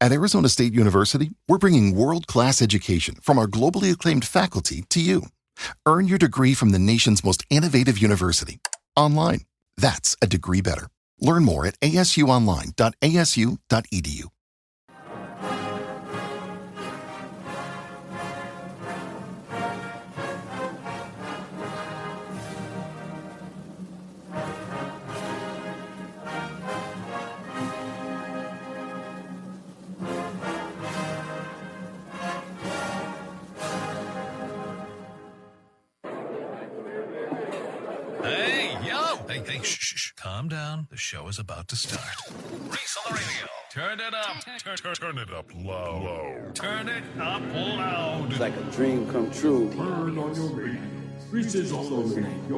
At Arizona State University, we're bringing world-class education from our globally acclaimed faculty to you. Earn your degree from the nation's most innovative university. Online. That's a degree better. Learn more at asuonline.asu.edu. Hey, shh. Calm down. The show is about to start. Reese on the radio. Turn it up. Turn it up low. Turn it up loud. It's like a dream come true. Turn on your radio. Reese is on the radio. Yo,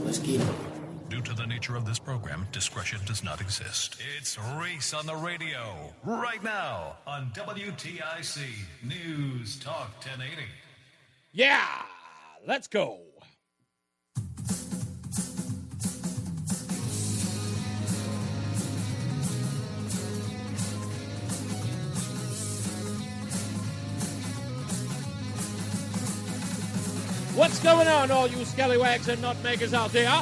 let's get it. Due to the nature of this program, discretion does not exist. It's Reese on the radio. Right now on WTIC News Talk 1080. Yeah, let's go. What's going on, all you scallywags and nutmeggers out there?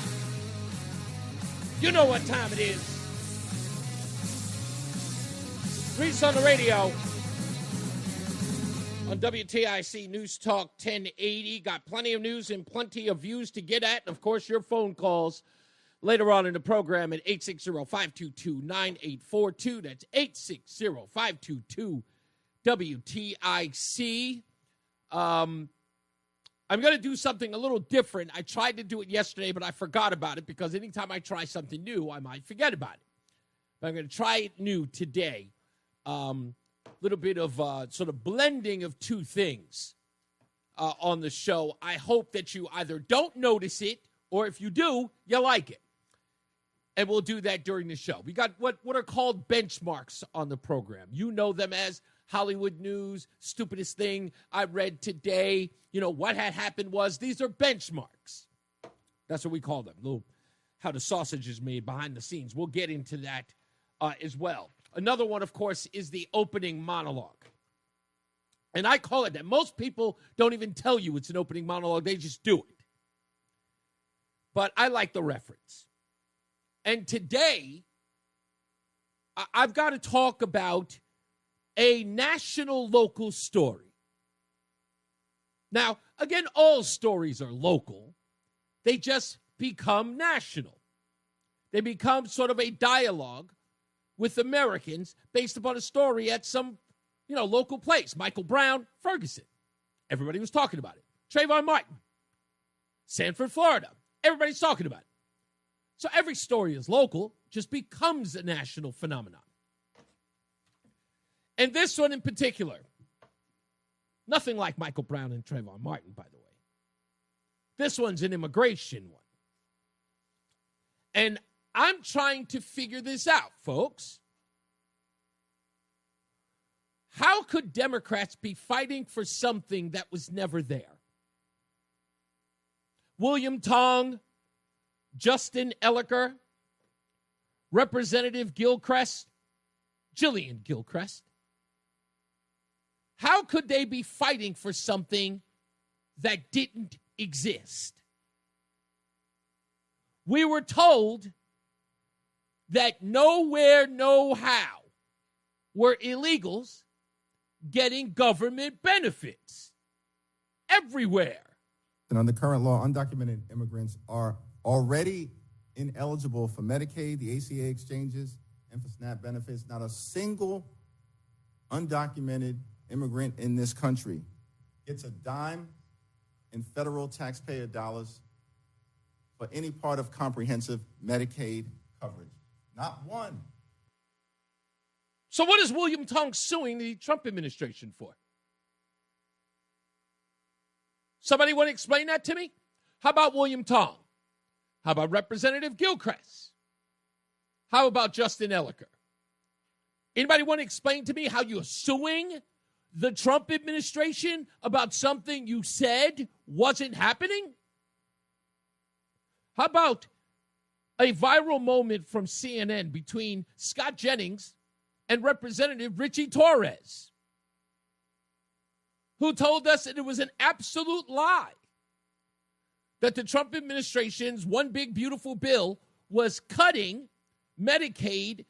You know what time it is. Reese on the radio on WTIC News Talk 1080. Got plenty of news and plenty of views to get at. And, of course, your phone calls later on in the program at 860-522-9842. That's 860-522-WTIC. I'm going to do something a little different. I tried to do it yesterday, but I forgot about it because anytime I try something new, I might forget about it. But I'm going to try it new today. Little bit of sort of blending of two things on the show. I hope that you either don't notice it, or if you do, you like it. And we'll do that during the show. We got what are called benchmarks on the program. You know them as Hollywood News, Stupidest Thing I Read Today. You know, what had happened was, these are benchmarks. That's what we call them. How the sausage is made behind the scenes. We'll get into that as well. Another one, of course, is the opening monologue. And I call it that. Most people don't even tell you it's an opening monologue. They just do it. But I like the reference. And today, I've got to talk about a national local story. Now, again, all stories are local. They just become national. They become sort of a dialogue with Americans based upon a story at some, local place. Michael Brown, Ferguson. Everybody was talking about it. Trayvon Martin, Sanford, Florida. Everybody's talking about it. So every story is local, just becomes a national phenomenon. And this one in particular, nothing like Michael Brown and Trayvon Martin, by the way. This one's an immigration one. And I'm trying to figure this out, folks. How could Democrats be fighting for something that was never there? William Tong, Justin Elliker, Representative Jillian Gilchrist. How could they be fighting for something that didn't exist? We were told that nowhere, no how were illegals getting government benefits. Everywhere. And under current law, undocumented immigrants are already ineligible for Medicaid, the ACA exchanges, and for SNAP benefits. Not a single undocumented immigrant in this country gets a dime in federal taxpayer dollars for any part of comprehensive Medicaid coverage. Not one. So what is William Tong suing the Trump administration for? Somebody want to explain that to me? How about William Tong? How about Representative Gilchrist? How about Justin Elliker? Anybody want to explain to me how you're suing the Trump administration about something you said wasn't happening? How about a viral moment from CNN between Scott Jennings and Representative Richie Torres, who told us that it was an absolute lie that the Trump administration's one big beautiful bill was cutting Medicaid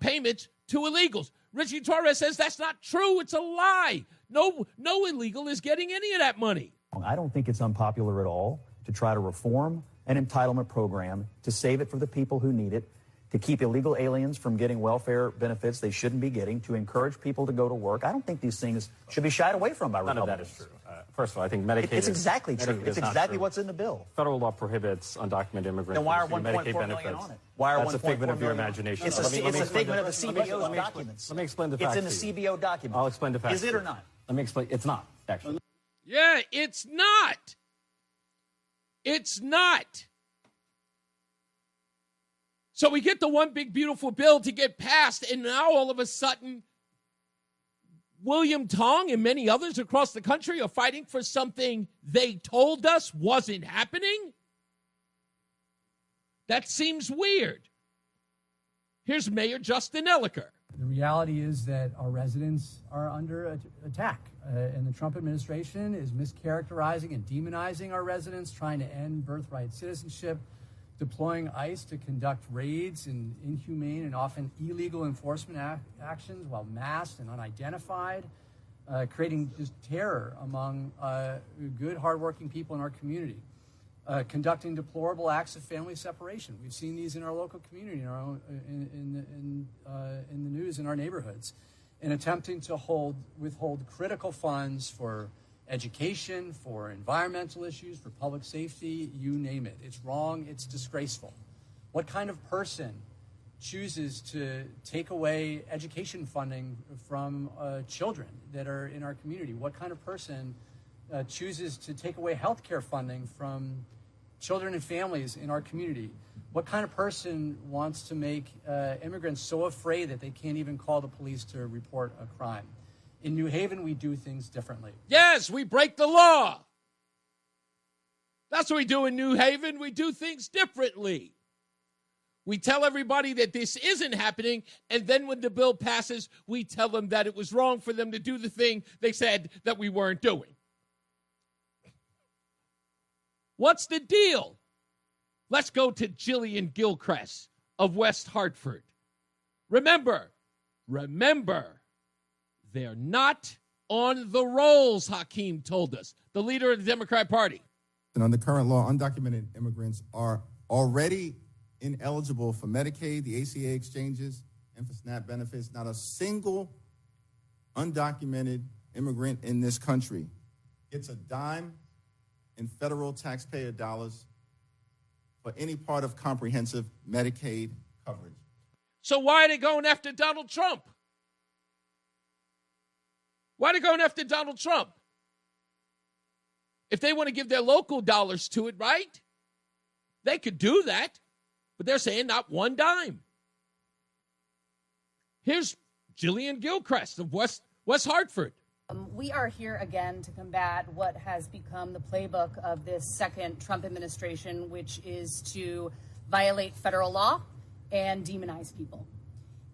payments to illegals. Richie Torres says that's not true. It's a lie. No illegal is getting any of that money. I don't think it's unpopular at all to try to reform an entitlement program, to save it for the people who need it, to keep illegal aliens from getting welfare benefits they shouldn't be getting, to encourage people to go to work. I don't think these things should be shied away from by Republicans. None of that is true. First of all, I think Medicaid It's exactly true. It's exactly what's in the bill. Federal law prohibits undocumented immigrants. Then why are from $1.4 Medicaid million benefits. on it? Why are That's a figment of your imagination. It's a figment of the CBO's documents. Let me explain the facts. It's in the CBO documents. I'll explain the facts. Is it or not? Let me explain. It's not, actually. Yeah, it's not. It's not. So we get the one big beautiful bill to get passed, and now all of a sudden, William Tong and many others across the country are fighting for something they told us wasn't happening? That seems weird. Here's Mayor Justin Ellicker. The reality is that our residents are under attack, and the Trump administration is mischaracterizing and demonizing our residents, trying to end birthright citizenship, deploying ICE to conduct raids and inhumane and often illegal enforcement actions while masked and unidentified, creating just terror among good, hardworking people in our community, conducting deplorable acts of family separation. We've seen these in our local community, in our own, in the news in our neighborhoods, and attempting to withhold critical funds for education, for environmental issues, for public safety, you name it. It's wrong. It's disgraceful. What kind of person chooses to take away education funding from children that are in our community? What kind of person chooses to take away health care funding from children and families in our community? What kind of person wants to make immigrants so afraid that they can't even call the police to report a crime? In New Haven, we do things differently. Yes, we break the law. That's what we do in New Haven. We do things differently. We tell everybody that this isn't happening, and then when the bill passes, we tell them that it was wrong for them to do the thing they said that we weren't doing. What's the deal? Let's go to Jillian Gilchrist of West Hartford. Remember, they're not on the rolls, Hakeem told us, the leader of the Democrat Party. And under current law, undocumented immigrants are already ineligible for Medicaid, the ACA exchanges, and for SNAP benefits. Not a single undocumented immigrant in this country gets a dime in federal taxpayer dollars for any part of comprehensive Medicaid coverage. So why are they going after Donald Trump? Why are they going after Donald Trump? If they want to give their local dollars to it, right? They could do that, but they're saying not one dime. Here's Jillian Gilchrist of West Hartford. We are here again to combat what has become the playbook of this second Trump administration, which is to violate federal law and demonize people.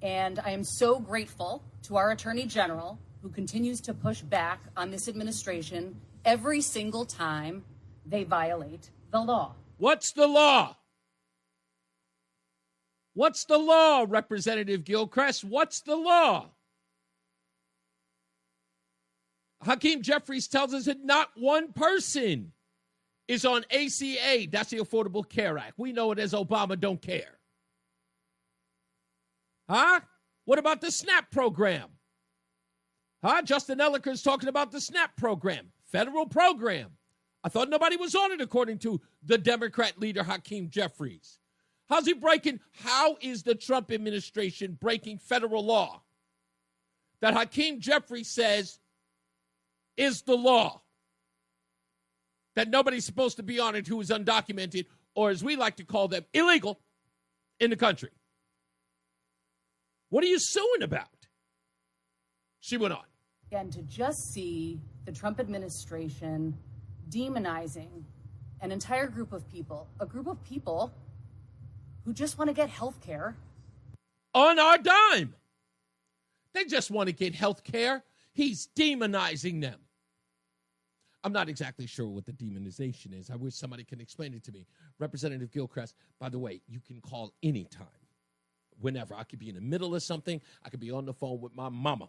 And I am so grateful to our Attorney General, who continues to push back on this administration every single time they violate the law. What's the law? What's the law, Representative Gilchrist? What's the law? Hakeem Jeffries tells us that not one person is on ACA. That's the Affordable Care Act. We know it as Obama don't care. Huh? What about the SNAP program? Huh? Justin Ellicker is talking about the SNAP program, federal program. I thought nobody was on it, according to the Democrat leader, Hakeem Jeffries. How's he breaking? How is the Trump administration breaking federal law that Hakeem Jeffries says is the law? That nobody's supposed to be on it who is undocumented, or as we like to call them, illegal in the country. What are you suing about? She went on. And to just see the Trump administration demonizing an entire group of people, a group of people who just want to get health care. On our dime. They just want to get health care. He's demonizing them. I'm not exactly sure what the demonization is. I wish somebody can explain it to me. Representative Gilchrist, by the way, you can call anytime, whenever. I could be in the middle of something. I could be on the phone with my mama.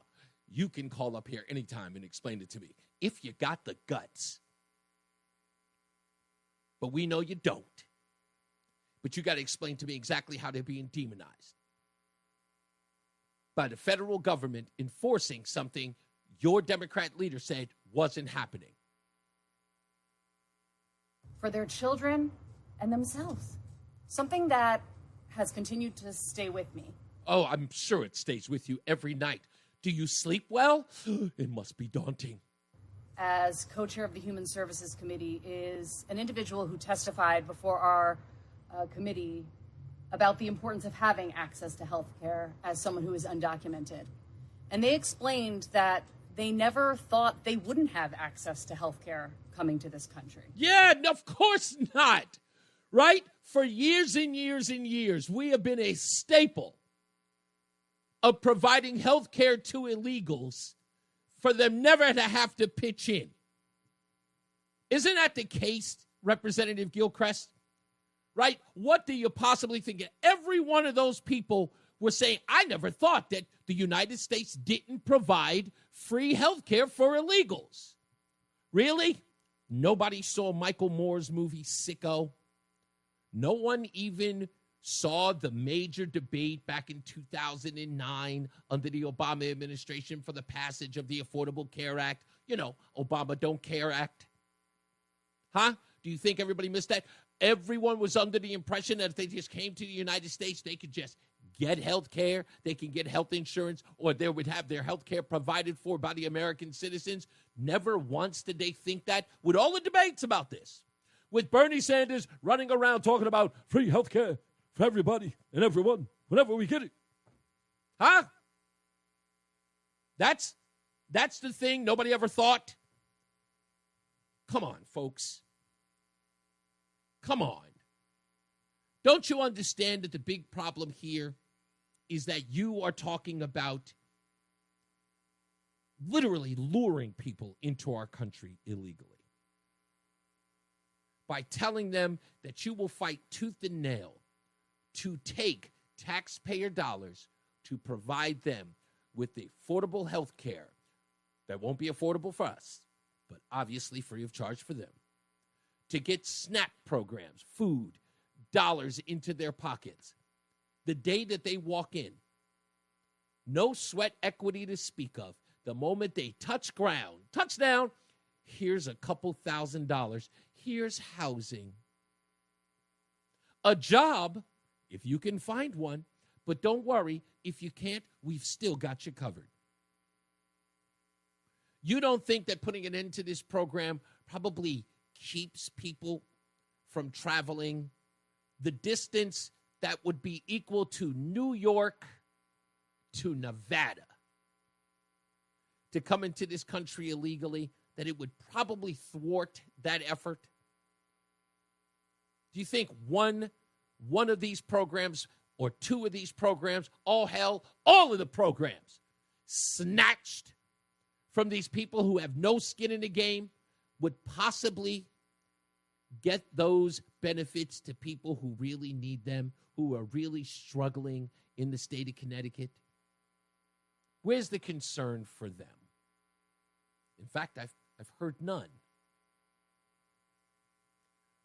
You can call up here anytime and explain it to me, if you got the guts. But we know you don't. But you got to explain to me exactly how they're being demonized by the federal government enforcing something your Democrat leader said wasn't happening. For their children and themselves. Something that has continued to stay with me. Oh, I'm sure it stays with you every night. Do you sleep well? It must be daunting. As co-chair of the Human Services Committee is an individual who testified before our committee about the importance of having access to health care as someone who is undocumented. And they explained that they never thought they wouldn't have access to health care coming to this country. Yeah, of course not. Right? For years and years and years, we have been a staple of providing health care to illegals for them never to have to pitch in. Isn't that the case, Representative Gilchrist? Right? What do you possibly think? Every one of those people were saying, I never thought that the United States didn't provide free health care for illegals. Really? Nobody saw Michael Moore's movie Sicko. No one even saw the major debate back in 2009 under the Obama administration for the passage of the Affordable Care Act. You know, Obama Don't Care Act. Huh? Do you think everybody missed that? Everyone was under the impression that if they just came to the United States, they could just get health care, they can get health insurance, or they would have their health care provided for by the American citizens. Never once did they think that. With all the debates about this, with Bernie Sanders running around talking about free health care for everybody and everyone whenever we get it. Huh? That's the thing nobody ever thought. Come on, folks. Come on. Don't you understand that the big problem here is that you are talking about literally luring people into our country illegally by telling them that you will fight tooth and nail to take taxpayer dollars to provide them with the affordable health care that won't be affordable for us, but obviously free of charge for them, to get SNAP programs, food, dollars into their pockets. The day that they walk in, no sweat equity to speak of. The moment they touch ground, touchdown, here's a couple $1,000. Here's housing. A job, if you can find one, but don't worry, if you can't, we've still got you covered. You don't think that putting an end to this program probably keeps people from traveling the distance that would be equal to New York to Nevada to come into this country illegally, that it would probably thwart that effort? Do you think one of these programs or two of these programs, all of the programs snatched from these people who have no skin in the game would possibly get those benefits to people who really need them, who are really struggling in the state of Connecticut? Where's the concern for them? In fact, I've heard none.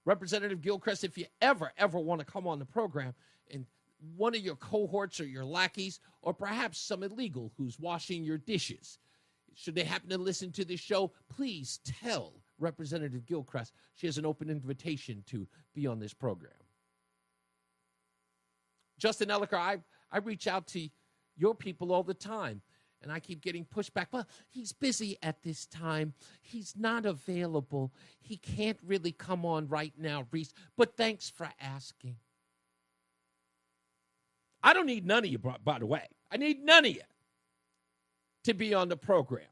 Representative Gilchrist, if you ever want to come on the program and one of your cohorts or your lackeys or perhaps some illegal who's washing your dishes, should they happen to listen to this show, please tell Representative Gilchrist she has an open invitation to be on this program. Justin Elliker, I reach out to your people all the time, and I keep getting pushback. Well, he's busy at this time. He's not available. He can't really come on right now, Reese, but thanks for asking. I don't need none of you, by the way. I need none of you to be on the program.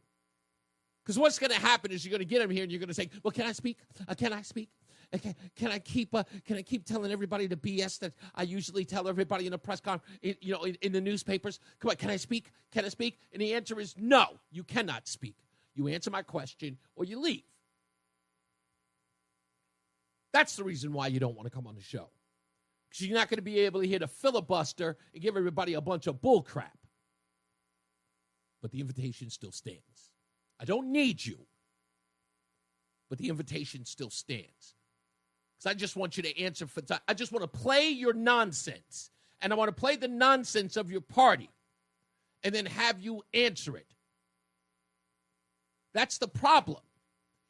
Because what's going to happen is you're going to get them here and you're going to say, well, can I speak? Can I speak? Can I keep telling everybody the BS that I usually tell everybody in a press conference, in the newspapers? Come on, can I speak? Can I speak? And the answer is no, you cannot speak. You answer my question or you leave. That's the reason why you don't want to come on the show. Because you're not going to be able to hit a filibuster and give everybody a bunch of bull crap. But the invitation still stands. I don't need you, but the invitation still stands. Because I just want you to answer for time. I just want to play your nonsense. And I want to play the nonsense of your party. And then have you answer it. That's the problem.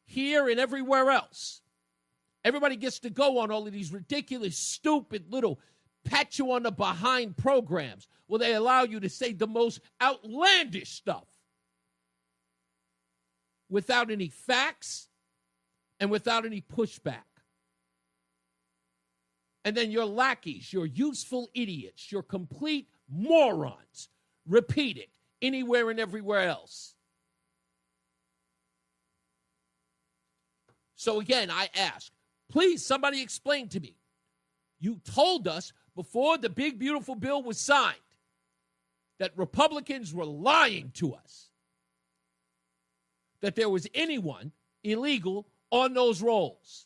Here and everywhere else. Everybody gets to go on all of these ridiculous, stupid little pat you on the behind programs where they allow you to say the most outlandish stuff without any facts and without any pushback. And then your lackeys, your useful idiots, your complete morons repeat it anywhere and everywhere else. So again, I ask, please, somebody explain to me. You told us before the big, beautiful bill was signed that Republicans were lying to us, that there was anyone illegal on those rolls.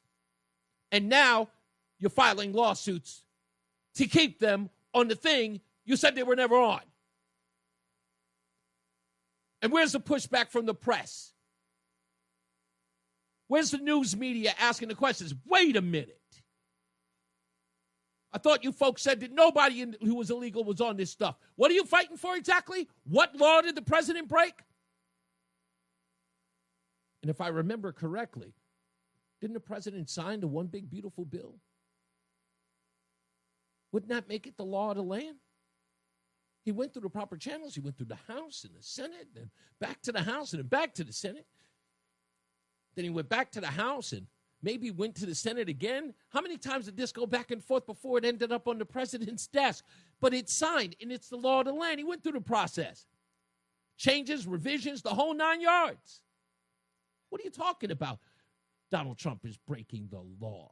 And now you're filing lawsuits to keep them on the thing you said they were never on. And where's the pushback from the press? Where's the news media asking the questions? Wait a minute. I thought you folks said that nobody who was illegal was on this stuff. What are you fighting for exactly? What law did the president break? And if I remember correctly, didn't the president sign the one big beautiful bill? Wouldn't that make it the law of the land? He went through the proper channels. He went through the House and the Senate, and back to the House and then back to the Senate. Then he went back to the House and maybe went to the Senate again. How many times did this go back and forth before it ended up on the president's desk? But it's signed, and it's the law of the land. He went through the process. Changes, revisions, the whole 9 yards. What are you talking about? Donald Trump is breaking the law.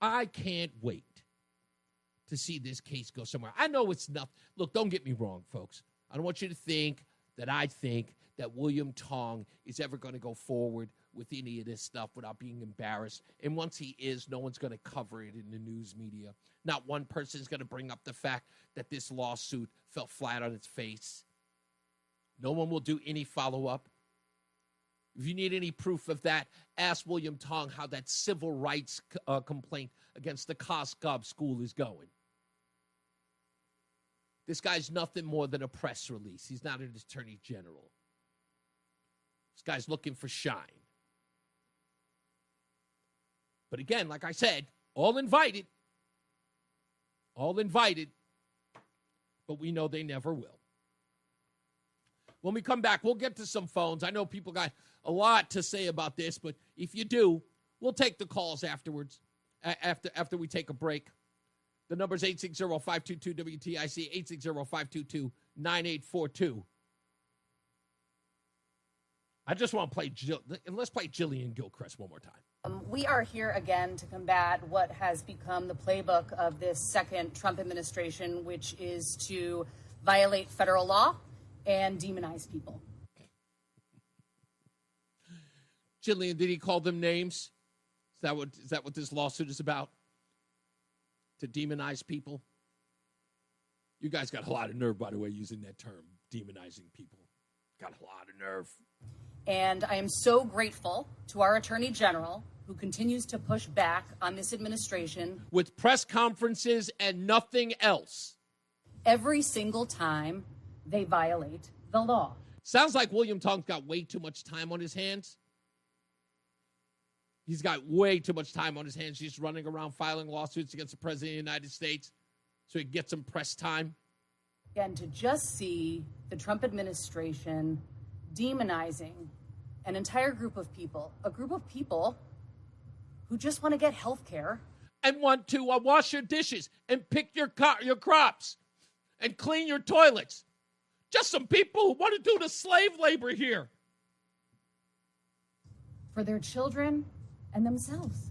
I can't wait to see this case go somewhere. I know it's nothing. Look, don't get me wrong, folks. I don't want you to think that I think that William Tong is ever going to go forward with any of this stuff without being embarrassed. And once he is, no one's going to cover it in the news media. Not one person is going to bring up the fact that this lawsuit fell flat on its face. No one will do any follow-up. If you need any proof of that, ask William Tong how that civil rights complaint against the Coscob school is going. This guy's nothing more than a press release. He's not an attorney general. This guy's looking for shine. But again, like I said, all invited. All invited. But we know they never will. When we come back, we'll get to some phones. I know people got a lot to say about this, but if you do, we'll take the calls afterwards, after we take a break. The number's 860-522-WTIC, 860-522-9842. I just want to play, let's play Jillian Gilchrist one more time. We are here again to combat what has become the playbook of this second Trump administration, which is to violate federal law and demonize people. Jillian, did he call them names? Is that what this lawsuit is about? To demonize people? You guys got a lot of nerve, by the way, using that term, demonizing people. Got a lot of nerve. And I am so grateful to our Attorney General, who continues to push back on this administration. With press conferences and nothing else. Every single time they violate the law. Sounds like William Tong's got way too much time on his hands. He's got way too much time on his hands. He's running around filing lawsuits against the President of the United States so he gets some press time. And to just see the Trump administration demonizing an entire group of people, a group of people who just want to get health care. And want to wash your dishes and pick your crops and clean your toilets. Just some people who want to do the slave labor here. for their children and themselves.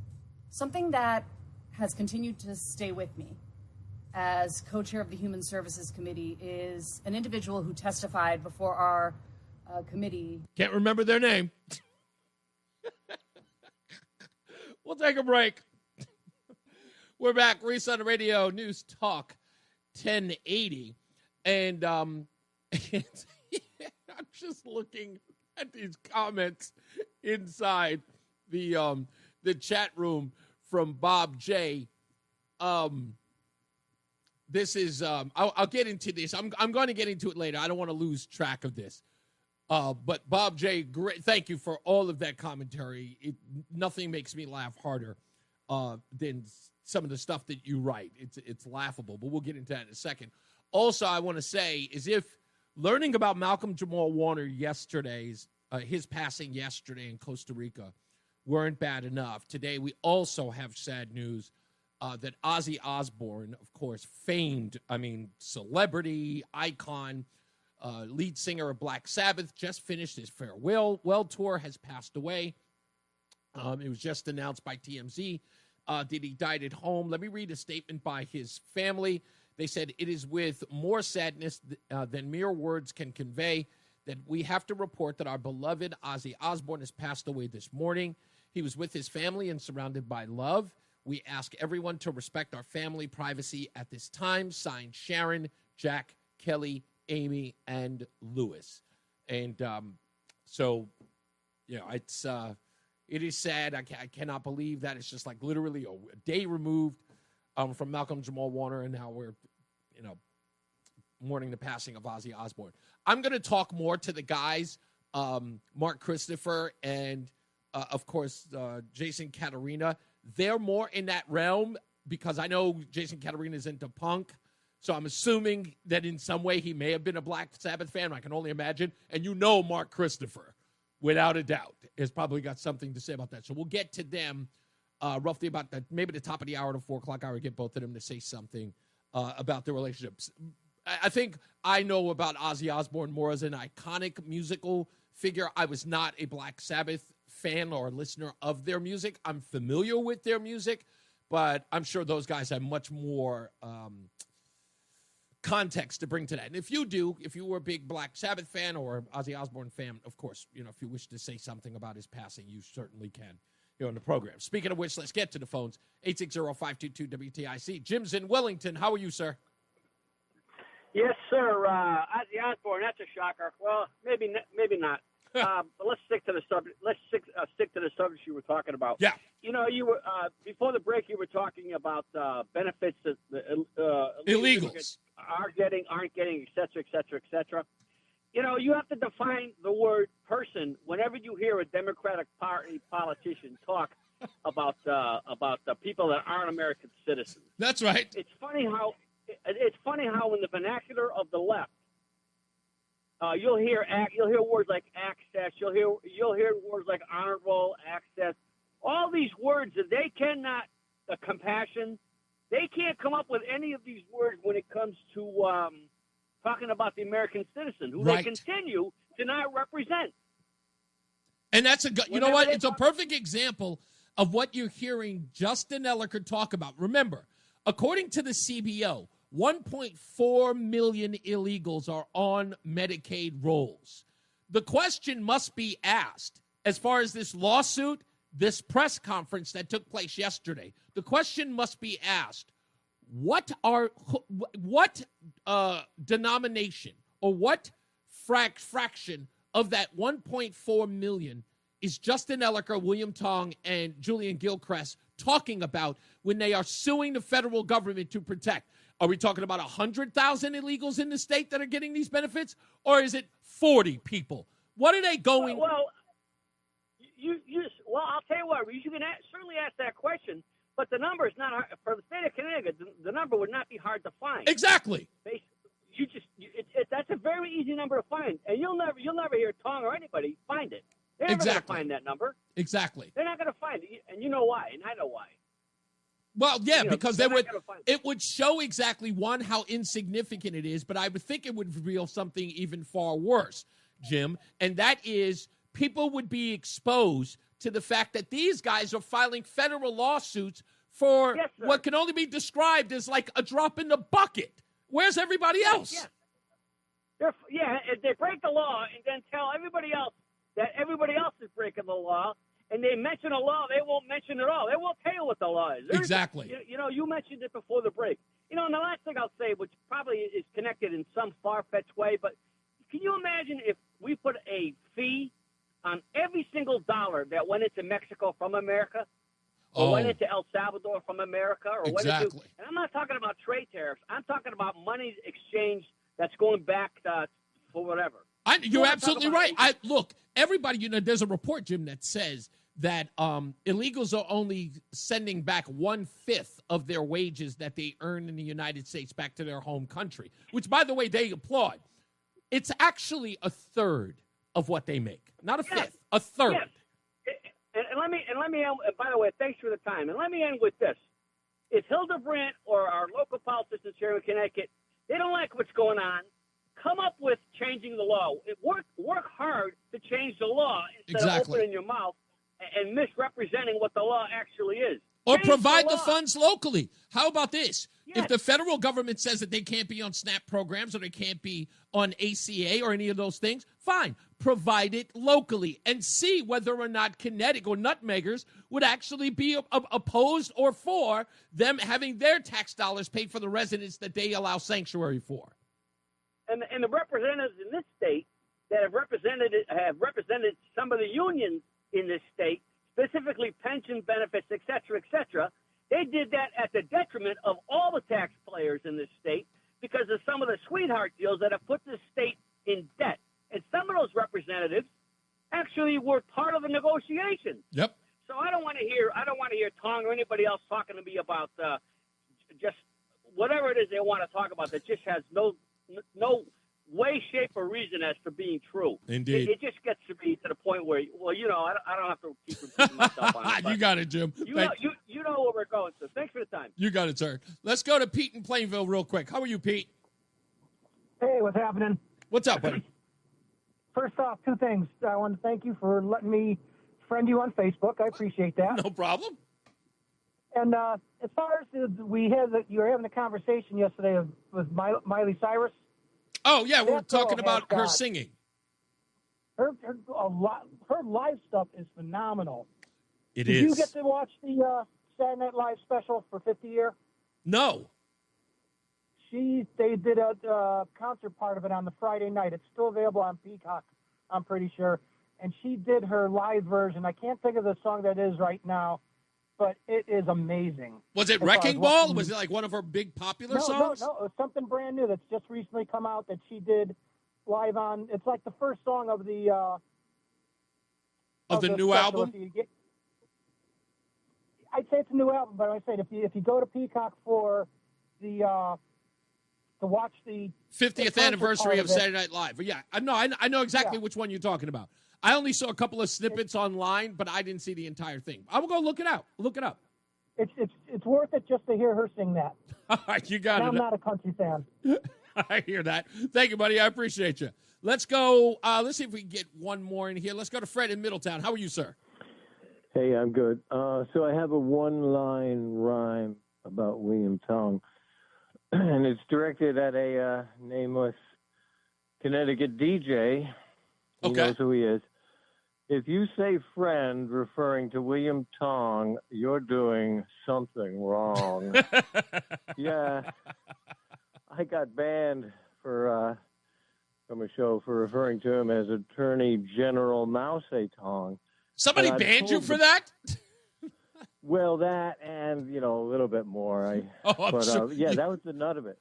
Something that has continued to stay with me as co-chair of the Human Services Committee is an individual who testified before our committee. Can't remember their name. We'll take a break. We're back. Reese on the radio, News Talk 1080. And I'm just looking at these comments inside the chat room from Bob J. This is I'll get into this. I'm going to get into it later. I don't want to lose track of this. But Bob J, great. Thank you for all of that commentary. Nothing makes me laugh harder than some of the stuff that you write. It's laughable, but we'll get into that in a second. Also, I want to say is if learning about Malcolm Jamal Warner yesterday's his passing yesterday in Costa Rica weren't bad enough. Today, we also have sad news that Ozzy Osborne, of course, famed, celebrity, icon, lead singer of Black Sabbath, just finished his farewell tour, has passed away. It was just announced by TMZ that he died at home. Let me read a statement by his family. They said, "It is with more sadness than mere words can convey that we have to report that our beloved Ozzy Osborne has passed away this morning. He was with his family and surrounded by love. We ask everyone to respect our family privacy at this time." Signed, Sharon, Jack, Kelly, Amy, and Lewis. And it is sad. I cannot believe that it's just like literally a day removed from Malcolm Jamal Warner, and now we're, mourning the passing of Ozzy Osborne. I'm going to talk more to the guys, Mark Christopher and, of course, Jason Caterina. They're more in that realm because I know Jason Caterina is into punk. So I'm assuming that in some way he may have been a Black Sabbath fan. I can only imagine. And Mark Christopher, without a doubt, has probably got something to say about that. So we'll get to them roughly about maybe the top of the hour to 4 o'clock hour, get both of them to say something about their relationships. I think I know about Ozzy Osbourne more as an iconic musical figure. I was not a Black Sabbath fan or listener of their music. I'm familiar with their music, but I'm sure those guys have much more context to bring to that. And if you were a big Black Sabbath fan or Ozzy Osbourne fan, of course, if you wish to say something about his passing, you certainly can here on the program. Speaking of which, let's get to the phones. 860-522-WTIC. Jim's in Wellington. How are you, sir? Yes, sir. Ozzy Osbourne, that's a shocker. Well, maybe not. But let's stick to the subject. Let's stick to the subject you were talking about. Yeah. You were before the break. You were talking about benefits that illegals aren't getting, et cetera, et cetera, et cetera. You have to define the word person whenever you hear a Democratic Party politician talk about the people that aren't American citizens. That's right. It's funny how in the vernacular of the left, you'll hear words like access. You'll hear words like honorable access. All these words that they cannot compassion. They can't come up with any of these words when it comes to talking about the American citizen who they continue to not represent. And that's what? It's a perfect example of what you're hearing Justin Elliker talk about. Remember, according to the CBO, 1.4 million illegals are on Medicaid rolls. The question must be asked, as far as this lawsuit, this press conference that took place yesterday, the question must be asked, what denomination or what fraction of that 1.4 million is Justin Elliker, William Tong, and Julian Gilchrist talking about when they are suing the federal government to protect? Are we talking about 100,000 illegals in the state that are getting these benefits, or is it 40 people? What are they going? Well, I'll tell you what. You can certainly ask that question, but the number is not hard. For the state of Connecticut. The number would not be hard to find. Exactly. That's a very easy number to find, and you'll never hear Tong or anybody find it. They're never going to find that number. Exactly. They're not going to find it, and you know why, and I know why. Well, yeah, because it would show exactly, one, how insignificant it is, but I would think it would reveal something even far worse, Jim, and that is people would be exposed to the fact that these guys are filing federal lawsuits for what can only be described as like a drop in the bucket. Where's everybody else? They break the law and then tell everybody else that everybody else is breaking the law, and they mention a law they won't mention at all. They won't tell you what the law is. Exactly. You mentioned it before the break. And the last thing I'll say, which probably is connected in some far-fetched way, but can you imagine if we put a fee on every single dollar that went into Mexico from America, or went into El Salvador from America, or went into, and I'm not talking about trade tariffs. I'm talking about money exchange that's going back for whatever. You're absolutely right. Look, everybody, there's a report, Jim, that says that illegals are only sending back 1/5 of their wages that they earn in the United States back to their home country, which, by the way, they applaud. It's actually a third of what they make, not a fifth, a third. Yes. And let me end, by the way, thanks for the time. And let me end with this. If Hildebrandt or our local politicians here in Connecticut, they don't like what's going on, come up with changing the law. Work hard to change the law instead of opening your mouth and misrepresenting what the law actually is. Or provide the funds locally. How about this? Yes. If the federal government says that they can't be on SNAP programs or they can't be on ACA or any of those things, fine. Provide it locally and see whether or not Connecticut or nutmeggers would actually be opposed or for them having their tax dollars paid for the residents that they allow sanctuary for. And the representatives in this state that have represented some of the unions in this state, specifically pension benefits, et cetera, they did that at the detriment of all the taxpayers in this state because of some of the sweetheart deals that have put this state in debt. And some of those representatives actually were part of the negotiation. Yep. So I don't want to hear Tong or anybody else talking to me about just whatever it is they want to talk about that just has no way, shape, or reason as to being true. Indeed. It just gets to be to the point where, I don't have to keep repeating myself on it. You got it, Jim. You know where we're going, so thanks for the time. You got it, sir. Let's go to Pete in Plainville real quick. How are you, Pete? Hey, what's happening? What's up, buddy? First off, two things. I want to thank you for letting me friend you on Facebook. I appreciate that. No problem. And as far as you were having a conversation yesterday with Miley Cyrus. Oh, yeah, we were talking about her singing. Her live stuff is phenomenal. Did you get to watch the Saturday Night Live special for 50 year? No. They did a concert part of it on the Friday night. It's still available on Peacock, I'm pretty sure. And she did her live version. I can't think of the song that is right now, but it is amazing. Was it Wrecking Ball? Was it like one of her big popular songs? No. It was something brand new that's just recently come out that she did live on. It's like the first song of the new album? I'd say it's a new album, but I said if you go to Peacock for the to watch the 50th anniversary of Saturday Night Live. Yeah, I know exactly which one you're talking about. I only saw a couple of snippets online, but I didn't see the entire thing. I will go look it out. Look it up. It's worth it just to hear her sing that. All right, you got it. I'm not a country fan. I hear that. Thank you, buddy. I appreciate you. Let's go. Let's see if we can get one more in here. Let's go to Fred in Middletown. How are you, sir? Hey, I'm good. So I have a one-line rhyme about William Tong, and it's directed at a nameless Connecticut DJ. He knows who he is. If you say friend referring to William Tong, you're doing something wrong. Yeah. I got banned from a show for referring to him as Attorney General Mao Zedong. Somebody banned you for that? Well, that and, a little bit more. I'm sure. Yeah, that was the nut of it.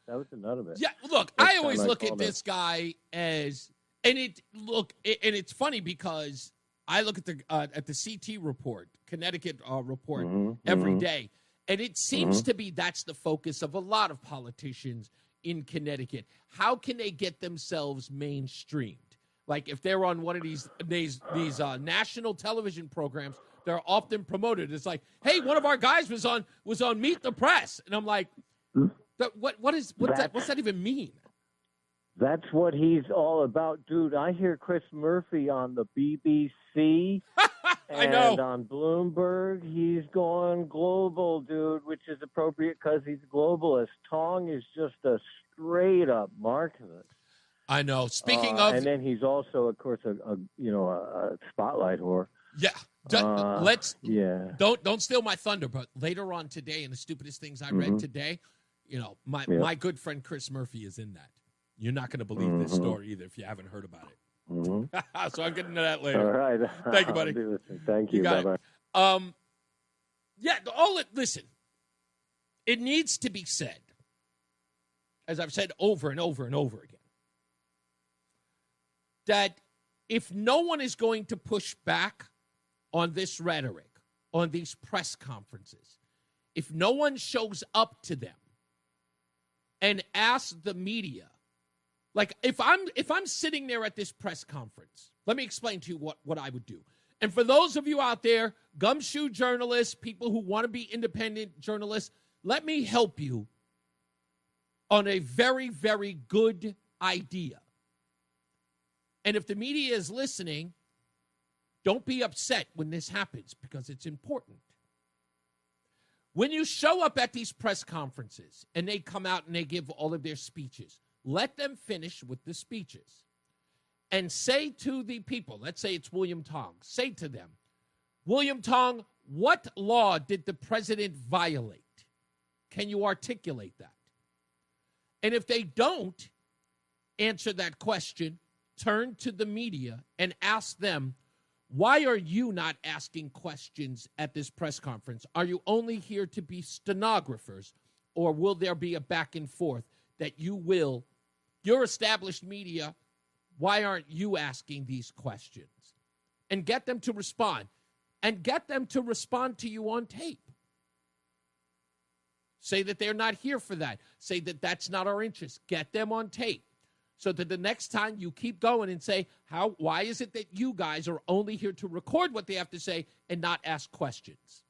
Yeah, look, I always look at this guy as, and it's funny because I look at the CT report, Connecticut report, every day, and it seems to be that's the focus of a lot of politicians in Connecticut. How can they get themselves mainstreamed? Like if they're on one of these national television programs, they're often promoted. It's like, hey, one of our guys was on Meet the Press, and I'm like, what's that even mean? That's what he's all about, dude. I hear Chris Murphy on the BBC, I know. And on Bloomberg, he's going global, dude, which is appropriate because he's globalist. Tong is just a straight-up Marxist. I know. Speaking of, and then he's also, of course, a spotlight whore. Yeah. Don't steal my thunder, but later on today, in the stupidest things I read today, my good friend Chris Murphy is in that. You're not going to believe this story either if you haven't heard about it. So I'm getting to that later. All right. Thank you, buddy. Thank you. Got Bye-bye. it. Listen, it needs to be said, as I've said over and over and over again, that if no one is going to push back on this rhetoric, on these press conferences, if no one shows up to them and asks the media, like if I'm sitting there at this press conference, let me explain to you what I would do. And for those of you out there, gumshoe journalists, people who want to be independent journalists, let me help you on a very, very good idea. And if the media is listening, don't be upset when this happens because it's important. When you show up at these press conferences and they come out and they give all of their speeches, let them finish with the speeches and say to the people, let's say it's William Tong, say to them, William Tong, what law did the president violate? Can you articulate that? And if they don't answer that question, turn to the media and ask them, why are you not asking questions at this press conference? Are you only here to be stenographers, or will there be a back and forth that your established media, why aren't you asking these questions? And get them to respond. And get them to respond to you on tape. Say that they're not here for that. Say that that's not our interest. Get them on tape. So that the next time you keep going and say, why is it that you guys are only here to record what they have to say and not ask questions?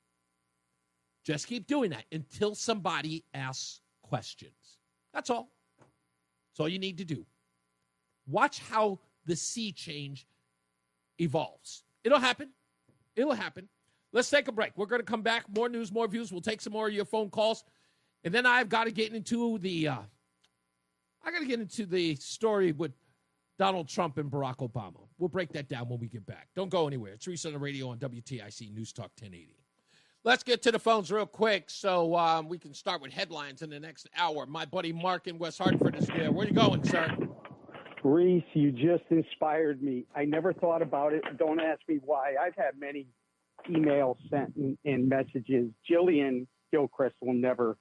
Just keep doing that until somebody asks questions. That's all. That's all you need to do. Watch how the sea change evolves. It'll happen. It'll happen. Let's take a break. We're going to come back. More news, more views. We'll take some more of your phone calls. And then I've got to get into the story with Donald Trump and Barack Obama. We'll break that down when we get back. Don't go anywhere. It's Reese on the radio on WTIC News Talk 1080. Let's get to the phones real quick so we can start with headlines in the next hour. My buddy Mark in West Hartford is there. Where are you going, sir? Reese, you just inspired me. I never thought about it. Don't ask me why. I've had many emails sent and messages. Jillian Gilchrist will never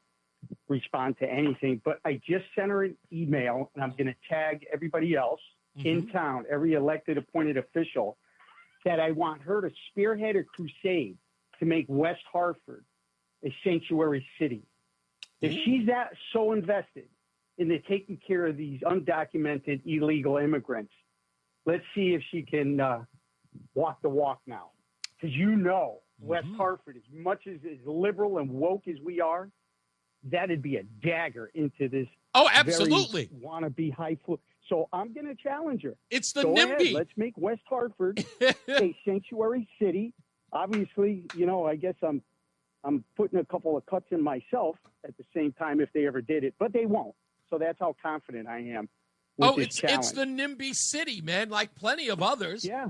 respond to anything, but I just sent her an email, and I'm going to tag everybody else in town, every elected appointed official, that I want her to spearhead a crusade to make West Hartford a sanctuary city. If she's that so invested in the taking care of these undocumented illegal immigrants, let's see if she can walk the walk now. Because West Hartford, as much as liberal and woke as we are, that'd be a dagger into this. Oh, absolutely. Wannabe high foot. So I'm going to challenge her. It's the Go NIMBY. ahead. Let's make West Hartford a sanctuary city. Obviously, I guess I'm putting a couple of cuts in myself at the same time if they ever did it, but they won't. So that's how confident I am. It's the NIMBY city, man, like plenty of others. Yeah.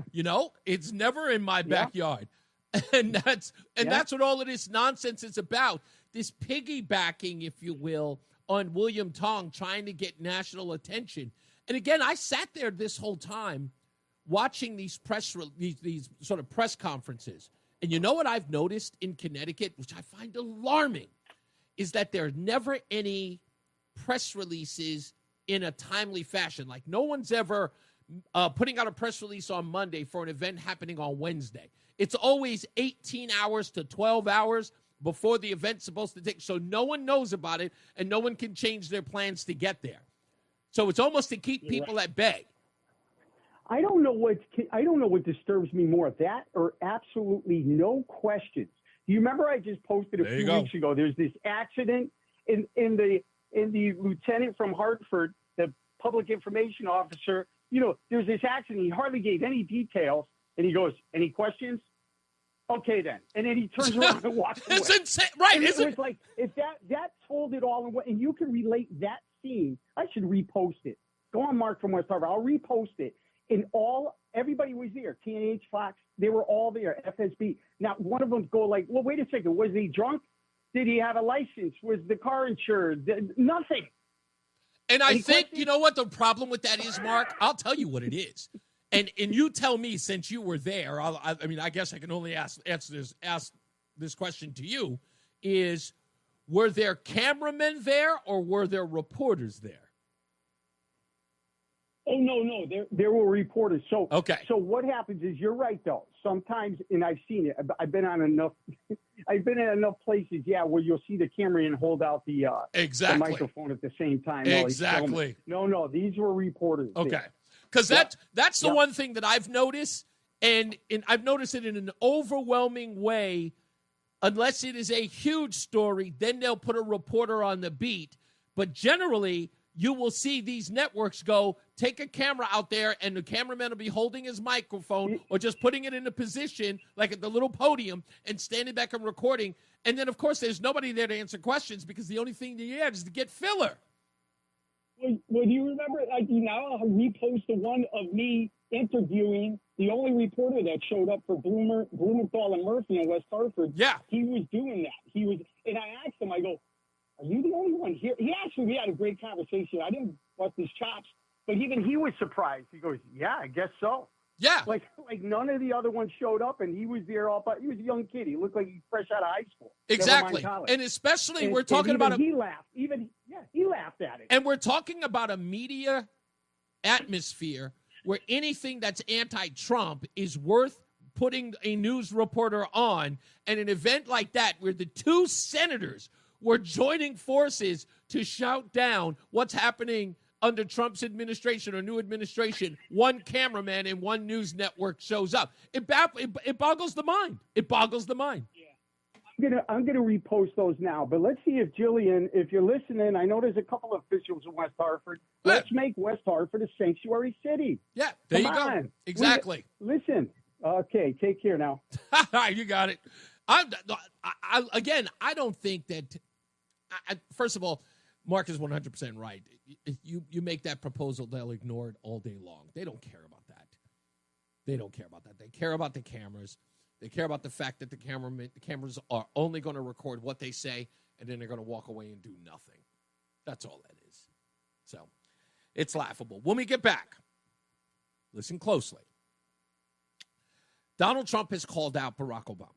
It's never in my backyard. And that's what all of this nonsense is about. This piggybacking, if you will, on William Tong trying to get national attention. And again, I sat there this whole time watching these sort of press conferences. And you know what I've noticed in Connecticut, which I find alarming, is that there are never any press releases in a timely fashion. Like no one's ever putting out a press release on Monday for an event happening on Wednesday. It's always 18 hours to 12 hours before the event's supposed to take. So no one knows about it, and no one can change their plans to get there. So it's almost to keep people at bay. I don't know what disturbs me more, that or absolutely no questions. Do you remember I just posted a few weeks ago? There's this accident in the lieutenant from Hartford, the public information officer. There's this accident. He hardly gave any details, and he goes, "Any questions?" Okay, then. And then he turns around and walks away. It's insane. Right, and isn't it? Was like, if that told it all, and you can relate that scene, I should repost it. Go on, Mark from West Harvard. I'll repost it. And everybody was there. TNH, Fox, they were all there. FSB. Now, one of them go like, well, wait a second. Was he drunk? Did he have a license? Was the car insured? Nothing. And I think, you know what the problem with that is, Mark? I'll tell you what it is. And you tell me, since you were there, I mean, I guess I can only ask this question to you, is were there cameramen there or were there reporters there? Oh, no. There were reporters. So, okay. So what happens is, you're right, though. Sometimes, and I've seen it. I've been on enough. I've been in enough places, where you'll see the camera and hold out the microphone at the same time. Exactly. No, these were reporters. Okay. Because that's the one thing that I've noticed, and I've noticed it in an overwhelming way. Unless it is a huge story, then they'll put a reporter on the beat. But generally, you will see these networks go, take a camera out there, and the cameraman will be holding his microphone or just putting it in a position, like at the little podium, and standing back and recording. And then, of course, there's nobody there to answer questions because the only thing they had is to get filler. Well, do you remember, now I'll repost the one of me interviewing the only reporter that showed up for Blumenthal and Murphy in West Hartford. Yeah. He was doing that. And I asked him, I go, are you the only one here? We had a great conversation. I didn't bust his chops. But even he was surprised. He goes, yeah, I guess so. Yeah. Like none of the other ones showed up, and he was there all, but he was a young kid. He looked like he's fresh out of high school. Exactly. And especially we're talking about he laughed. He laughed at it. And we're talking about a media atmosphere where anything that's anti-Trump is worth putting a news reporter on. And an event like that where the two senators were joining forces to shout down what's happening under Trump's administration or new administration, one cameraman and one news network shows up. It boggles the mind. It boggles the mind. I'm gonna repost those now, but let's see if Jillian, if you're listening, I know there's a couple of officials in West Hartford. Let's make West Hartford a sanctuary city. Yeah, there Come you on. go. Exactly. Listen. Okay, take care now. You got it. I don't think that. First of all, Mark is 100% right. If you make that proposal, they'll ignore it all day long. They don't care about that. They care about the cameras. They care about the fact that the cameras are only going to record what they say, and then they're going to walk away and do nothing. That's all that is. So it's laughable. When we get back, listen closely. Donald Trump has called out Barack Obama.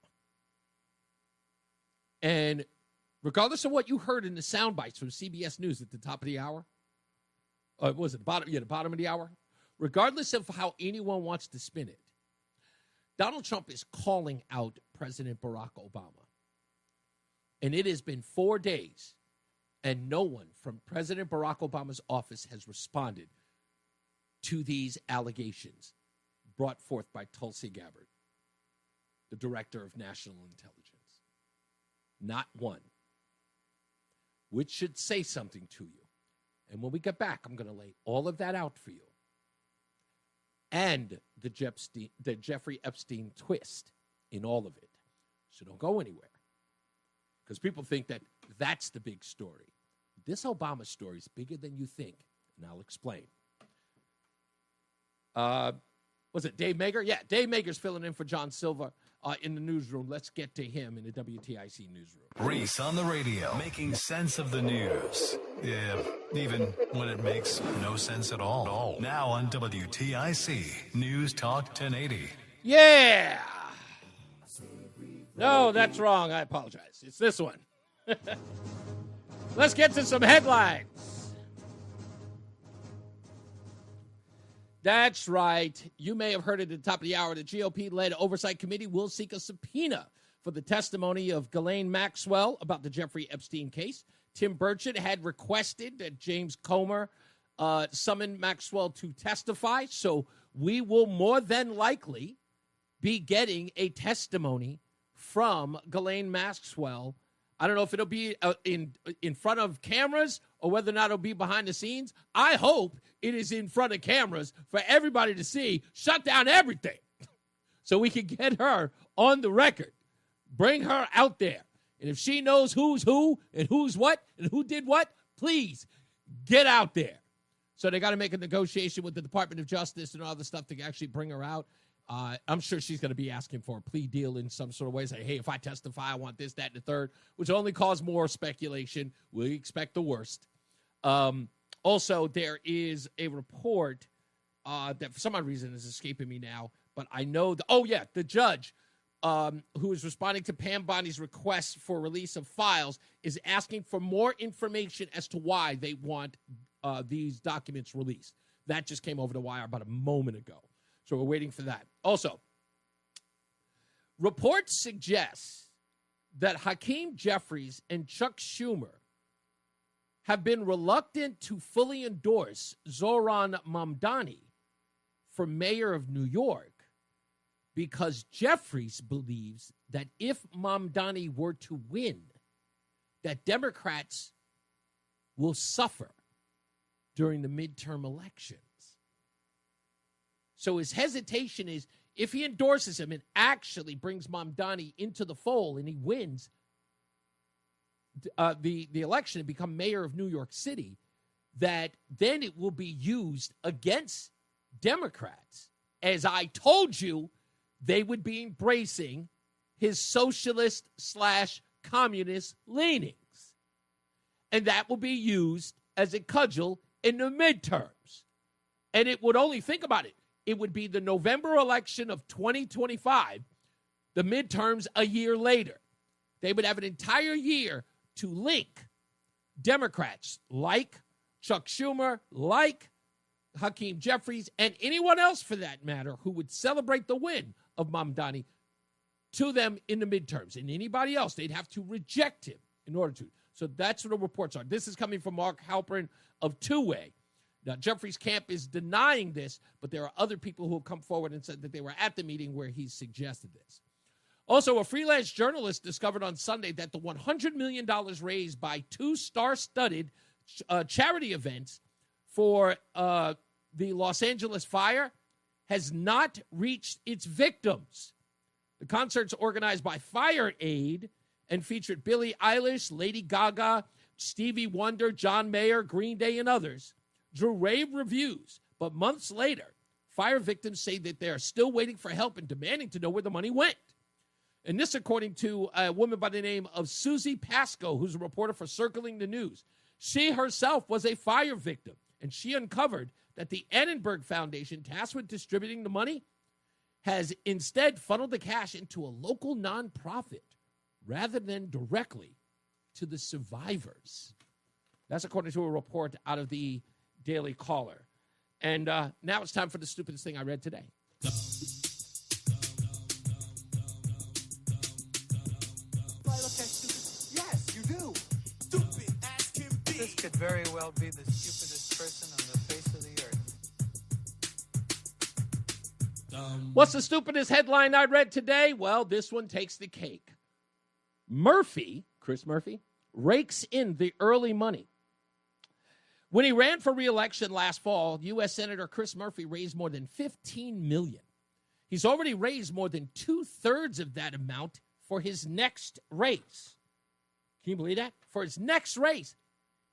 And regardless of what you heard in the sound bites from CBS News at the top of the hour, the bottom of the hour, regardless of how anyone wants to spin it, Donald Trump is calling out President Barack Obama. And it has been 4 days, and no one from President Barack Obama's office has responded to these allegations brought forth by Tulsi Gabbard, the Director of National Intelligence. Not one. Which should say something to you. And when we get back, I'm going to lay all of that out for you. And the Jeffrey Epstein twist in all of it. So don't go anywhere. Because people think that that's the big story. This Obama story is bigger than you think, and I'll explain. Was it Dave Mager? Yeah, Dave Mager's filling in for John Silva in the newsroom. Let's get to him in the WTIC newsroom. Reese on the radio, making sense of the news. Yeah, even when it makes no sense at all. Now on WTIC, News Talk 1080. Yeah! No, that's wrong. I apologize. It's this one. Let's get to some headlines. That's right. You may have heard it at the top of the hour. The GOP-led Oversight Committee will seek a subpoena for the testimony of Ghislaine Maxwell about the Jeffrey Epstein case. Tim Burchett had requested that James Comer summon Maxwell to testify, so we will more than likely be getting a testimony from Ghislaine Maxwell. I don't know if it'll be in front of cameras or whether or not it'll be behind the scenes. I hope it is in front of cameras for everybody to see, shut down everything, so we can get her on the record. Bring her out there. And if she knows who's who and who's what and who did what, please get out there. So they got to make a negotiation with the Department of Justice and all the stuff to actually bring her out. I'm sure she's going to be asking for a plea deal in some sort of way. Say, hey, if I testify, I want this, that, and the third, which only cause more speculation. We expect the worst. Also, there is a report that for some odd reason is escaping me now, but I know the judge who is responding to Pam Bondi's request for release of files is asking for more information as to why they want these documents released. That just came over the wire about a moment ago. So we're waiting for that. Also, reports suggest that Hakeem Jeffries and Chuck Schumer have been reluctant to fully endorse Zohran Mamdani for mayor of New York because Jeffries believes that if Mamdani were to win, that Democrats will suffer during the midterm elections. So his hesitation is if he endorses him and actually brings Mamdani into the fold and he wins the election and become mayor of New York City, that then it will be used against Democrats. As I told you, they would be embracing his socialist/communist leanings. And that will be used as a cudgel in the midterms. And it would only, think about it, it would be the November election of 2025, the midterms a year later. They would have an entire year to link Democrats like Chuck Schumer, like Hakeem Jeffries, and anyone else for that matter who would celebrate the win of Mamdani to them in the midterms. And anybody else, they'd have to reject him in order to. So that's what the reports are. This is coming from Mark Halperin of Two-Way. Now, Jeffries' camp is denying this, but there are other people who have come forward and said that they were at the meeting where he suggested this. Also, a freelance journalist discovered on Sunday that the $100 million raised by two star-studded charity events for the Los Angeles fire has not reached its victims. The concerts organized by Fire Aid and featured Billie Eilish, Lady Gaga, Stevie Wonder, John Mayer, Green Day, and others drew rave reviews, but months later, fire victims say that they are still waiting for help and demanding to know where the money went. And this, according to a woman by the name of Susie Pasco, who's a reporter for Circling the News. She herself was a fire victim, and she uncovered that the Annenberg Foundation, tasked with distributing the money, has instead funneled the cash into a local nonprofit rather than directly to the survivors. That's according to a report out of the Daily Caller. And now it's time for the stupidest thing I read today. Yes, you do. Stupid as can be. This could very well be the stupidest person on the face of the earth. What's the stupidest headline I read today? Well, this one takes the cake. Chris Murphy, rakes in the early money. When he ran for re-election last fall, U.S. Senator Chris Murphy raised more than $15 million. He's already raised more than 2/3 of that amount for his next race. Can you believe that? For his next race,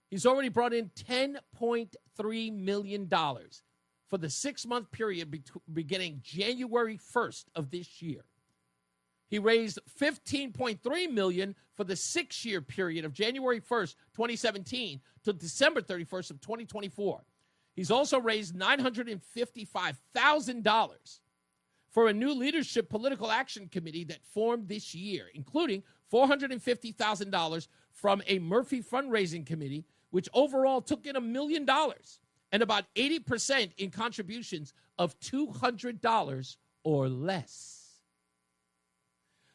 he's already brought in $10.3 million for the 6-month period beginning January 1st of this year. He raised $15.3 million for the 6-year period of January 1st, 2017 to December 31st of 2024. He's also raised $955,000 for a new leadership political action committee that formed this year, including $450,000 from a Murphy fundraising committee, which overall took in $1 million and about 80% in contributions of $200 or less.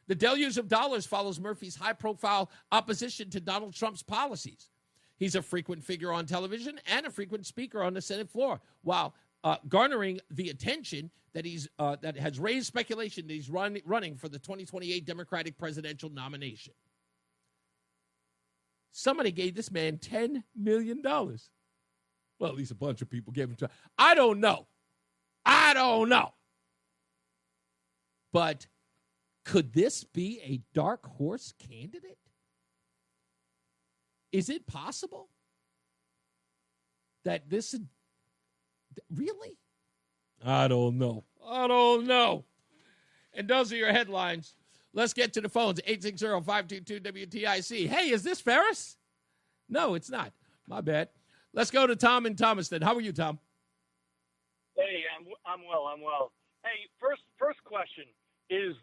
The deluge of dollars follows Murphy's high-profile opposition to Donald Trump's policies. He's a frequent figure on television and a frequent speaker on the Senate floor, while garnering the attention that that has raised speculation that he's running for the 2028 Democratic presidential nomination. Somebody gave this man $10 million. Well, at least a bunch of people gave him to. I don't know. But Could this be a dark horse candidate? Is it possible that this is really? I don't know. And those are your headlines. Let's get to the phones. 860-522-WTIC. Hey, is this Ferris? No, it's not. My bad. Let's go to Tom in Thomaston. How are you, Tom? Hey, I'm well. Hey, first question is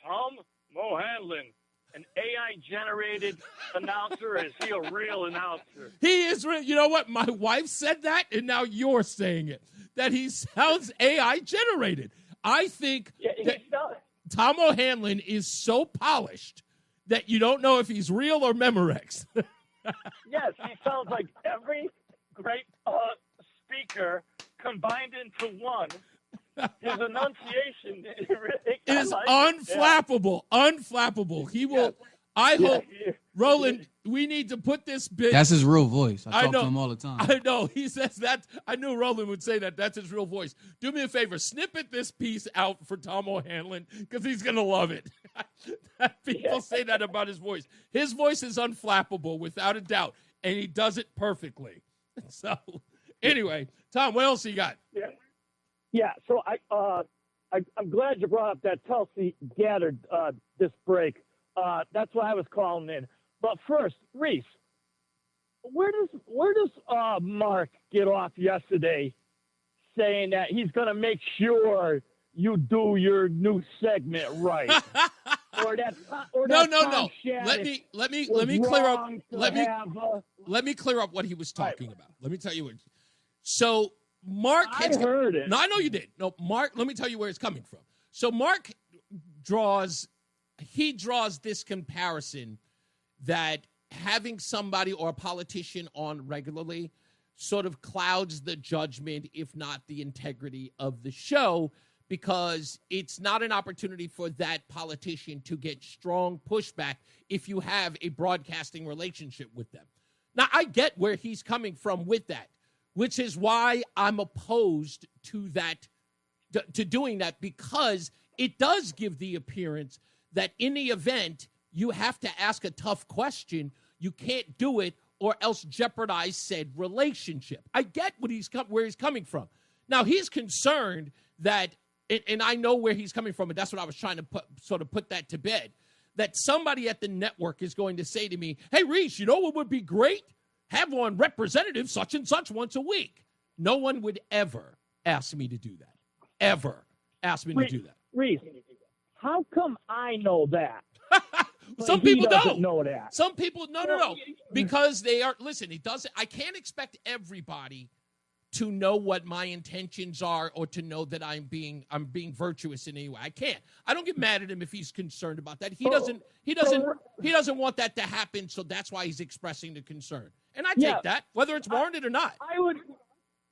Tom Mohanlon an AI-generated announcer, or is he a real announcer? He is real. You know what? My wife said that, and now you're saying it, that he sounds AI-generated. I think that Tom O'Hanlon is so polished that you don't know if he's real or Memorex. Yes, he sounds like every great speaker combined into one. His enunciation is unflappable. Unflappable. He will. I hope, Roland, we need to put this bit. That's his real voice. I talk know, to him all the time. I know. He says that. I knew Roland would say that. That's his real voice. Do me a favor. Snippet this piece out for Tom O'Hanlon because he's going to love it. People say that about his voice. His voice is unflappable without a doubt, and he does it perfectly. So, anyway, Tom, what else you got? Yeah, so I'm glad you brought up that Tulsi Gabbard this break. That's why I was calling in. But first, Reese, where does Mark get off yesterday saying that he's going to make sure you do your new segment right? No. Let me clear up. Let me clear up what he was talking about. Let me tell you what. So. Mark, I heard it. No, I know you did. No, Mark, let me tell you where it's coming from. So Mark draws this comparison that having somebody or a politician on regularly sort of clouds the judgment, if not the integrity of the show, because it's not an opportunity for that politician to get strong pushback if you have a broadcasting relationship with them. Now, I get where he's coming from with that, which is why I'm opposed to that, to doing that, because it does give the appearance that in the event you have to ask a tough question, you can't do it or else jeopardize said relationship. I get where he's coming from. Now, he's concerned that, and I know where he's coming from, and that's what I was trying to put that to bed, that somebody at the network is going to say to me, hey, Reese, you know what would be great? Have on Representative such and such once a week. No one would ever ask me to do that. Ever ask me to do that. Reese, how come I know that? Some people don't know that. Some people, no. Because they are, listen, I can't expect everybody to know what my intentions are or to know that I'm being virtuous in any way. I can't. I don't get mad at him if he's concerned about that. He doesn't want that to happen, so that's why he's expressing the concern. And I take that, whether it's warranted or not.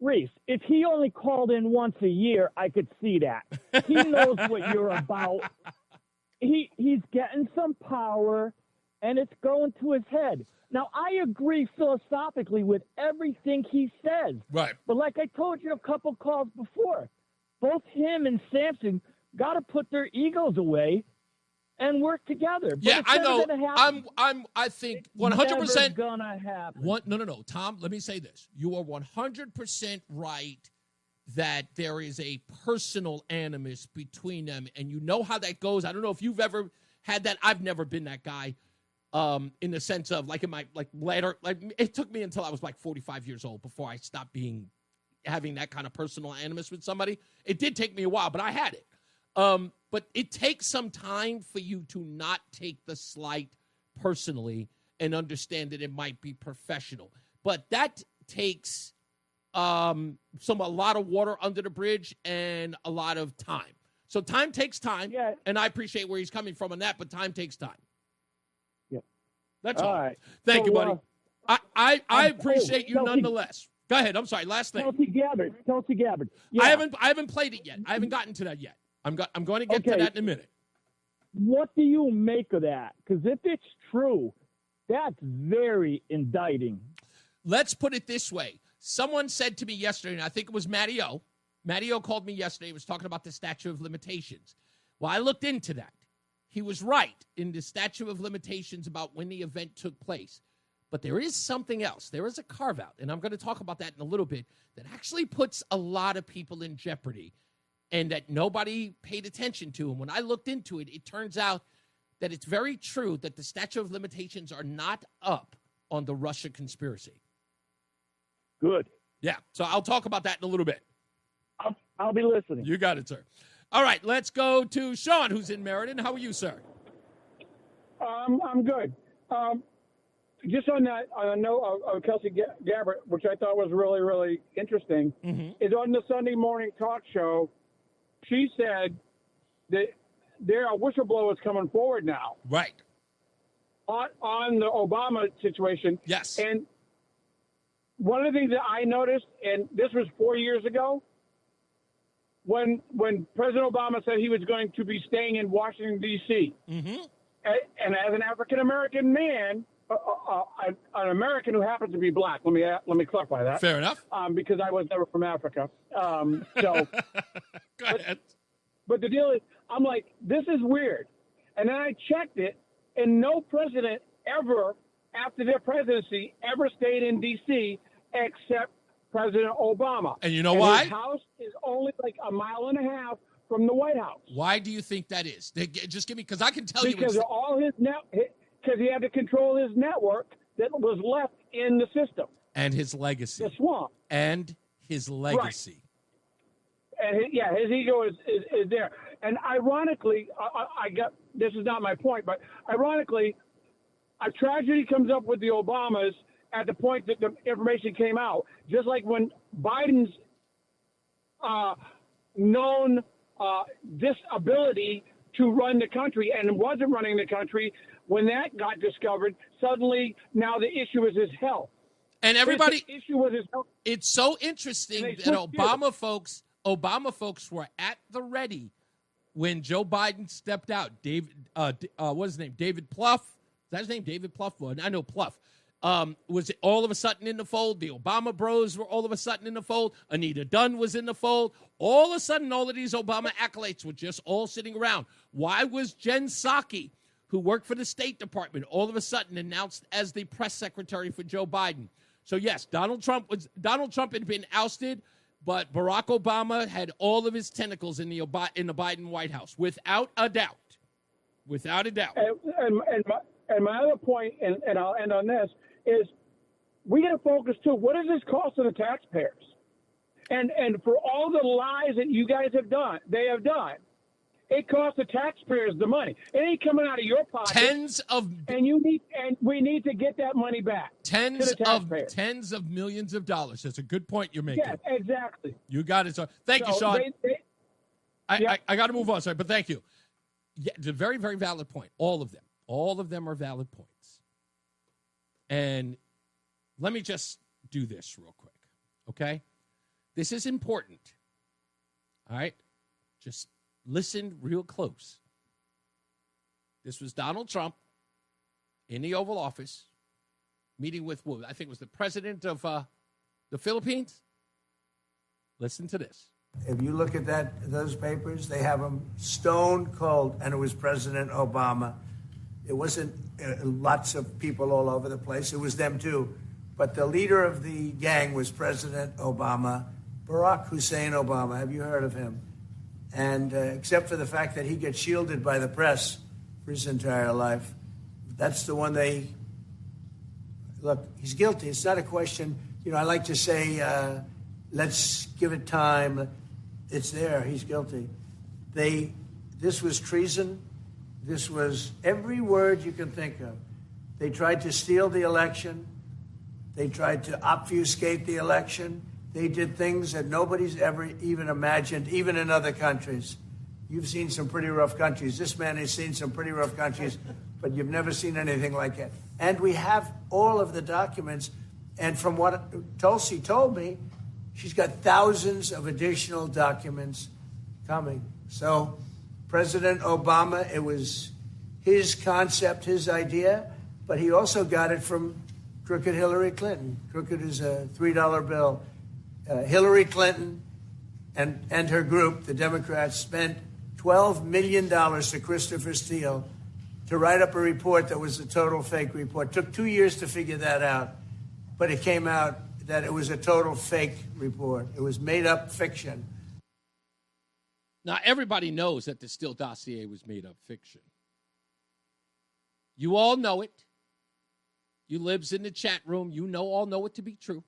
Reese, if he only called in once a year, I could see that. He knows what you're about. He's getting some power, and it's going to his head. Now, I agree philosophically with everything he says. Right. But like I told you a couple calls before, both him and Sampson got to put their egos away and work together. But yeah, I know. I think 100%. Never gonna happen. No. Tom, let me say this. You are 100% right that there is a personal animus between them, and you know how that goes. I don't know if you've ever had that. I've never been that guy. In the sense of in my later, it took me until I was 45 years old before I stopped having that kind of personal animus with somebody. It did take me a while, but I had it. But it takes some time for you to not take the slight personally and understand that it might be professional. But that takes a lot of water under the bridge and a lot of time. So time takes time, and I appreciate where he's coming from on that, but time takes time. That's all. Right. Thank you, buddy. I appreciate you nonetheless. Go ahead. I'm sorry. Last thing. Tulsi Gabbard. Yeah. I haven't played it yet. I haven't gotten to that yet. I'm going to get to that in a minute. What do you make of that? Because if it's true, that's very indicting. Let's put it this way. Someone said to me yesterday, and I think it was Matty O. Matty O called me yesterday. He was talking about the statute of limitations. Well, I looked into that. he was right in the statute of limitations about when the event took place. But there is something else. There is a carve-out, and I'm going to talk about that in a little bit, that actually puts a lot of people in jeopardy and that nobody paid attention to. And when I looked into it, it turns out that it's very true that the statute of limitations are not up on the Russia conspiracy. Good. Yeah, so I'll talk about that in a little bit. I'll be listening. You got it, sir. All right, let's go to Sean, who's in Meriden. How are you, sir? I'm good. Just on that, I know of Kelsey Gabbard, which I thought was really, really interesting, is on the Sunday morning talk show, she said that there are whistleblowers coming forward now. Right. On the Obama situation. Yes. And one of the things that I noticed, and this was 4 years ago, when President Obama said he was going to be staying in Washington, D.C., and as an African-American man, an American who happens to be black, let me clarify that. Fair enough. Because I was never from Africa. So, Go ahead. But the deal is, I'm like, this is weird. And then I checked it, and no president ever, after their presidency, ever stayed in D.C. except President Obama. And you know why? His house is only like a mile and a half from the White House. Why do you think that is? Just give me, because I can tell you. Because of all his because he had to control his network that was left in the system. And his legacy. The swamp. And his legacy. Right. And his ego is there. And ironically, I got, this is not my point, but ironically, a tragedy comes up with the Obamas at the point that the information came out. Just like when Biden's known disability to run the country and wasn't running the country, when that got discovered, suddenly now the issue is his health. And everybody, the issue was his health. It's so interesting that Obama folks were at the ready when Joe Biden stepped out. What's his name? David Plouffe. Is that his name? David Plouffe? Well, I know Plouffe. Was all of a sudden in the fold. The Obama bros were all of a sudden in the fold. Anita Dunn was in the fold. All of a sudden, all of these Obama acolytes were just all sitting around. Why was Jen Psaki, who worked for the State Department, all of a sudden announced as the press secretary for Joe Biden? So yes, Donald Trump had been ousted, but Barack Obama had all of his tentacles in the Biden White House, without a doubt. Without a doubt. And my other point, and I'll end on this, is we got to focus too. What does this cost to the taxpayers? And for all the lies that you guys have done, it costs the taxpayers the money. It ain't coming out of your pocket. And we need to get that money back. Tens of millions of dollars. That's a good point you're making. Yeah, exactly. You got it, sir. Thank you, Sean. I got to move on, sorry, but thank you. Yeah, it's a very, very valid point. All of them are valid points. And let me just do this real quick, okay? This is important, all right? Just listen real close. This was Donald Trump in the Oval Office meeting with, I think it was the president of the Philippines. Listen to this. If you look at those papers, they have them stone cold, and it was President Obama. It wasn't lots of people all over the place. It was them too. But the leader of the gang was President Obama, Barack Hussein Obama. Have you heard of him? And except for the fact that he gets shielded by the press for his entire life, that's the one look, he's guilty. It's not a question. I like to say, let's give it time. It's there. He's guilty. This was treason. This was every word you can think of. They tried to steal the election. They tried to obfuscate the election. They did things that nobody's ever even imagined, even in other countries. You've seen some pretty rough countries. This man has seen some pretty rough countries, but you've never seen anything like it. And we have all of the documents. And from what Tulsi told me, she's got thousands of additional documents coming. So President Obama, it was his concept, his idea, but he also got it from crooked Hillary Clinton. Crooked is a $3 bill. Hillary Clinton and her group, the Democrats, spent $12 million to Christopher Steele to write up a report that was a total fake report. Took 2 years to figure that out, but it came out that it was a total fake report. It was made up fiction. Now, everybody knows that the Steele dossier was made up fiction. You all know it. You libs in the chat room, you all know it to be true.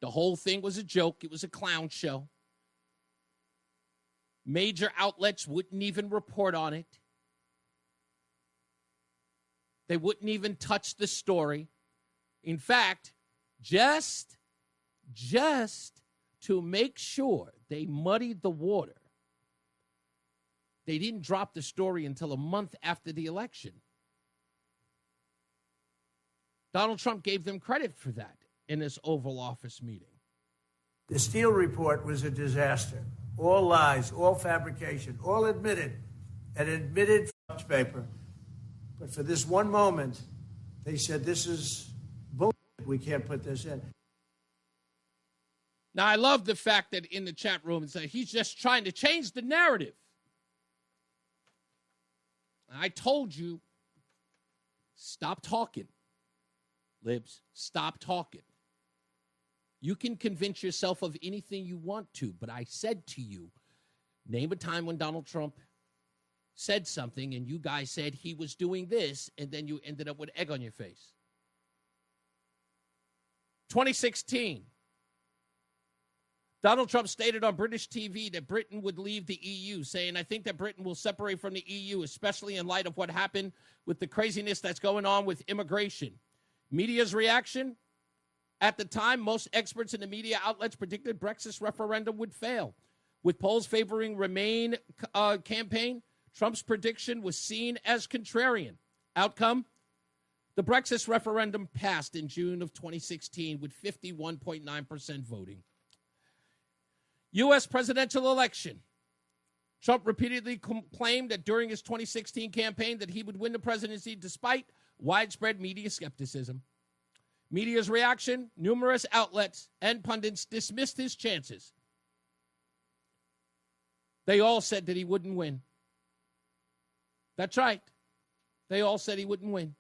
The whole thing was a joke. It was a clown show. Major outlets wouldn't even report on it. They wouldn't even touch the story. In fact, just to make sure they muddied the water, they didn't drop the story until a month after the election. Donald Trump gave them credit for that in this Oval Office meeting. The Steele report was a disaster. All lies, all fabrication, all admitted. An admitted paper. But for this one moment, they said, this is bullshit. We can't put this in. Now, I love the fact that in the chat room, it's like he's just trying to change the narrative. I told you, stop talking. Libs, stop talking. You can convince yourself of anything you want to, but I said to you, name a time when Donald Trump said something and you guys said he was doing this, and then you ended up with egg on your face. 2016, Donald Trump stated on British TV that Britain would leave the EU, saying, I think that Britain will separate from the EU, especially in light of what happened with the craziness that's going on with immigration. Media's reaction? At the time, most experts in the media outlets predicted Brexit referendum would fail. With polls favoring Remain campaign, Trump's prediction was seen as contrarian. Outcome? The Brexit referendum passed in June of 2016 with 51.9% voting. U.S. presidential election. Trump repeatedly claimed that during his 2016 campaign that he would win the presidency despite widespread media skepticism. Media's reaction, numerous outlets and pundits dismissed his chances. They all said that he wouldn't win. That's right. They all said he wouldn't win.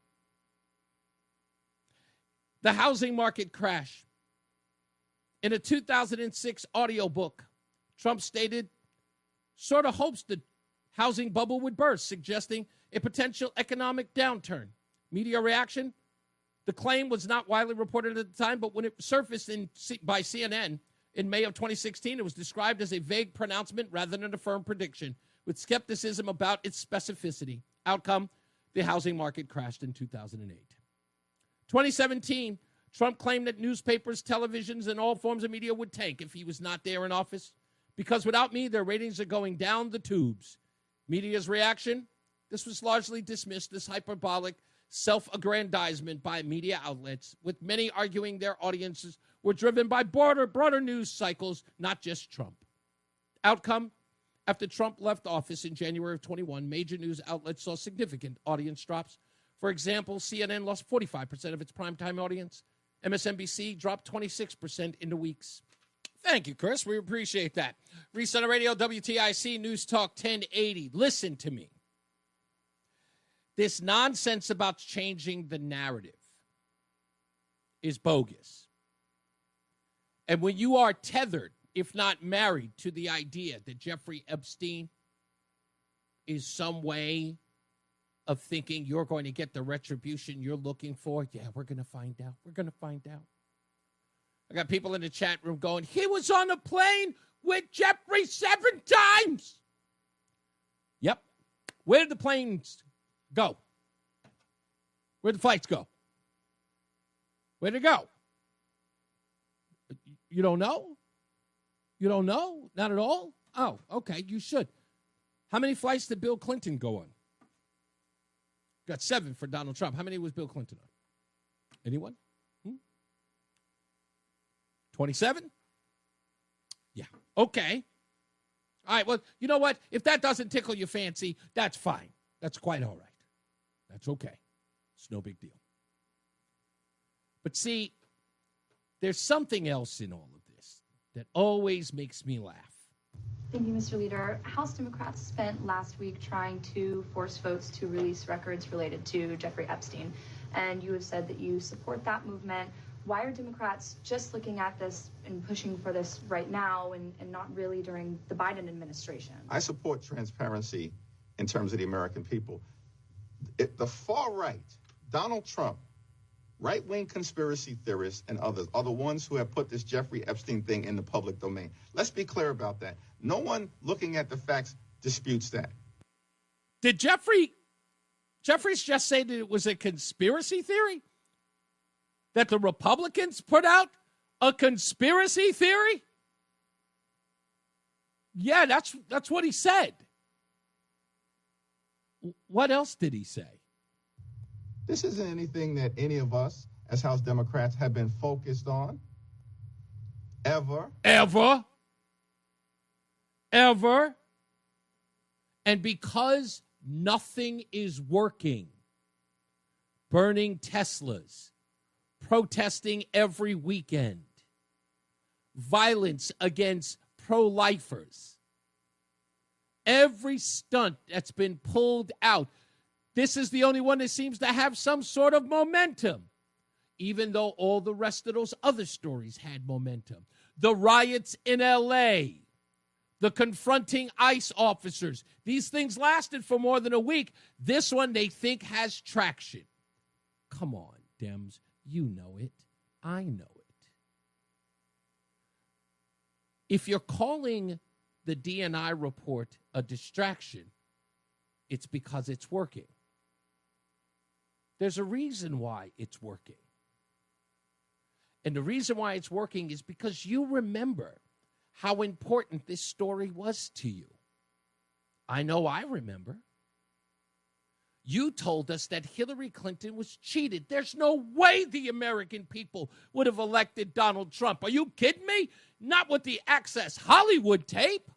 The housing market crash. In a 2006 audiobook, Trump stated, sort of hopes the housing bubble would burst, suggesting a potential economic downturn. Media reaction? The claim was not widely reported at the time, but when it surfaced by CNN in May of 2016, it was described as a vague pronouncement rather than a firm prediction, with skepticism about its specificity. Outcome, the housing market crashed in 2008. 2017, Trump claimed that newspapers, televisions, and all forms of media would tank if he was not there in office, because without me, their ratings are going down the tubes. Media's reaction? This was largely dismissed as hyperbolic self-aggrandizement by media outlets, with many arguing their audiences were driven by broader news cycles, not just Trump. Outcome? After Trump left office in January of 21, major news outlets saw significant audience drops. For example, CNN lost 45% of its primetime audience. MSNBC dropped 26% in the weeks. Thank you, Chris. We appreciate that. Reese on the radio, WTIC, News Talk 1080. Listen to me. This nonsense about changing the narrative is bogus. And when you are tethered, if not married, to the idea that Jeffrey Epstein is some way of thinking you're going to get the retribution you're looking for, yeah, we're going to find out. We're going to find out. I got people in the chat room going, he was on a plane with Jeffrey 7 times. Yep. Where did the planes go? Where'd the flights go? Where'd it go? You don't know? You don't know? Not at all? Oh, okay, you should. How many flights did Bill Clinton go on? Got 7 for Donald Trump. How many was Bill Clinton on? Anyone? 27? Yeah. Okay. All right, well, you know what? If that doesn't tickle your fancy, that's fine. That's quite all right. That's okay. It's no big deal. But see, there's something else in all of this that always makes me laugh. Thank you, Mr. Leader. House Democrats spent last week trying to force votes to release records related to Jeffrey Epstein, and you have said that you support that movement. Why are Democrats just looking at this and pushing for this right now and not really during the Biden administration? I support transparency in terms of the American people. The far right, Donald Trump, right-wing conspiracy theorists and others are the ones who have put this Jeffrey Epstein thing in the public domain. Let's be clear about that. No one looking at the facts disputes that. Did Jeffries just say that it was a conspiracy theory? That the Republicans put out a conspiracy theory? Yeah, that's what he said. What else did he say? This isn't anything that any of us as House Democrats have been focused on ever. And because nothing is working, burning Teslas, protesting every weekend, violence against pro-lifers, every stunt that's been pulled out, this is the only one that seems to have some sort of momentum, even though all the rest of those other stories had momentum. The riots in L.A., the confronting ICE officers, these things lasted for more than a week. This one they think has traction. Come on, Dems. You know it. I know it. If you're calling the DNI report a distraction, it's because it's working. There's a reason why it's working. And the reason why it's working is because you remember how important this story was to you. I know I remember. You told us that Hillary Clinton was cheated. There's no way the American people would have elected Donald Trump. Are you kidding me? Not with the Access Hollywood tape.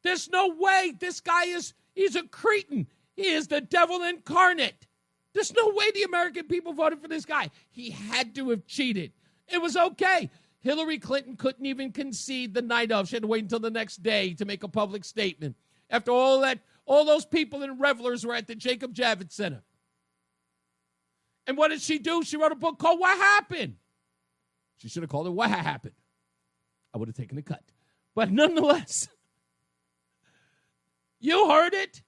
There's no way. This guy he's a cretin. He is the devil incarnate. There's no way the American people voted for this guy. He had to have cheated. It was okay. Hillary Clinton couldn't even concede the night of. She had to wait until the next day to make a public statement. After all that, all those people and revelers were at the Jacob Javits Center. And what did she do? She wrote a book called What Happened? She should have called it What Happened. I would have taken a cut. But nonetheless, you heard it.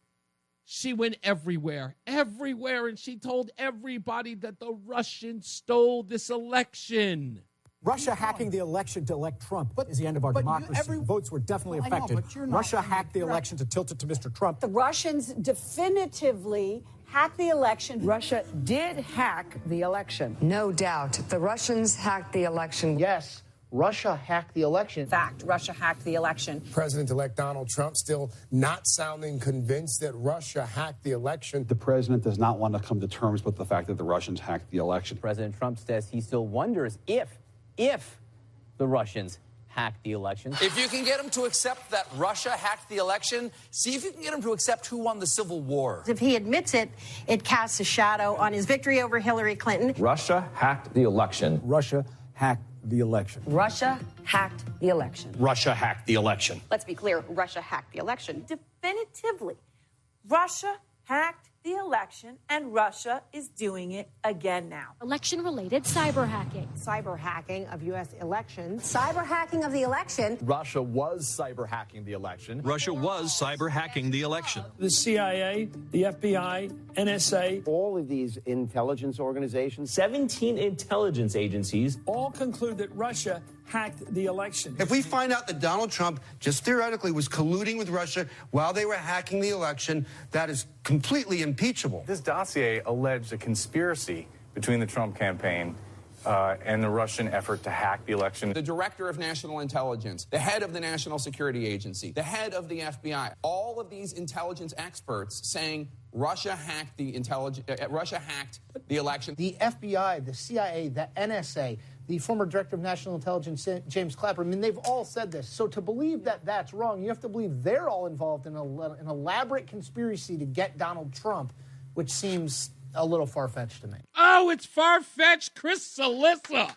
She went everywhere, and she told everybody that the Russians stole this election. Russia hacking the election to elect Trump is the end of our democracy. Votes were definitely affected. Russia hacked the election to tilt it to Mr. Trump. The Russians definitively hacked the election. Russia did hack the election. No doubt. The Russians hacked the election. Yes. Russia hacked the election. Fact, Russia hacked the election. President-elect Donald Trump still not sounding convinced that Russia hacked the election. The president does not want to come to terms with the fact that the Russians hacked the election. President Trump says he still wonders if the Russians hacked the election. If you can get him to accept that Russia hacked the election, see if you can get him to accept who won the Civil War. If he admits it, it casts a shadow on his victory over Hillary Clinton. Russia hacked the election. Russia hacked the election. Russia hacked the election. Russia hacked the election. Let's be clear, Russia hacked the election. Definitively, Russia hacked the election, and Russia is doing it again now. Election-related cyber hacking. Cyber hacking of U.S. elections. Cyber hacking of the election. Russia was cyber hacking the election. Russia was cyber hacking the election. The CIA, the FBI, NSA. All of these intelligence organizations, 17 intelligence agencies, all conclude that Russia hacked the election. If we find out that Donald Trump just theoretically was colluding with Russia while they were hacking the election, that is completely impeachable. This dossier alleged a conspiracy between the Trump campaign and the Russian effort to hack the election. The director of national intelligence, the head of the National Security Agency, the head of the FBI, all of these intelligence experts saying Russia hacked the election. The FBI, the CIA, the NSA, the former director of national intelligence, James Clapper, I mean, they've all said this. So to believe that that's wrong, you have to believe they're all involved in an elaborate conspiracy to get Donald Trump, which seems a little far-fetched to me. Oh, it's far-fetched. Chris Cillizza,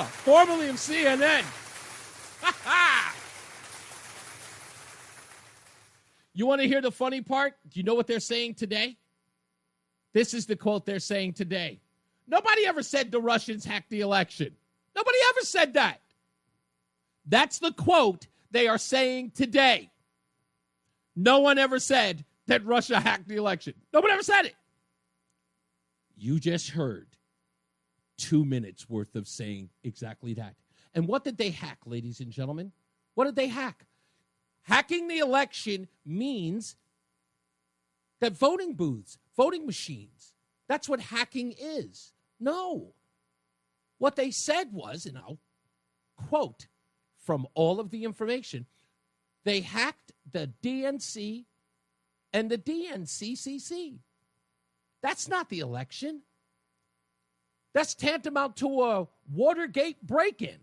formerly of CNN. You want to hear the funny part? Do you know what they're saying today? This is the quote they're saying today. Nobody ever said the Russians hacked the election. Nobody ever said that. That's the quote they are saying today. No one ever said that Russia hacked the election. Nobody ever said it. You just heard 2 minutes worth of saying exactly that. And what did they hack, ladies and gentlemen? What did they hack? Hacking the election means that voting booths, voting machines, that's what hacking is. No. What they said was, and I'll quote from all of the information, they hacked the DNC and the DNCCC. That's not the election. That's tantamount to a Watergate break-in.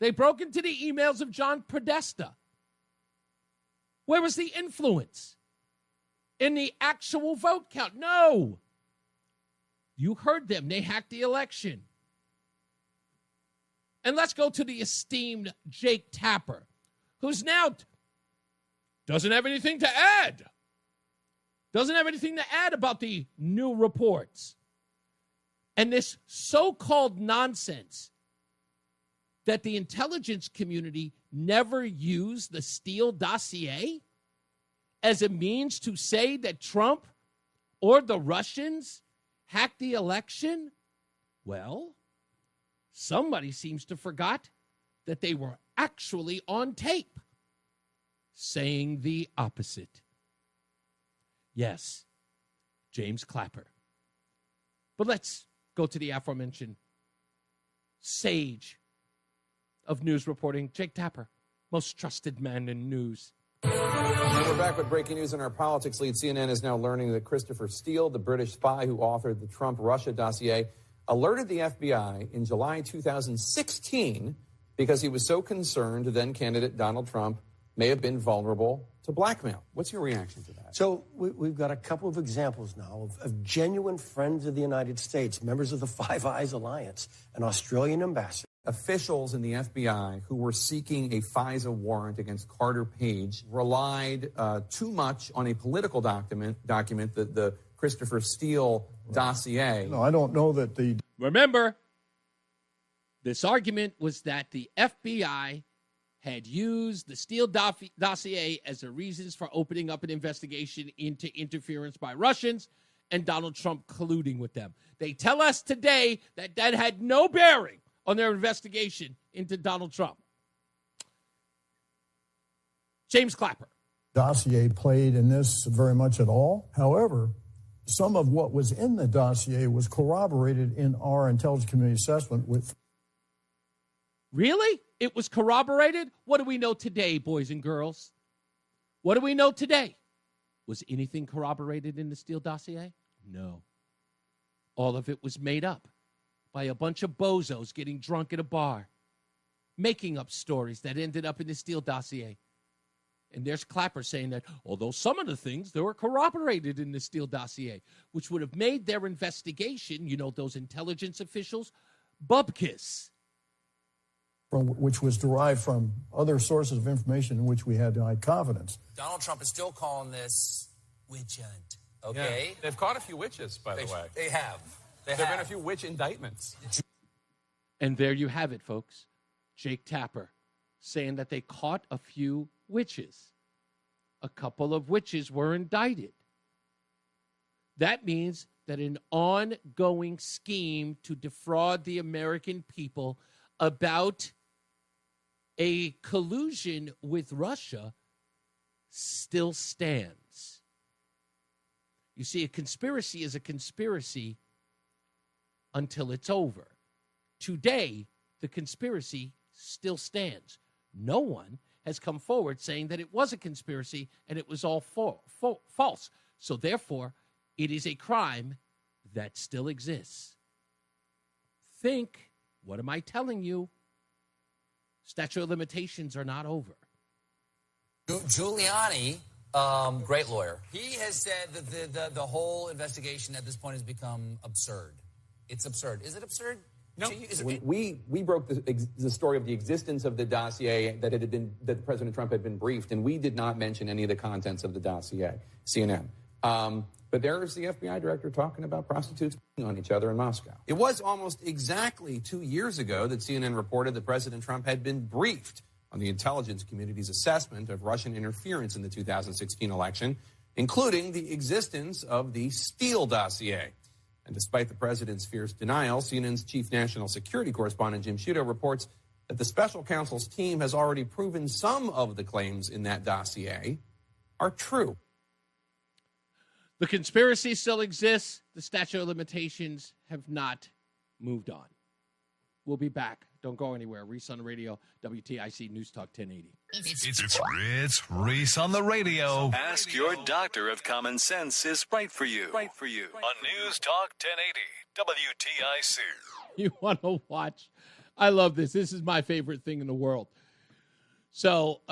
They broke into the emails of John Podesta. Where was the influence? In the actual vote count? No. You heard them. They hacked the election. And let's go to the esteemed Jake Tapper, who's now doesn't have anything to add. Doesn't have anything to add about the new reports. And this so-called nonsense that the intelligence community never used the Steele dossier as a means to say that Trump or the Russians hacked the election? Well, somebody seems to forgot that they were actually on tape saying the opposite. Yes, James Clapper. But let's go to the aforementioned sage of news reporting, Jake Tapper, most trusted man in news. And we're back with breaking news on our politics lead. CNN is now learning that Christopher Steele, the British spy who authored the Trump-Russia dossier, alerted the FBI in July 2016 because he was so concerned then-candidate Donald Trump may have been vulnerable to blackmail. What's your reaction to that? So we've got a couple of examples now of genuine friends of the United States, members of the Five Eyes Alliance, an Australian ambassador. Officials in the FBI who were seeking a FISA warrant against Carter Page relied too much on a political document, the Christopher Steele dossier. No, I don't know that the... Remember, this argument was that the FBI had used the Steele dossier as a reasons for opening up an investigation into interference by Russians and Donald Trump colluding with them. They tell us today that that had no bearing on their investigation into Donald Trump. James Clapper. Dossier played in this very much at all. However, some of what was in the dossier was corroborated in our intelligence community assessment with... Really? It was corroborated? What do we know today, boys and girls? What do we know today? Was anything corroborated in the Steele dossier? No. All of it was made up by a bunch of bozos getting drunk at a bar, making up stories that ended up in the Steele dossier. And there's Clapper saying that, although some of the things, they were corroborated in the Steele dossier, which would have made their investigation, you know, those intelligence officials, bupkis. Which was derived from other sources of information in which we had high confidence. Donald Trump is still calling this witch hunt, okay? Yeah, they've caught a few witches, by the way. They have. There have been a few witch indictments. And there you have it, folks. Jake Tapper saying that they caught a few witches. A couple of witches were indicted. That means that an ongoing scheme to defraud the American people about a collusion with Russia still stands. You see, a conspiracy is a conspiracy until it's over. Today, the conspiracy still stands. No one has come forward saying that it was a conspiracy and it was all false. So therefore, it is a crime that still exists. Think, what am I telling you? Statute of limitations are not over. Giuliani, great lawyer, he has said that the whole investigation at this point has become absurd. It's absurd. Is it absurd? No, we broke the story of the existence of the dossier that President Trump had been briefed, and we did not mention any of the contents of the dossier. CNN. But there's the FBI director talking about prostitutes on each other in Moscow. It was almost exactly 2 years ago that CNN reported that President Trump had been briefed on the intelligence community's assessment of Russian interference in the 2016 election, including the existence of the Steele dossier. And despite the president's fierce denial, CNN's chief national security correspondent Jim Sciutto reports that the special counsel's team has already proven some of the claims in that dossier are true. The conspiracy still exists. The statute of limitations have not moved on. We'll be back. Don't go anywhere. Reese on the radio, WTIC News Talk 1080. It's Reese on the radio. Ask your doctor if common sense is right for you. On News Talk 1080, WTIC. You want to watch? I love this. This is my favorite thing in the world. So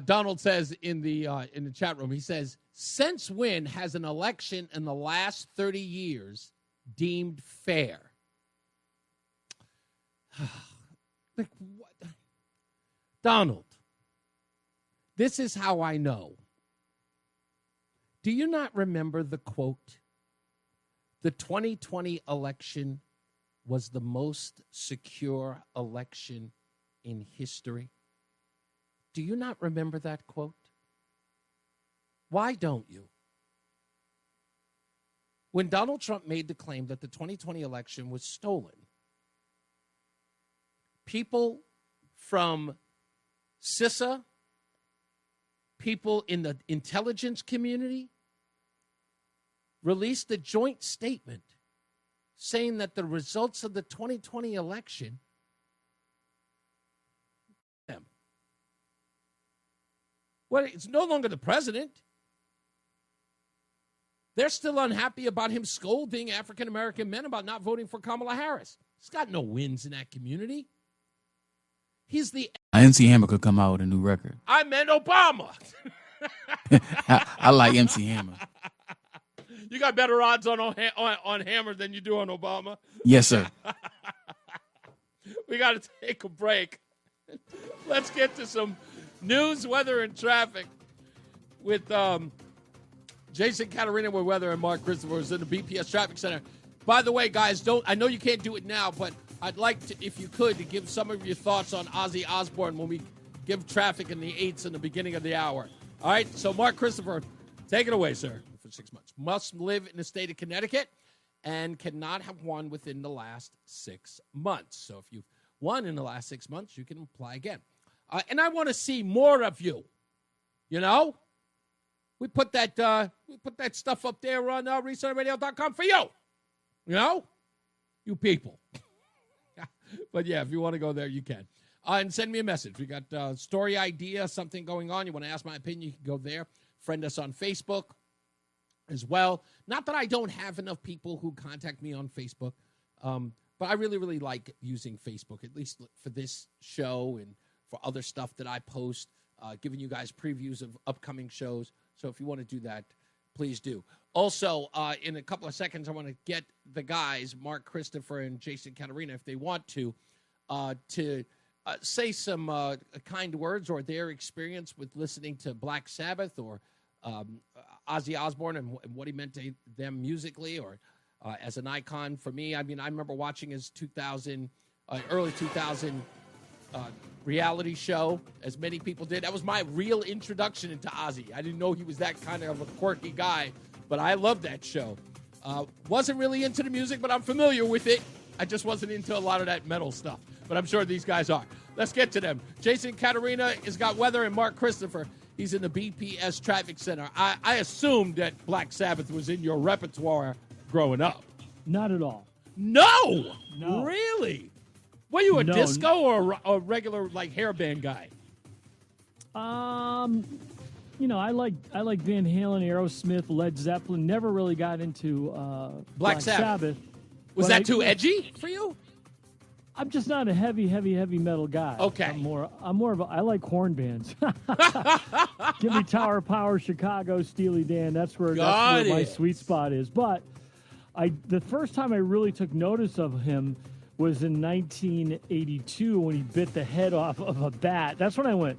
Donald says in the chat room, he says, since when has an election in the last 30 years deemed fair? Like, what? Donald, this is how I know. Do you not remember the quote? The 2020 election was the most secure election in history. Do you not remember that quote? Why don't you? When Donald Trump made the claim that the 2020 election was stolen, people from CISA, people in the intelligence community, released a joint statement saying that the results of the 2020 election, well, it's no longer the president. They're still unhappy about him scolding African-American men about not voting for Kamala Harris. He's got no wins in that community. He's the... MC Hammer could come out with a new record. I meant Obama. I like MC Hammer. You got better odds on Hammer than you do on Obama. Yes, sir. We got to take a break. Let's get to some news, weather, and traffic with Jason Caterina with weather and Mark Christopher is in the BPS Traffic Center. By the way, guys, I know you can't do it now, but I'd like to, if you could, to give some of your thoughts on Ozzy Osborne when we give traffic in the 8s in the beginning of the hour. All right, so Mark Christopher, take it away, sir, for 6 months. Must live in the state of Connecticut and cannot have won within the last 6 months. So if you've won in the last 6 months, you can apply again. And I want to see more of you. You know, we put that stuff up there on ResearchRadio.com for you. You know, you people. But yeah, if you want to go there, you can. And send me a message. We got story idea, something going on. You want to ask my opinion, you can go there. Friend us on Facebook as well. Not that I don't have enough people who contact me on Facebook, but I really, really like using Facebook, at least for this show and for other stuff that I post, giving you guys previews of upcoming shows. So if you want to do that, please do. Also, in a couple of seconds, I want to get the guys, Mark Christopher and Jason Caterina, if they want to say some kind words or their experience with listening to Black Sabbath or Ozzy Osbourne and what he meant to them musically or as an icon for me. I mean, I remember watching his early 2000 reality show, as many people did. That was my real introduction into Ozzy. I didn't know he was that kind of a quirky guy, but I loved that show. Wasn't really into the music, but I'm familiar with it. I just wasn't into a lot of that metal stuff, but I'm sure these guys are. Let's get to them. Jason Caterina has got weather, and Mark Christopher, he's in the BPS Traffic Center. I assumed that Black Sabbath was in your repertoire growing up. Not at all. No! No. Really? Were you a disco or a regular like hairband guy? You know, I like Van Halen, Aerosmith, Led Zeppelin. Never really got into Black Sabbath. Was that too edgy for you? I'm just not a heavy metal guy. Okay. I'm more of a, I like horn bands. Give me Tower of Power, Chicago, Steely Dan. That's where my sweet spot is. But the first time I really took notice of him was in 1982 when he bit the head off of a bat. That's when I went,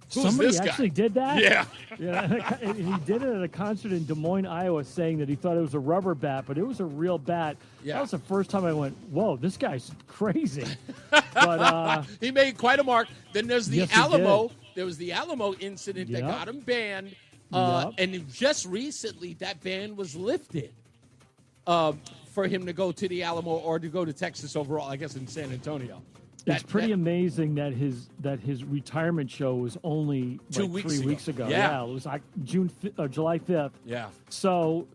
somebody actually did that? Yeah. Yeah. And he did it at a concert in Des Moines, Iowa, saying that he thought it was a rubber bat, but it was a real bat. Yeah. That was the first time I went, whoa, this guy's crazy. But he made quite a mark. Then there's the Yes, he Alamo. did. There was the Alamo incident that Yep. got him banned. Yep. And just recently, that ban was lifted for him to go to the Alamo or to go to Texas overall, I guess in San Antonio. It's pretty amazing that his retirement show was only 2 like weeks 3 ago. weeks ago. Yeah. It was like July 5th. Yeah. So,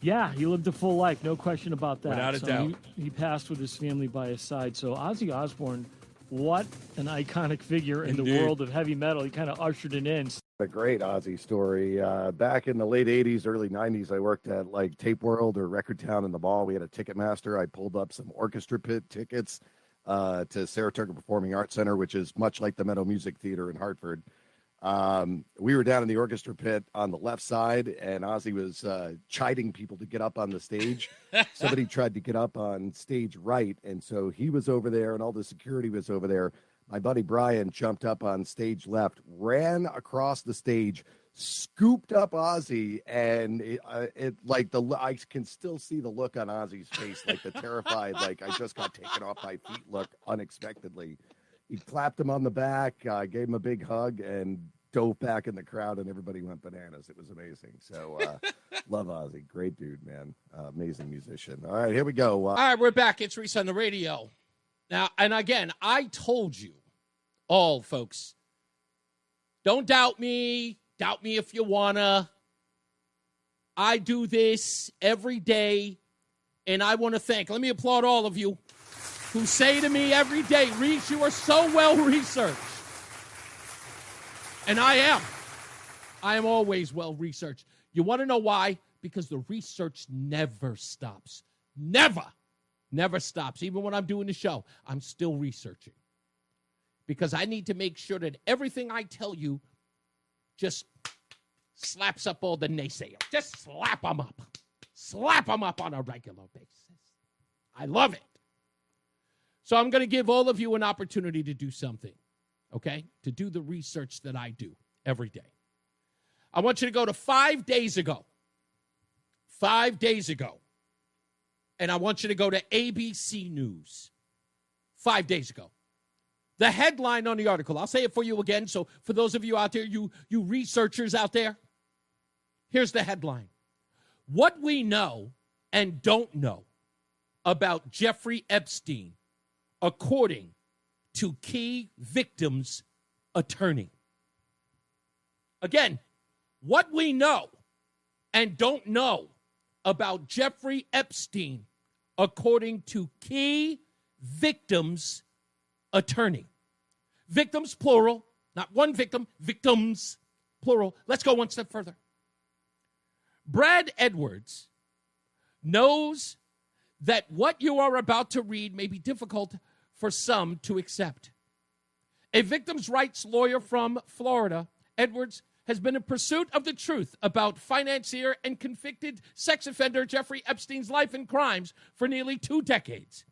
yeah, he lived a full life, no question about that. Without a So doubt. He passed with his family by his side. So Ozzy Osborne, what an iconic figure in the Indeed. world of heavy metal. He kind of ushered it in. A great Ozzy story. Back in the late 80s, early 90s, I worked at like Tape World or Record Town in the Mall. We had a Ticketmaster. I pulled up some orchestra pit tickets to Saratoga Performing Arts Center, which is much like the Meadow Music Theater in Hartford. We were down in the orchestra pit on the left side, and Ozzy was chiding people to get up on the stage. Somebody tried to get up on stage right, and so he was over there, and all the security was over there. My buddy Brian jumped up on stage left, ran across the stage, scooped up Ozzy, and I can still see the look on Ozzy's face, like the terrified, like I just got taken off my feet look unexpectedly. He clapped him on the back, gave him a big hug, and dove back in the crowd, and everybody went bananas. It was amazing. So love Ozzy. Great dude, man. Amazing musician. All right, here we go. All right, we're back. It's Reese on the radio. Now, and again, I told you all, folks, don't doubt me. Doubt me if you wanna. I do this every day, and I want to let me applaud all of you who say to me every day, Reese, you are so well researched. And I am. I am always well researched. You want to know why? Because the research never stops. Never stops. Even when I'm doing the show, I'm still researching. Because I need to make sure that everything I tell you just slaps up all the naysayers. Just slap them up. Slap them up on a regular basis. I love it. So I'm going to give all of you an opportunity to do something, okay? To do the research that I do every day. I want you to go to 5 days ago. 5 days ago. And I want you to go to ABC News. 5 days ago. The headline on the article, I'll say it for you again, so for those of you out there, you researchers out there, here's the headline. What we know and don't know about Jeffrey Epstein, according to key victims' attorney. Again, what we know and don't know about Jeffrey Epstein, according to key victims' attorney. Victims, plural, not one victim, victims, plural. Let's go one step further. Brad Edwards knows that what you are about to read may be difficult for some to accept. A victims' rights lawyer from Florida, Edwards has been in pursuit of the truth about financier and convicted sex offender Jeffrey Epstein's life and crimes for nearly 2 decades.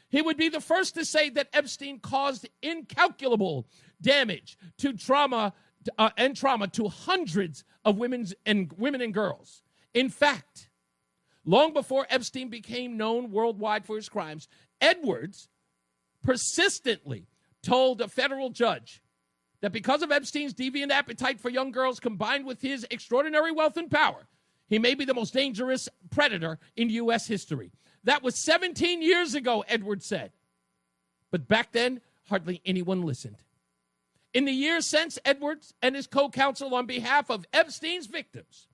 He would be the first to say that Epstein caused incalculable damage to trauma to hundreds of women and girls. In fact, long before Epstein became known worldwide for his crimes, Edwards persistently told a federal judge that because of Epstein's deviant appetite for young girls combined with his extraordinary wealth and power, he may be the most dangerous predator in U.S. history. That was 17 years ago, Edwards said. But back then, hardly anyone listened. In the years since, Edwards and his co-counsel on behalf of Epstein's victims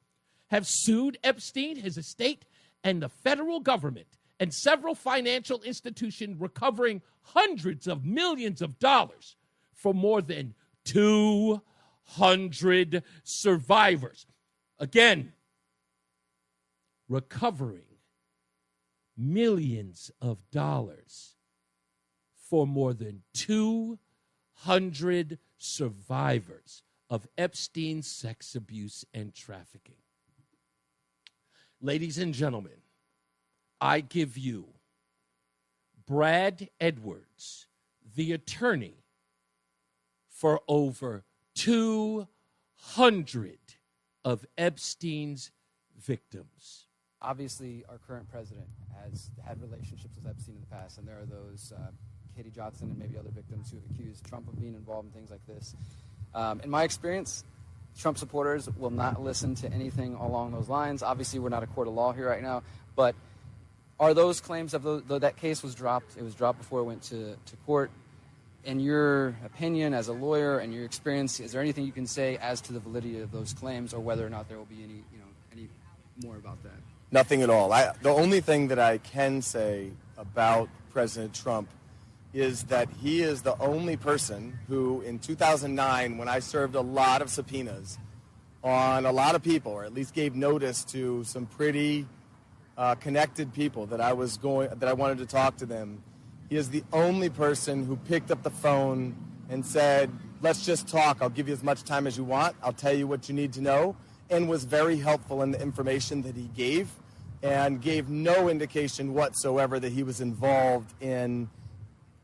have sued Epstein, his estate, and the federal government and several financial institutions, recovering hundreds of millions of dollars for more than 200 survivors. Again, recovering millions of dollars for more than 200 survivors of Epstein's sex abuse and trafficking. Ladies and gentlemen, I give you Brad Edwards, the attorney for over 200 of Epstein's victims. Obviously, our current president has had relationships with Epstein in the past, and there are those Katie Johnson and maybe other victims who have accused Trump of being involved in things like this. In my experience, Trump supporters will not listen to anything along those lines. Obviously, we're not a court of law here right now, but are those claims of though that case was dropped, it was dropped before it went to court. In your opinion as a lawyer and your experience, is there anything you can say as to the validity of those claims or whether or not there will be any more about that? Nothing at all. The only thing that I can say about President Trump is that he is the only person who, in 2009, when I served a lot of subpoenas on a lot of people, or at least gave notice to some pretty connected people that I wanted to talk to them, he is the only person who picked up the phone and said, let's just talk. I'll give you as much time as you want. I'll tell you what you need to know, and was very helpful in the information that he gave and gave no indication whatsoever that he was involved in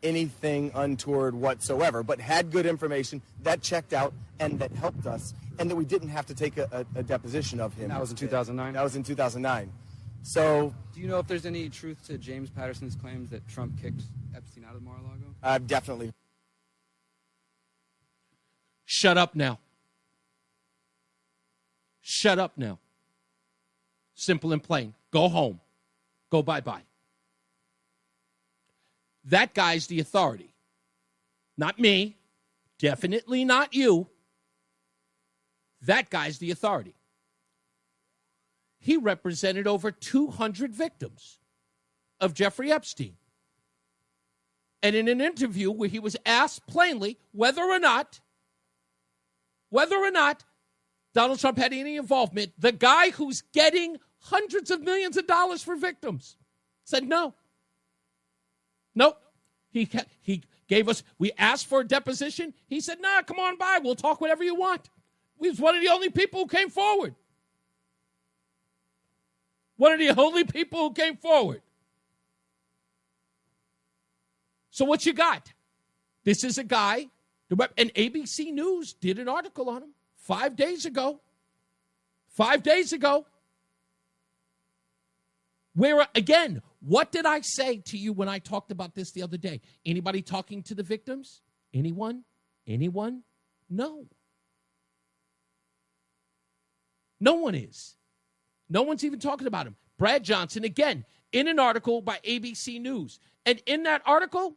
anything untoward whatsoever, but had good information that checked out and that helped us, and that we didn't have to take a deposition of him. That was in 2009? That was in 2009. So, do you know if there's any truth to James Patterson's claims that Trump kicked Epstein out of Mar-a-Lago? Definitely. Shut up now. Shut up now. Simple and plain. Go home. Go bye-bye. That guy's the authority. Not me. Definitely not you. That guy's the authority. He represented over 200 victims of Jeffrey Epstein. And in an interview where he was asked plainly whether or not Donald Trump had any involvement, the guy who's getting hundreds of millions of dollars for victims said no. Nope. He gave us, we asked for a deposition. He said, nah, come on by. We'll talk whatever you want. He was one of the only people who came forward. One of the only people who came forward. So what you got? This is a guy, and ABC News did an article on him 5 days ago. 5 days ago. Where, again, what did I say to you when I talked about this the other day? Anybody talking to the victims? Anyone? Anyone? No. No one is. No one's even talking about him. Brad Johnson, again, in an article by ABC News. And in that article,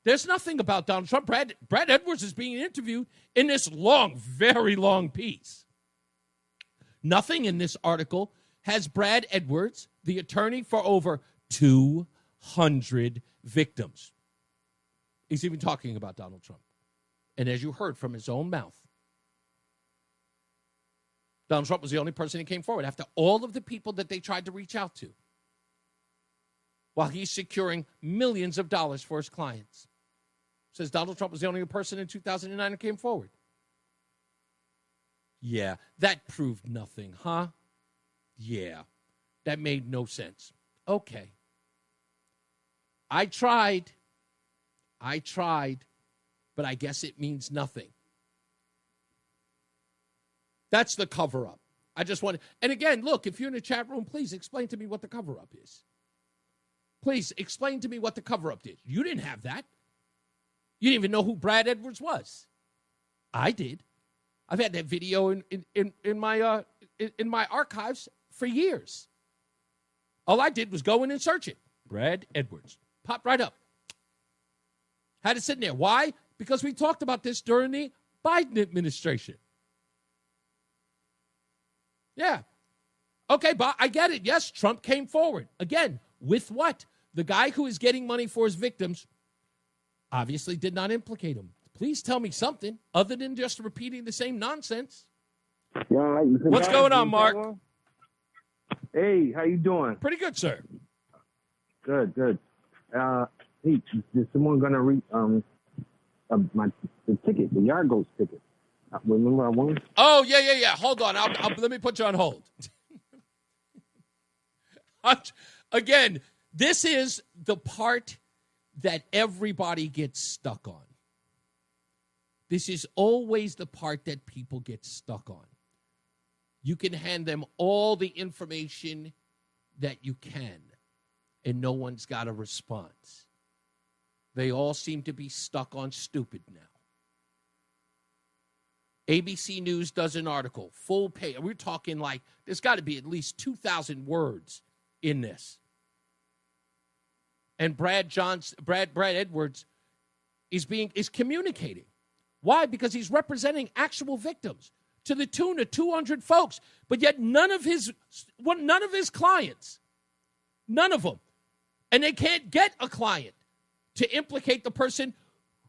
there's nothing about Donald Trump. Brad Edwards is being interviewed in this long, very long piece. Nothing in this article has Brad Edwards, the attorney for over 200 victims. He's even talking about Donald Trump. And as you heard from his own mouth, Donald Trump was the only person who came forward after all of the people that they tried to reach out to, while he's securing millions of dollars for his clients. Says Donald Trump was the only person in 2009 who came forward. Yeah, that proved nothing, huh? Yeah, that made no sense. Okay. I tried, but I guess it means nothing. That's the cover-up. I just want to, and again, look, if you're in the chat room, please explain to me what the cover-up is. Please explain to me what the cover-up did. You didn't have that. You didn't even know who Brad Edwards was. I did. I've had that video in my archives for years. All I did was go in and search it. Brad Edwards. Popped right up. Had it sitting there. Why? Because we talked about this during the Biden administration. Yeah. Okay, but I get it. Yes, Trump came forward. Again, with what? The guy who is getting money for his victims obviously did not implicate him. Please tell me something other than just repeating the same nonsense. Yeah, what's going on, Mark? Hey, how you doing? Pretty good, sir. Good. Hey, is someone gonna read the ticket, the Yargos ticket? Remember I won? Oh, yeah. Hold on. Let me put you on hold. Again, This is the part that everybody gets stuck on. This is always the part that people get stuck on. You can hand them all the information that you can, and no one's got a response. They all seem to be stuck on stupid now. ABC News does an article, full page. We're talking like there's got to be at least 2,000 words in this. And Brad Edwards is communicating. Why? Because he's representing actual victims to the tune of 200 folks, but yet none of his clients, none of them, and they can't get a client to implicate the person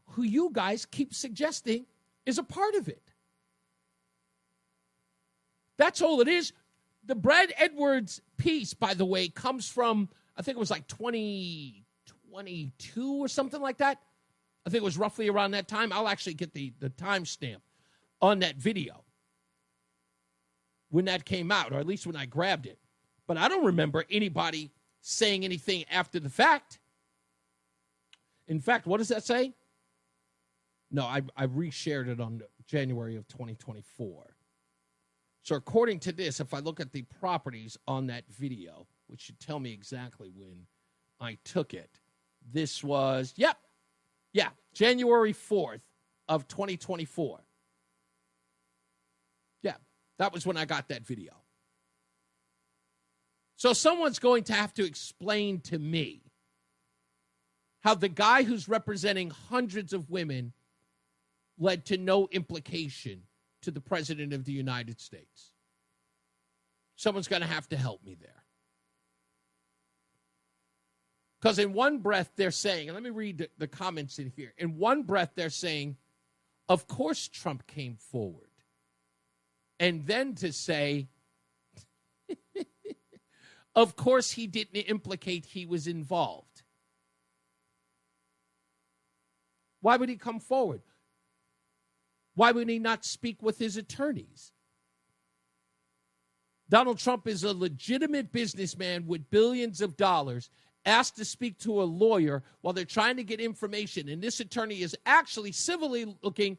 who you guys keep suggesting is a part of it. That's all it is. The Brad Edwards piece, by the way, comes from, I think it was like 2022 or something like that. I think it was roughly around that time. I'll actually get the timestamp on that video when that came out, or at least when I grabbed it. But I don't remember anybody saying anything after the fact. In fact, what does that say? No, I reshared it on January of 2024. So according to this, if I look at the properties on that video, which should tell me exactly when I took it, this was, January 4th of 2024. Yeah, that was when I got that video. So someone's going to have to explain to me how the guy who's representing hundreds of women led to no implication to the President of the United States. Someone's going to have to help me there. Because in one breath they're saying, and let me read the comments in here. In one breath they're saying, of course Trump came forward. And then to say, of course he didn't implicate he was involved. Why would he come forward? Why would he not speak with his attorneys? Donald Trump is a legitimate businessman with billions of dollars, asked to speak to a lawyer while they're trying to get information. And this attorney is actually civilly looking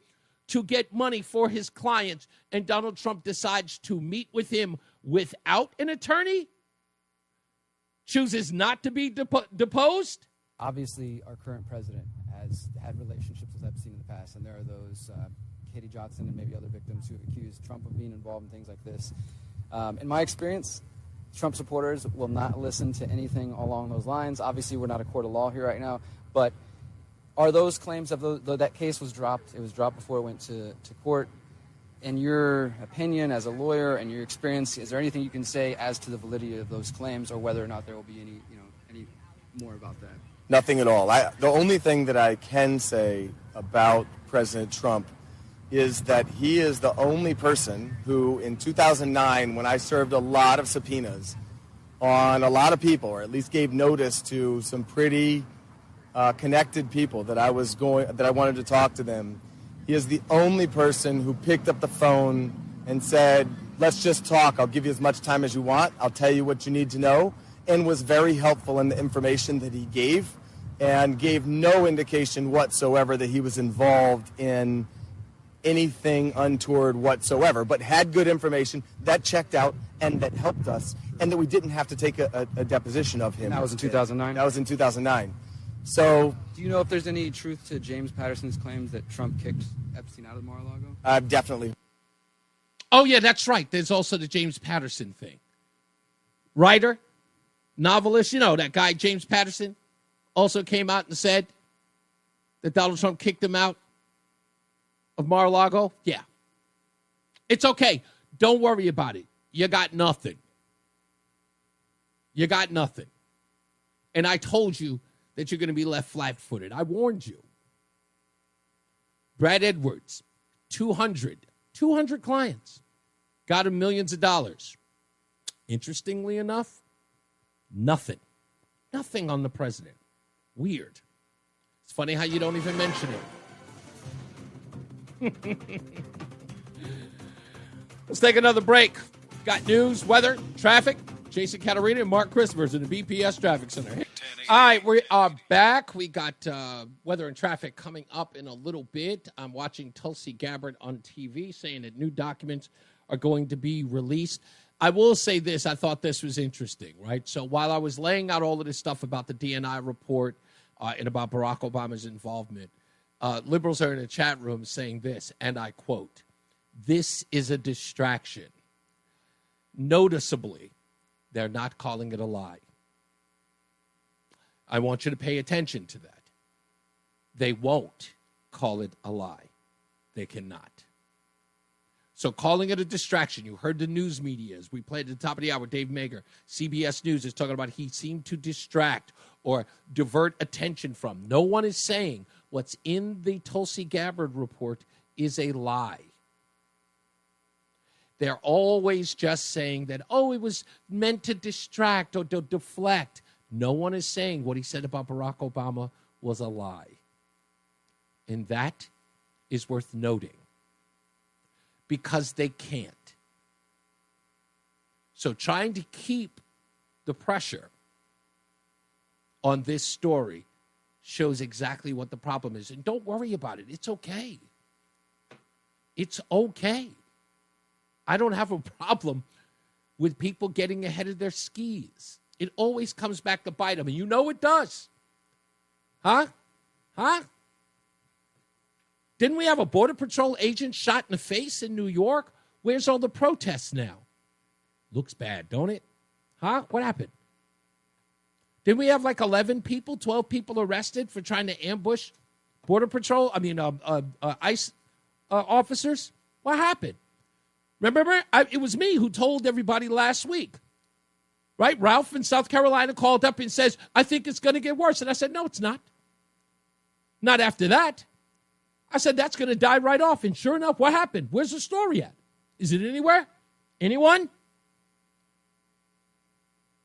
to get money for his clients. And Donald Trump decides to meet with him without an attorney? Chooses not to be deposed? Obviously, our current president has had relationships with Epstein in the past, and there are those Katie Johnson and maybe other victims who have accused Trump of being involved in things like this. In my experience, Trump supporters will not listen to anything along those lines. Obviously, we're not a court of law here right now, but are those claims of that case was dropped? It was dropped before it went to court. In your opinion, as a lawyer and your experience, is there anything you can say as to the validity of those claims, or whether or not there will be any more about that? Nothing at all. The only thing that I can say about President Trump is that he is the only person who, in 2009, when I served a lot of subpoenas on a lot of people, or at least gave notice to some pretty connected people that I wanted to talk to them, he is the only person who picked up the phone and said, let's just talk. I'll give you as much time as you want. I'll tell you what you need to know, and was very helpful in the information that he gave, and gave no indication whatsoever that he was involved in anything untoward whatsoever, but had good information that checked out and that helped us, and that we didn't have to take a deposition of him. And that was in 2009? That was in 2009. So, do you know if there's any truth to James Patterson's claims that Trump kicked Epstein out of Mar-a-Lago? Definitely. Oh, yeah, that's right. There's also the James Patterson thing. Writer, novelist, that guy James Patterson also came out and said that Donald Trump kicked him out of Mar-a-Lago. Yeah. It's okay. Don't worry about it. You got nothing. You got nothing. And I told you that you're going to be left flat-footed. I warned you. Brad Edwards, 200 clients, got him millions of dollars. Interestingly enough, nothing on the president. Weird. It's funny how you don't even mention it. Let's take another break. Got news, weather, traffic. Jason Catarina and Mark Christopher's in the BPS Traffic Center. All right, we are back. We got weather and traffic coming up in a little bit. I'm watching Tulsi Gabbard on TV saying that new documents are going to be released. I will say this. I thought this was interesting, right? So while I was laying out all of this stuff about the DNI report and about Barack Obama's involvement, liberals are in a chat room saying this, and I quote, "This is a distraction." Noticeably, they're not calling it a lie. I want you to pay attention to that. They won't call it a lie. They cannot. So calling it a distraction, you heard the news media, as we played at the top of the hour, Dave Mager, CBS News is talking about he seemed to distract or divert attention from. No one is saying what's in the Tulsi Gabbard report is a lie. They're always just saying that, oh, it was meant to distract or to deflect. No one is saying what he said about Barack Obama was a lie. And that is worth noting because they can't. So trying to keep the pressure on this story shows exactly what the problem is. And don't worry about it. It's okay. It's okay. I don't have a problem with people getting ahead of their skis. It always comes back to bite them, and you know it does. Huh? Didn't we have a Border Patrol agent shot in the face in New York? Where's all the protests now? Looks bad, don't it? Huh? What happened? Didn't we have like 11 people, 12 people arrested for trying to ambush Border Patrol? ICE officers? What happened? Remember, it was me who told everybody last week. Right? Ralph in South Carolina called up and says, I think it's going to get worse. And I said, no, it's not. Not after that. I said, that's going to die right off. And sure enough, what happened? Where's the story at? Is it anywhere? Anyone?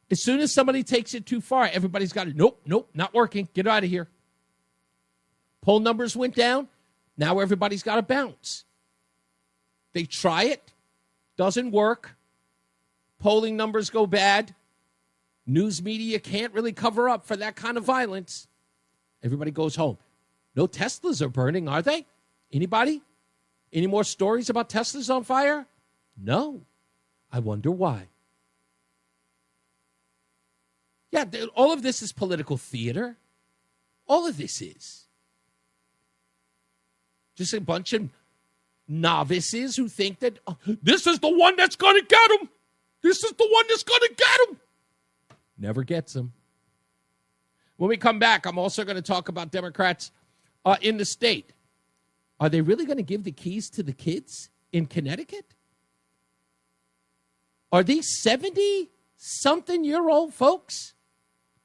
As soon as somebody takes it too far, everybody's got it. Nope, not working. Get out of here. Poll numbers went down. Now everybody's got to bounce. They try it. Doesn't work. Polling numbers go bad. News media can't really cover up for that kind of violence. Everybody goes home. No Teslas are burning, are they? Anybody? Any more stories about Teslas on fire? No. I wonder why. Yeah, all of this is political theater. All of this is. Just a bunch of novices who think that this is the one that's going to get them. This is the one that's going to get them. Never gets them. When we come back, I'm also going to talk about Democrats in the state. Are they really going to give the keys to the kids in Connecticut? Are these 70-something-year-old folks,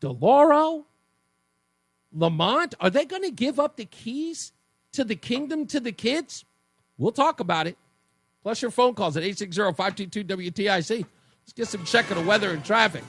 DeLauro, Lamont, are they going to give up the keys to the kingdom to the kids? We'll talk about it. Plus your phone calls at 860-522-WTIC. Let's get some check of the weather and traffic.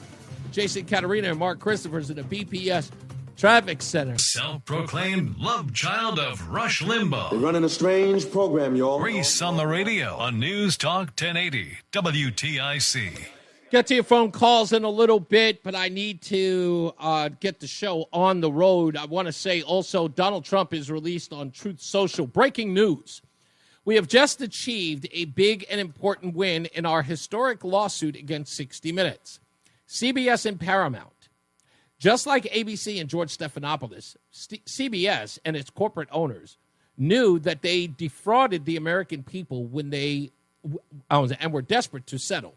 Jason Caterina and Mark Christophers in the BPS Traffic Center. Self-proclaimed love child of Rush Limbaugh. They're running a strange program, y'all. Reese on the radio on NewsTalk 1080 WTIC. Get to your phone calls in a little bit, but I need to get the show on the road. I want to say also Donald Trump is released on Truth Social. Breaking news. We have just achieved a big and important win in our historic lawsuit against 60 Minutes. CBS and Paramount, just like ABC and George Stephanopoulos, CBS and its corporate owners knew that they defrauded the American people when they and were desperate to settle.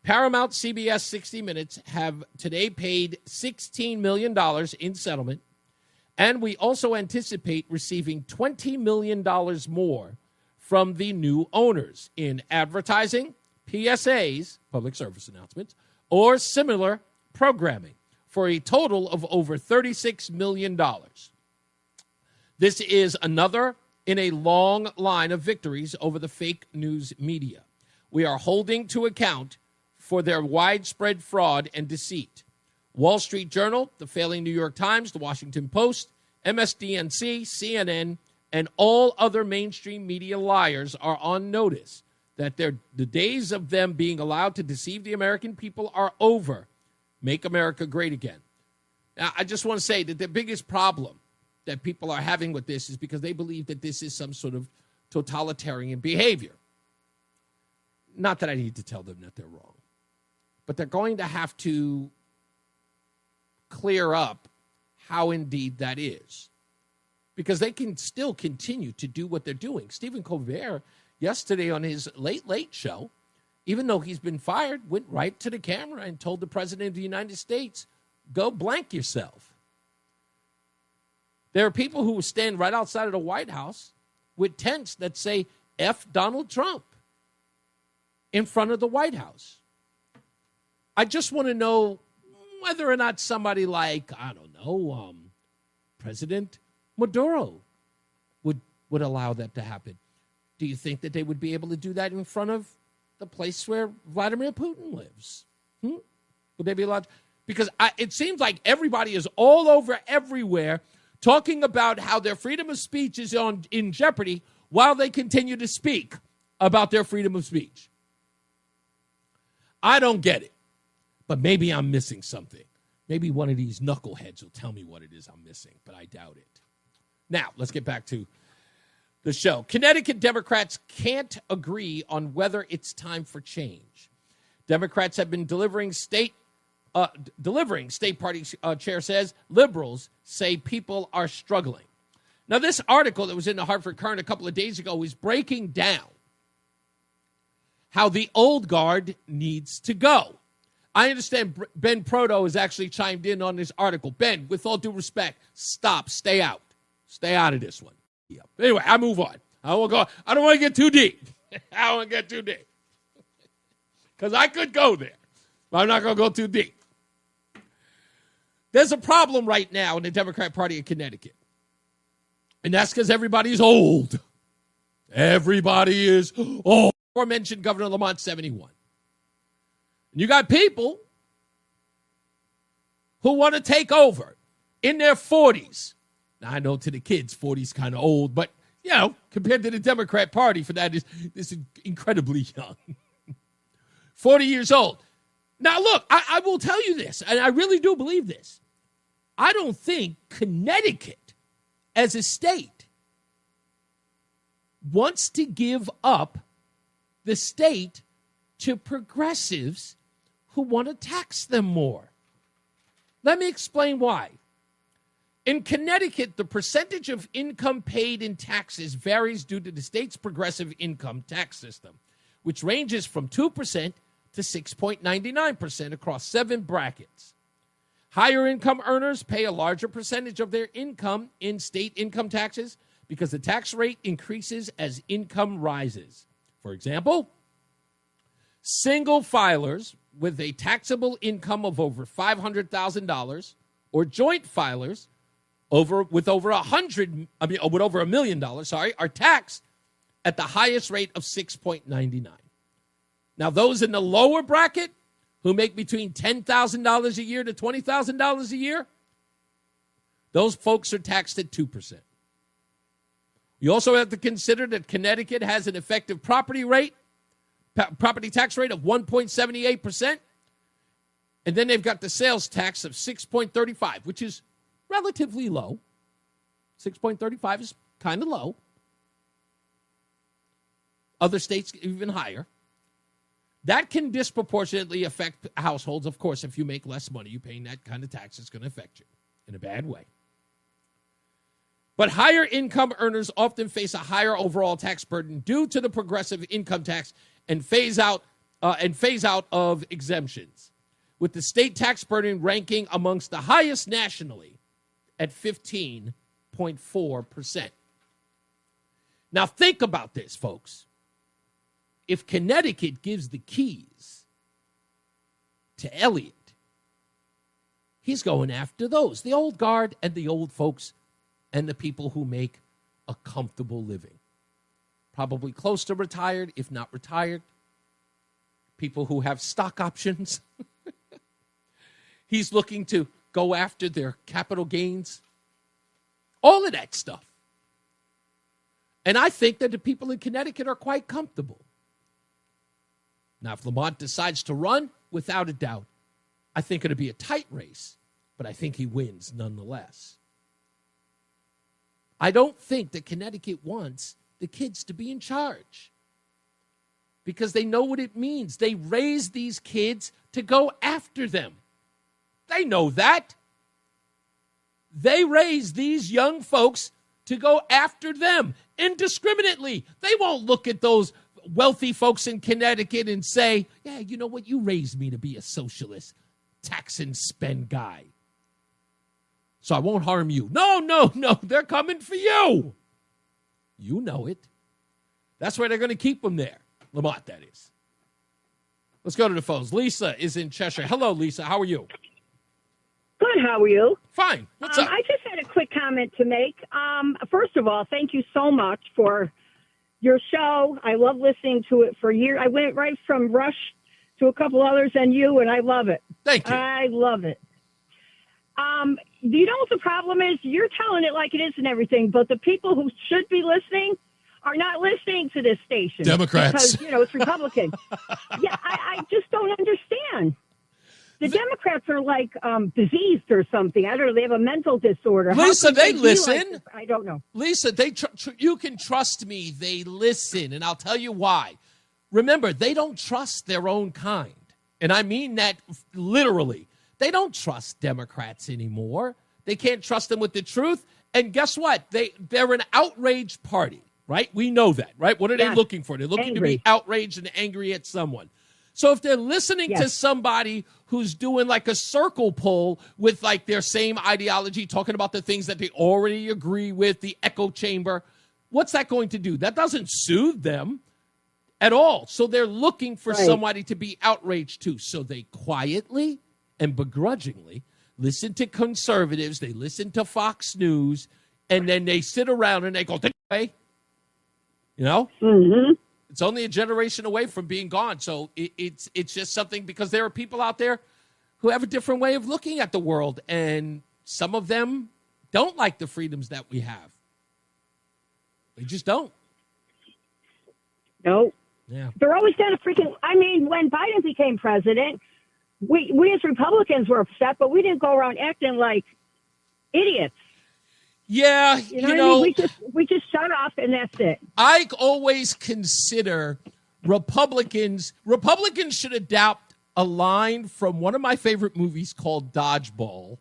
Paramount, CBS, 60 Minutes have today paid $16 million in settlement, and we also anticipate receiving $20 million more from the new owners in advertising, PSAs, public service announcements, or similar programming for a total of over $36 million. This is another in a long line of victories over the fake news media. We are holding to account for their widespread fraud and deceit. Wall Street Journal, the failing New York Times, the Washington Post, MSDNC, CNN, and all other mainstream media liars are on notice that the days of them being allowed to deceive the American people are over. Make America great again. Now, I just want to say that the biggest problem that people are having with this is because they believe that this is some sort of totalitarian behavior. Not that I need to tell them that they're wrong, but they're going to have to clear up how indeed that is, because they can still continue to do what they're doing. Stephen Colbert, yesterday on his Late Late Show, even though he's been fired, went right to the camera and told the President of the United States, go blank yourself. There are people who stand right outside of the White House with tents that say, F Donald Trump, in front of the White House. I just want to know whether or not somebody like, I don't know, President Maduro would allow that to happen. Do you think that they would be able to do that in front of the place where Vladimir Putin lives? Would they be allowed? Because it seems like everybody is all over everywhere talking about how their freedom of speech is in jeopardy while they continue to speak about their freedom of speech. I don't get it, but maybe I'm missing something. Maybe one of these knuckleheads will tell me what it is I'm missing, but I doubt it. Now, let's get back to the show. Connecticut Democrats can't agree on whether it's time for change. Democrats have been delivering state party chair says liberals say people are struggling. Now, this article that was in the Hartford Courant a couple of days ago is breaking down how the old guard needs to go. I understand Ben Proto has actually chimed in on this article. Ben, with all due respect, stop, stay out. Stay out of this one. Yeah. Anyway, I move on. I don't want to get too deep. I don't want to get too deep. Because I could go there, but I'm not going to go too deep. There's a problem right now in the Democrat Party of Connecticut. And that's because everybody's old. Everybody is old. Aforementioned Governor Lamont, 71. And you got people who want to take over in their 40s. Now, I know to the kids, 40's kind of old, but, compared to the Democrat Party, for that, this is incredibly young. 40 years old. Now, look, I will tell you this, and I really do believe this. I don't think Connecticut, as a state, wants to give up the state to progressives who want to tax them more. Let me explain why. In Connecticut, the percentage of income paid in taxes varies due to the state's progressive income tax system, which ranges from 2% to 6.99% across 7 brackets. Higher income earners pay a larger percentage of their income in state income taxes because the tax rate increases as income rises. For example, single filers with a taxable income of over $500,000 or joint filers with over $1 million, are taxed at the highest rate of 6.99. Now, those in the lower bracket who make between $10,000 a year to $20,000 a year, those folks are taxed at 2%. You also have to consider that Connecticut has an effective property tax rate of 1.78%. And then they've got the sales tax of 6.35, which is relatively low. 6.35 is kind of low. Other states even higher. That can disproportionately affect households. Of course, if you make less money, you paying that kind of tax, it's going to affect you in a bad way. But higher income earners often face a higher overall tax burden due to the progressive income tax and phase out of exemptions, with the state tax burden ranking amongst the highest nationally at 15.4%. Now think about this, folks. If Connecticut gives the keys to Elliott, he's going after those, the old guard and the old folks and the people who make a comfortable living. Probably close to retired, if not retired. People who have stock options. He's looking to go after their capital gains. All of that stuff. And I think that the people in Connecticut are quite comfortable. Now, if Lamont decides to run, without a doubt, I think it'll be a tight race. but I think he wins nonetheless. I don't think that Connecticut wants the kids to be in charge because they know what it means. They raise these kids to go after them. They know that. They raise these young folks to go after them indiscriminately. They won't look at those wealthy folks in Connecticut and say, yeah, you know what? You raised me to be a socialist, tax and spend guy. So I won't harm you. No. They're coming for you. You know it. That's why they're going to keep them there. Lamont, that is. Let's go to the phones. Lisa is in Cheshire. Hello, Lisa. How are you? Good. How are you? Fine. What's up? I just had a quick comment to make. First of all, thank you so much for your show. I love listening to it for years. I went right from Rush to a couple others and you, and I love it. Thank you. I love it. Do you know what the problem is? You're telling it like it is and everything, but the people who should be listening are not listening to this station. Democrats. Because, it's Republican. Yeah, I just don't understand. The Democrats are like diseased or something. I don't know. They have a mental disorder. Lisa, they listen. Like I don't know. Lisa, you can trust me. They listen, and I'll tell you why. Remember, they don't trust their own kind. And I mean that literally. They don't trust Democrats anymore. They can't trust them with the truth. And guess what? They're an outraged party, right? We know that, right? What are they looking for? They're looking to be outraged and angry at someone. So if they're listening to somebody who's doing like a circle poll with like their same ideology, talking about the things that they already agree with, the echo chamber, what's that going to do? That doesn't soothe them at all. So they're looking for somebody to be outraged to. So they quietly and begrudgingly listen to conservatives. They listen to Fox News, and then they sit around and they go, hey, Mm-hmm. It's only a generation away from being gone. So it's just something because there are people out there who have a different way of looking at the world, and some of them don't like the freedoms that we have. They just don't. No. Yeah. They're always kind of freaking. I mean, when Biden became president, we as Republicans were upset, but we didn't go around acting like idiots. Yeah, you know what I mean? We just shut off and that's it. I always consider Republicans should adopt a line from one of my favorite movies called Dodgeball.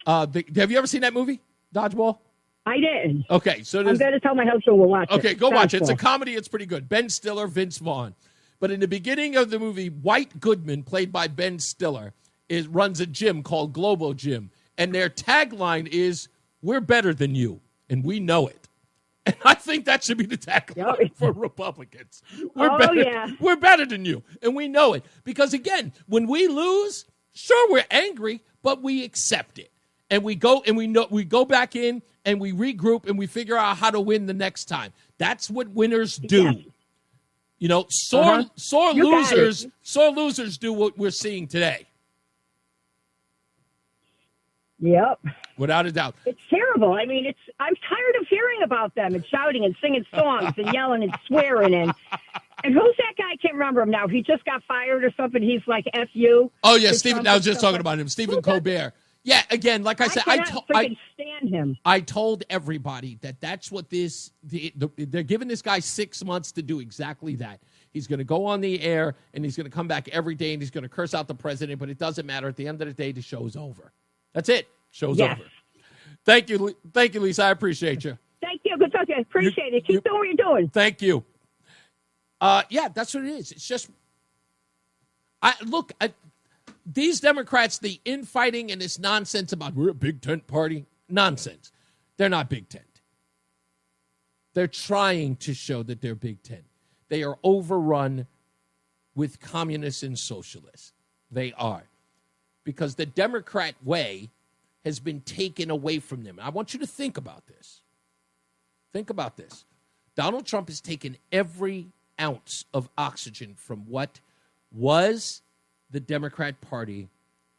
Have you ever seen that movie, Dodgeball? I didn't. Okay, so I'm going to tell my husband we'll watch it. Okay, go watch it. It's a comedy. It's pretty good. Ben Stiller, Vince Vaughn. But in the beginning of the movie, White Goodman, played by Ben Stiller, runs a gym called Globo Gym. And their tagline is, we're better than you, and we know it. And I think that should be the tagline for Republicans. We're better than you, and we know it. Because, again, when we lose, sure, we're angry, but we accept it. And we go back in, and we regroup, and we figure out how to win the next time. That's what winners do. Yeah. Sore losers do what we're seeing today. Yep. Without a doubt. It's terrible. I mean, I'm tired of hearing about them and shouting and singing songs and yelling and swearing. And who's that guy? I can't remember him now. He just got fired or something. He's like, F you. Oh, yeah, Stephen. I was just talking about him. Stephen Colbert. Yeah, again, like I said, I can't stand him. I told everybody that's what they're giving this guy 6 months to do exactly that. He's going to go on the air, and he's going to come back every day, and he's going to curse out the president, but it doesn't matter. At the end of the day, the show's over. That's it. Show's over. Thank you, Lisa. I appreciate you. Thank you. Good talking. Appreciate it. Keep doing what you're doing. Thank you. Yeah, that's what it is. It's just, these Democrats, the infighting and this nonsense about we're a big tent party, nonsense. They're not big tent. They're trying to show that they're big tent. They are overrun with communists and socialists. They are. Because the Democrat way has been taken away from them. I want you to think about this. Think about this. Donald Trump has taken every ounce of oxygen from what was the Democrat Party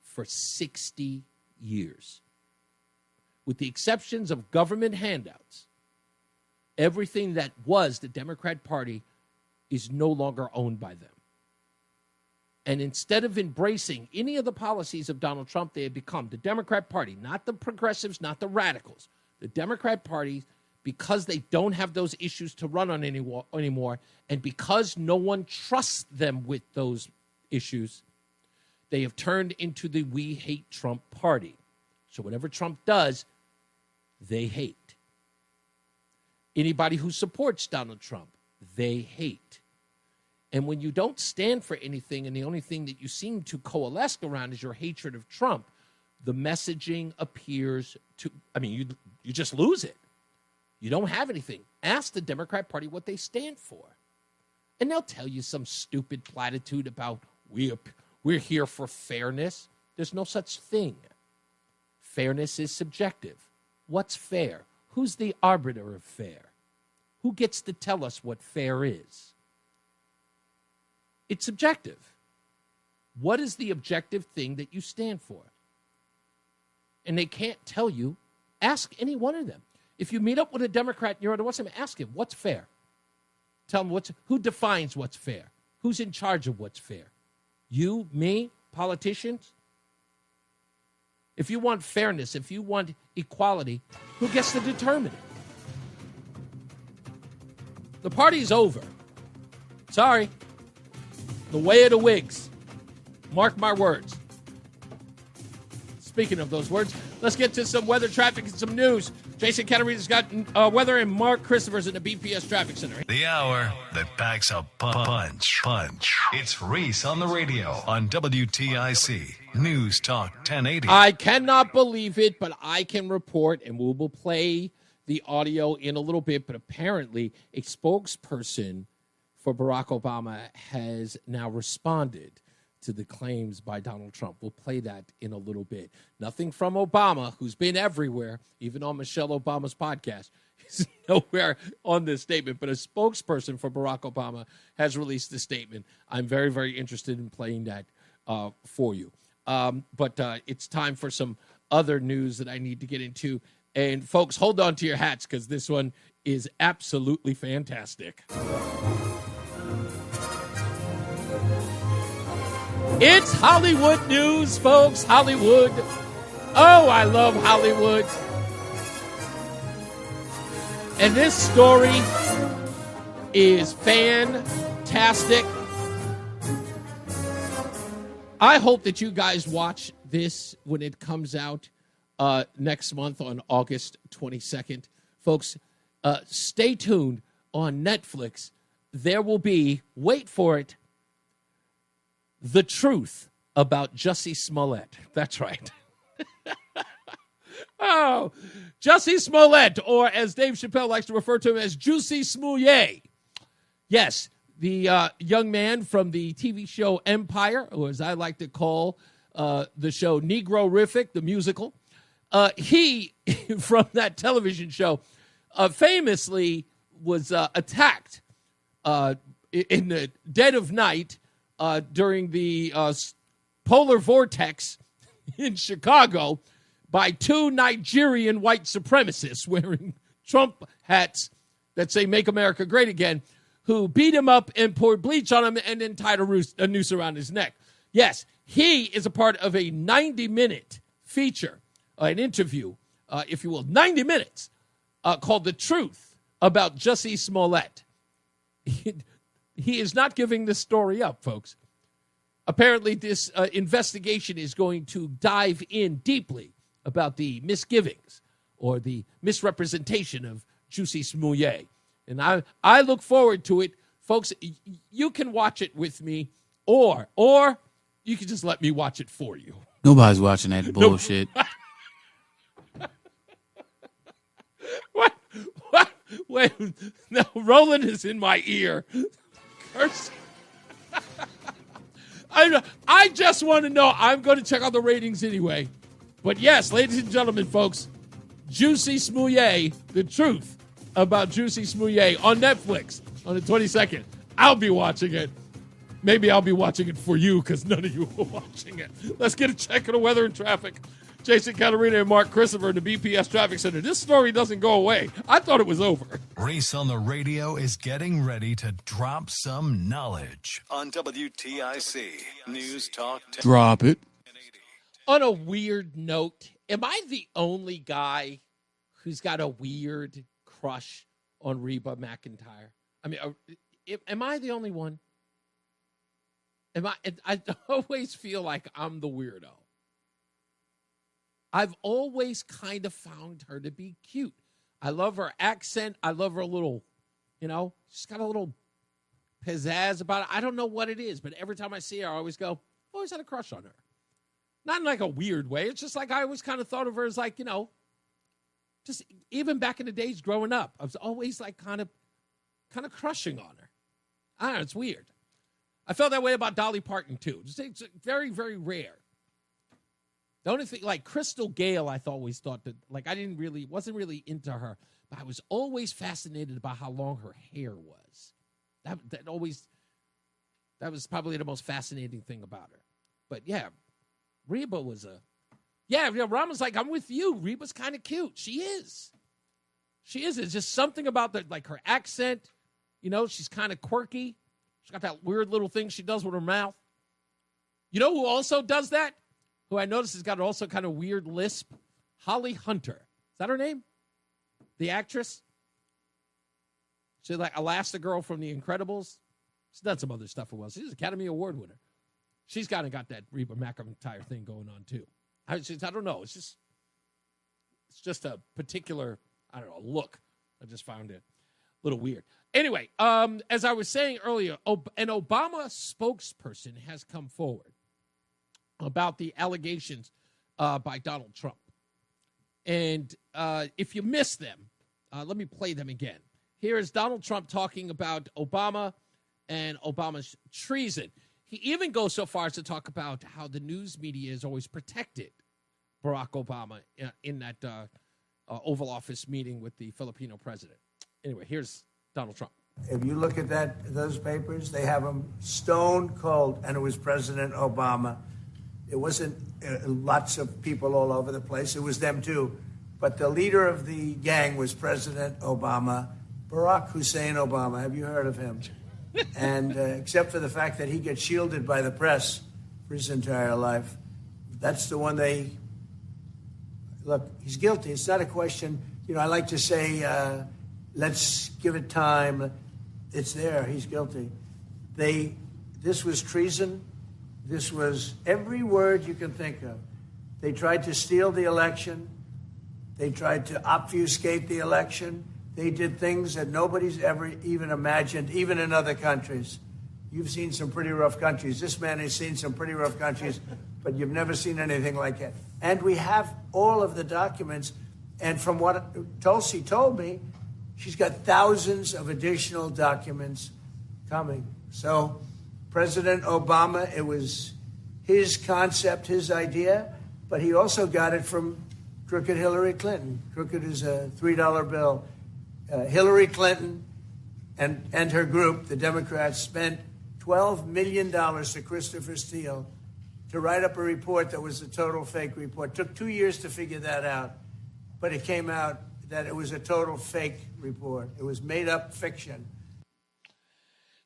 for 60 years. With the exceptions of government handouts, everything that was the Democrat Party is no longer owned by them. And instead of embracing any of the policies of Donald Trump, they have become the Democrat Party, not the progressives, not the radicals. The Democrat Party, because they don't have those issues to run on anymore, and because no one trusts them with those issues, they have turned into the We Hate Trump Party. So whatever Trump does, they hate. Anybody who supports Donald Trump, they hate. And when you don't stand for anything and the only thing that you seem to coalesce around is your hatred of Trump, the messaging appears to, you just lose it. You don't have anything. Ask the Democrat Party what they stand for. And they'll tell you some stupid platitude about we're here for fairness. There's no such thing. Fairness is subjective. What's fair? Who's the arbiter of fair? Who gets to tell us what fair is? It's subjective. What is the objective thing that you stand for? And they can't tell you. Ask any one of them. If you meet up with a Democrat and you're on the WhatsApp, ask him, what's fair? Tell him who defines what's fair? Who's in charge of what's fair? You, me, politicians? If you want fairness, if you want equality, who gets to determine it? The party's over. Sorry. The way of the Whigs. Mark my words. Speaking of those words, let's get to some weather, traffic, and some news. Jason Caterina's got weather, and Mark Christopher's in the BPS Traffic Center. The hour that packs a punch. It's Reese on the radio on WTIC News Talk 1080. I cannot believe it, but I can report, and we will play the audio in a little bit, but apparently a spokesperson for Barack Obama has now responded to the claims by Donald Trump. We'll play that in a little bit. Nothing from Obama, who's been everywhere, even on Michelle Obama's podcast. He's nowhere on this statement, but a spokesperson for Barack Obama has released a statement. I'm very, very interested in playing that for you. But it's time for some other news that I need to get into. And folks, hold on to your hats because this one is absolutely fantastic. It's Hollywood news, folks. Hollywood. Oh, I love Hollywood. And this story is fantastic. I hope that you guys watch this when it comes out next month on August 22nd. Folks, stay tuned on Netflix. There will be, wait for it, The Truth About Jussie Smollett. That's right. Oh, Jussie Smollett, or as Dave Chappelle likes to refer to him as Jussie Smollett. Yes, the young man from the TV show Empire, or as I like to call the show Negro-rific, the musical. He, from that television show, famously was attacked in the dead of night during the polar vortex in Chicago by two Nigerian white supremacists wearing Trump hats that say "Make America Great Again," who beat him up and poured bleach on him and then tied a noose around his neck. Yes, he is a part of a 90-minute feature, an interview, if you will, 90 minutes, called The Truth About Jussie Smollett. He is not giving this story up, folks. Apparently, this investigation is going to dive in deeply about the misgivings or the misrepresentation of Jussie Smollett. And I look forward to it. Folks, you can watch it with me, or you can just let me watch it for you. Nobody's watching that bullshit. What? Wait, no, Roland is in my ear. Curse. I just want to know. I'm going to check out the ratings anyway. But yes, ladies and gentlemen, folks, Jussie Smollett, The Truth About Jussie Smollett on Netflix on the 22nd. I'll be watching it. Maybe I'll be watching it for you because none of you are watching it. Let's get a check of the weather and traffic. Jason Catarina and Mark Christopher in the BPS Traffic Center. This story doesn't go away. I thought it was over. Reese on the radio is getting ready to drop some knowledge on WTIC News Talk. Drop it. On a weird note, am I the only guy who's got a weird crush on Reba McEntire? I mean, am I the only one? I always feel like I'm the weirdo. I've always kind of found her to be cute. I love her accent. I love her little, she's got a little pizzazz about it. I don't know what it is, but every time I see her, I always go, I always had a crush on her. Not in like a weird way. It's just like I always kind of thought of her as like, just even back in the days growing up, I was always like kind of crushing on her. I don't know. It's weird. I felt that way about Dolly Parton, too. It's very, very rare. The only thing, like Crystal Gale, I always thought that, like, wasn't really into her, but I was always fascinated about how long her hair was. That was probably the most fascinating thing about her. But yeah, Reba was Rama's like, I'm with you. Reba's kind of cute. She is. It's just something about her accent. She's kind of quirky. She's got that weird little thing she does with her mouth. You know who also does that? Who I noticed has got also kind of weird lisp? Holly Hunter. Is that her name? The actress? She's like Elastigirl from The Incredibles. She's done some other stuff as well. She's an Academy Award winner. She's kind of got that Reba McEntire thing going on, too. I don't know. It's just a particular, look. I just found it a little weird. Anyway, as I was saying earlier, an Obama spokesperson has come forward about the allegations by Donald Trump. And if you missed them, let me play them again. Here is Donald Trump talking about Obama and Obama's treason. He even goes so far as to talk about how the news media has always protected Barack Obama in that Oval Office meeting with the Filipino president. Anyway, here's Donald Trump. If you look at those papers, they have him stone cold, and it was President Obama. It wasn't lots of people all over the place. It was them too. But the leader of the gang was President Obama, Barack Hussein Obama. Have you heard of him? And except for the fact that he gets shielded by the press for his entire life, that's the one look, he's guilty. It's not a question. I like to say, let's give it time. It's there. He's guilty. This was treason. This was every word you can think of. They tried to steal the election. They tried to obfuscate the election. They did things that nobody's ever even imagined, even in other countries. You've seen some pretty rough countries. This man has seen some pretty rough countries, but you've never seen anything like it. And we have all of the documents. And from what Tulsi told me, she's got thousands of additional documents coming. So President Obama, it was his concept, his idea, but he also got it from crooked Hillary Clinton. Crooked is a $3 bill. Hillary Clinton and her group, the Democrats, spent $12 million to Christopher Steele to write up a report that was a total fake report. Took 2 years to figure that out, but it came out that it was a total fake report. It was made-up fiction.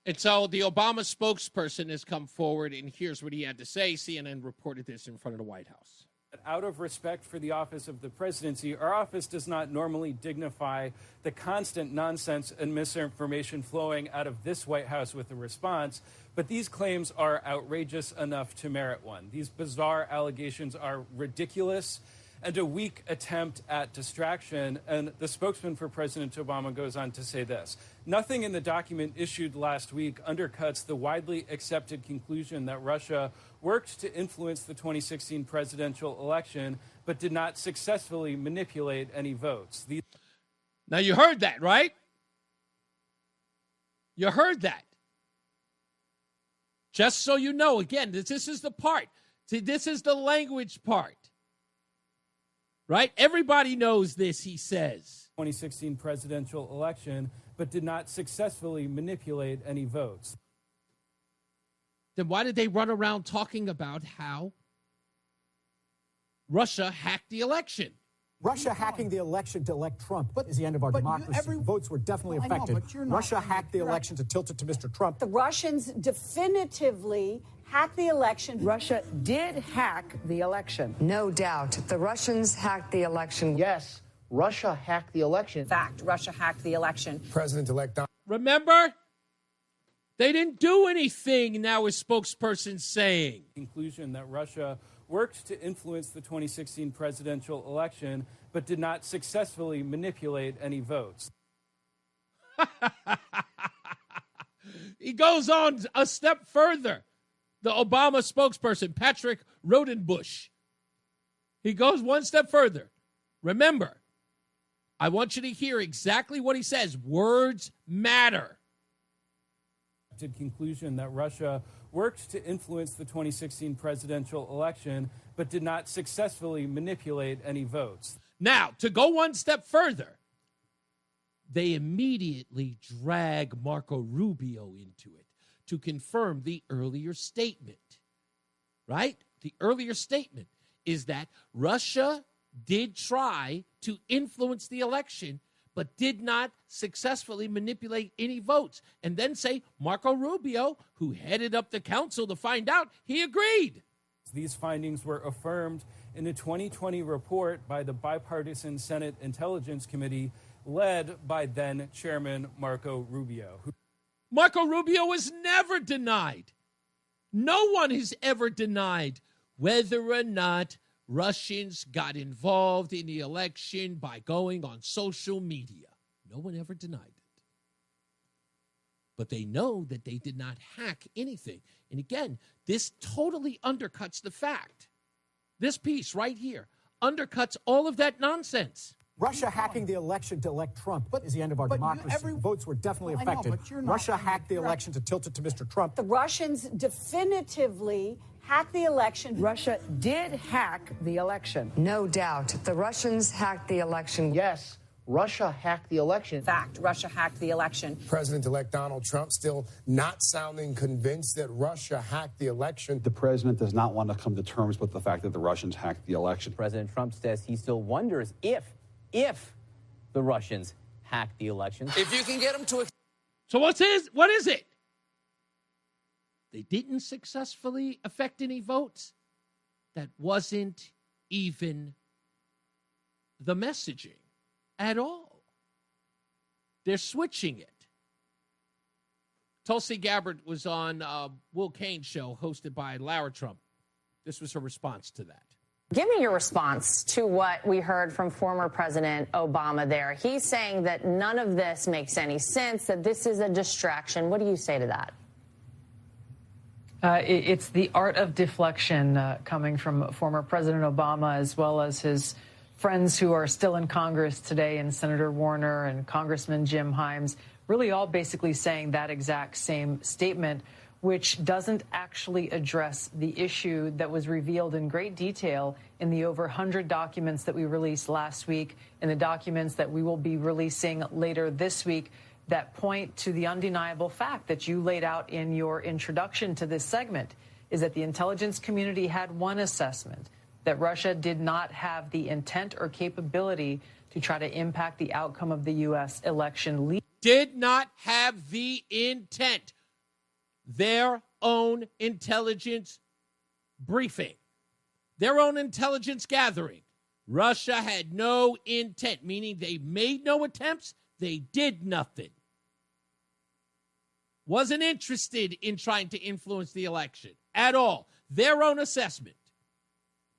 And so the Obama spokesperson has come forward, and here's what he had to say. CNN reported this in front of the White House. Out of respect for the office of the presidency, our office does not normally dignify the constant nonsense and misinformation flowing out of this White House with a response, but these claims are outrageous enough to merit one. These bizarre allegations are ridiculous and a weak attempt at distraction. And the spokesman for President Obama goes on to say this: nothing in the document issued last week undercuts the widely accepted conclusion that Russia worked to influence the 2016 presidential election, but did not successfully manipulate any votes. Now, you heard that, right? You heard that. Just so you know, again, this is the part. See, this is the language part. Right? Everybody knows this, he says. 2016 presidential election, but did not successfully manipulate any votes. Then why did they run around talking about how Russia hacked the election. Russia hacking the election to elect Trump is the end of our democracy. Votes were definitely affected. Russia hacked the election to tilt it to Mr. Trump. The Russians definitively hacked the election. Russia did hack the election. No doubt. The Russians hacked the election. Yes, Russia hacked the election. Fact, Russia hacked the election. President-elect Donald. Remember? They didn't do anything, now his spokesperson saying. Conclusion that Russia worked to influence the 2016 presidential election, but did not successfully manipulate any votes. He goes on a step further. The Obama spokesperson, Patrick Rodenbush, he goes one step further. Remember, I want you to hear exactly what he says. Words matter. Conclusion that Russia worked to influence the 2016 presidential election, but did not successfully manipulate any votes. Now, to go one step further, they immediately drag Marco Rubio into it to confirm the earlier statement, right? The earlier statement is that Russia did try to influence the election, but did not successfully manipulate any votes. And then say Marco Rubio, who headed up the council to find out, he agreed. These findings were affirmed in a 2020 report by the Bipartisan Senate Intelligence Committee led by then Chairman Marco Rubio. Marco Rubio was never denied. No one has ever denied whether or not Russians got involved in the election by going on social media. No one ever denied it. But they know that they did not hack anything. And again, this totally undercuts the fact. This piece right here undercuts all of that nonsense. Russia hacking the election to elect Trump is the end of our democracy. Votes were definitely affected. Russia hacked the election to tilt it to Mr. Trump. The Russians definitively hacked the election. Russia did hack the election. No doubt. The Russians hacked the election. Yes, Russia hacked the election. Fact, Russia hacked the election. President-elect Donald Trump still not sounding convinced that Russia hacked the election. The president does not want to come to terms with the fact that the Russians hacked the election. President Trump says he still wonders if the Russians hacked the election. If you can get them to... So what is it? They didn't successfully affect any votes. That wasn't even the messaging at all. They're switching it. Tulsi Gabbard was on Will Cain's show hosted by Lara Trump. This was her response to that. Give me your response to what we heard from former President Obama there. He's saying that none of this makes any sense, that this is a distraction. What do you say to that? It's the art of deflection coming from former President Obama, as well as his friends who are still in Congress today, and Senator Warner and Congressman Jim Himes, really all basically saying that exact same statement, which doesn't actually address the issue that was revealed in great detail in the over 100 documents that we released last week, and the documents that we will be releasing later this week, that point to the undeniable fact that you laid out in your introduction to this segment, is that the intelligence community had one assessment, that Russia did not have the intent or capability to try to impact the outcome of the U.S. election. Did not have the intent. Their own intelligence briefing, their own intelligence gathering. Russia had no intent, meaning they made no attempts, they did nothing. Wasn't interested in trying to influence the election at all. Their own assessment.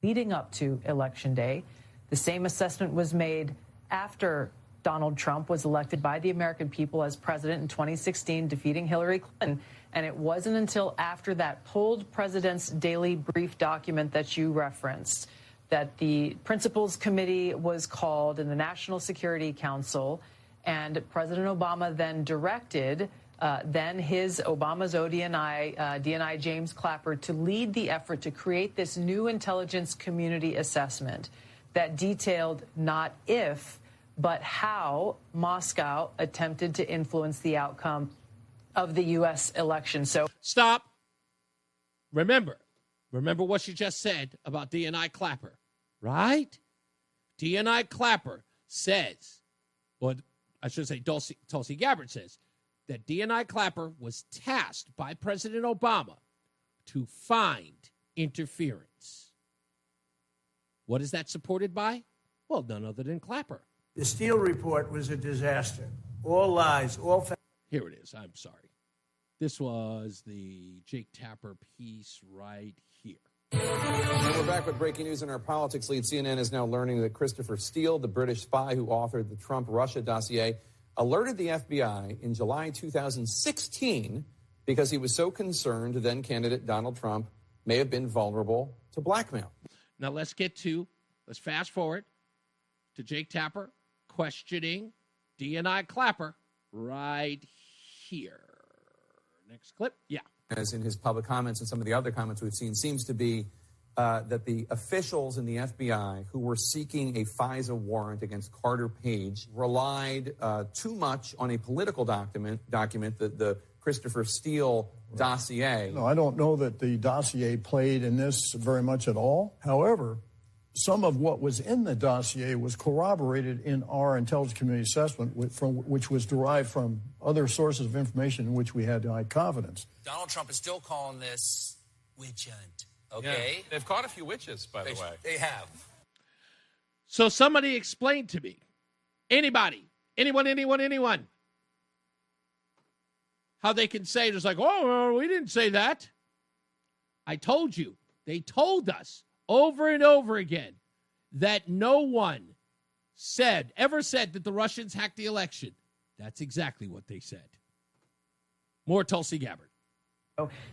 Leading up to Election Day, the same assessment was made after Donald Trump was elected by the American people as president in 2016, defeating Hillary Clinton. And it wasn't until after that pulled President's Daily Brief document that you referenced that the Principals Committee was called in the National Security Council, and President Obama then directed Obama's DNI James Clapper to lead the effort to create this new intelligence community assessment that detailed not if, but how Moscow attempted to influence the outcome of the U.S. election. So stop. Remember what she just said about DNI Clapper, right? DNI Clapper says, or I should say Tulsi Gabbard says, that DNI Clapper was tasked by President Obama to find interference. What is that supported by? Well, none other than Clapper. The Steele report was a disaster. All lies, all Here it is. I'm sorry. This was the Jake Tapper piece right here. And we're back with breaking news in our politics lead. CNN is now learning that Christopher Steele, the British spy who authored the Trump-Russia dossier, alerted the FBI in July 2016 because he was so concerned then-candidate Donald Trump may have been vulnerable to blackmail. Now let's fast forward to Jake Tapper questioning DNI Clapper right here. Next clip. Yeah. As in his public comments and some of the other comments we've seen, seems to be that the officials in the FBI who were seeking a FISA warrant against Carter Page relied too much on a political document, the Christopher Steele dossier. No, I don't know that the dossier played in this very much at all. However, some of what was in the dossier was corroborated in our intelligence community assessment, which was derived from other sources of information in which we had high confidence. Donald Trump is still calling this witch hunt. Okay? Yeah, they've caught a few witches, by the way. They have. So somebody explain to me, anyone, how they can say it's like, oh, we didn't say that. I told you. They told us over and over again that no one ever said that the Russians hacked the election. That's exactly what they said. More Tulsi Gabbard.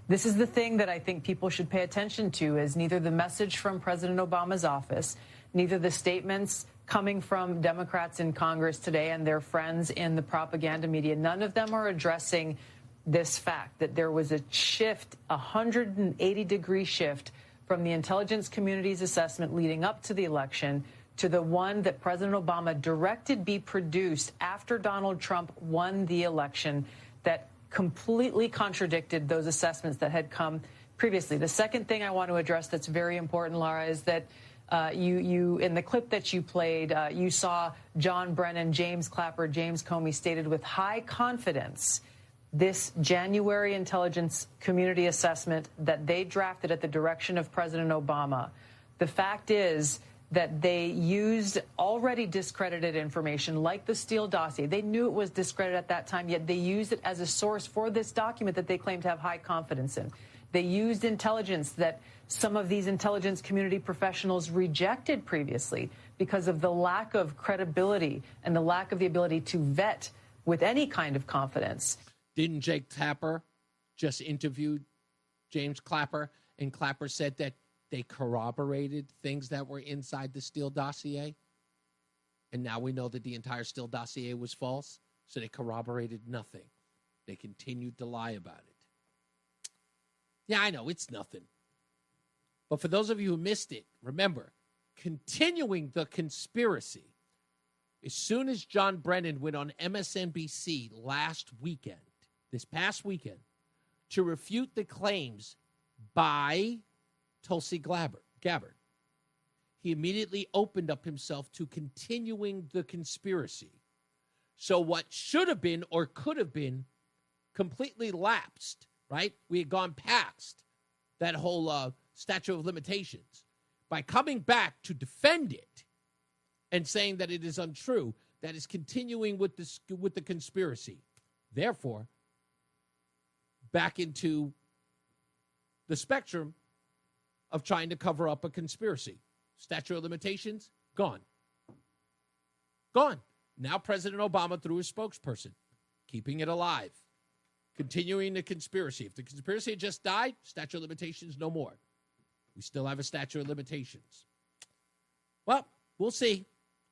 This is the thing that I think people should pay attention to is neither the message from President Obama's office, neither the statements coming from Democrats in Congress today and their friends in the propaganda media. None of them are addressing this fact that there was a shift, a 180-degree shift from the intelligence community's assessment leading up to the election to the one that President Obama directed be produced after Donald Trump won the election that completely contradicted those assessments that had come previously. The second thing I want to address that's very important, Laura, is that you in the clip that you played, you saw John Brennan, James Clapper, James Comey stated with high confidence this January intelligence community assessment that they drafted at the direction of President Obama. The fact is that they used already discredited information like the Steele dossier. They knew it was discredited at that time, yet they used it as a source for this document that they claim to have high confidence in. They used intelligence that some of these intelligence community professionals rejected previously because of the lack of credibility and the lack of the ability to vet with any kind of confidence. Didn't Jake Tapper just interview James Clapper, and Clapper said that they corroborated things that were inside the Steele dossier? And now we know that the entire Steele dossier was false, so they corroborated nothing. They continued to lie about it. Yeah, I know, it's nothing. But for those of you who missed it, remember, continuing the conspiracy, as soon as John Brennan went on MSNBC this past weekend, to refute the claims by Tulsi Gabbard, he immediately opened up himself to continuing the conspiracy. So what should have been or could have been completely lapsed, right? We had gone past that whole statute of limitations. By coming back to defend it and saying that it is untrue, that is continuing with the conspiracy. Therefore, back into the spectrum of trying to cover up a conspiracy. Statute of limitations, gone. Gone. Now President Obama, through his spokesperson, keeping it alive, continuing the conspiracy. If the conspiracy had just died, statute of limitations, no more. We still have a statute of limitations. Well, we'll see.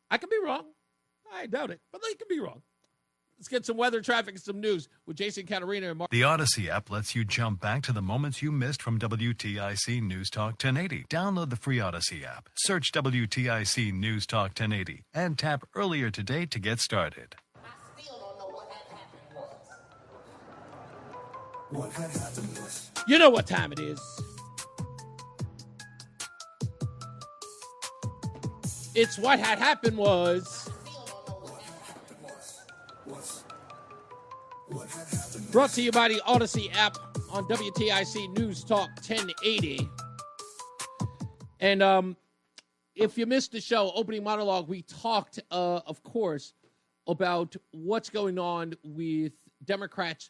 I could be wrong. I doubt it, but I could be wrong. Let's get some weather, traffic, and some news with Jason Caterina and Mark. The Odyssey app lets you jump back to the moments you missed from WTIC News Talk 1080. Download the free Odyssey app, search WTIC News Talk 1080, and tap earlier today to get started. You know what time it is. It's what had happened was. Brought to you by the Odyssey app on WTIC News Talk 1080. And if you missed the show, opening monologue, we talked, of course, about what's going on with Democrats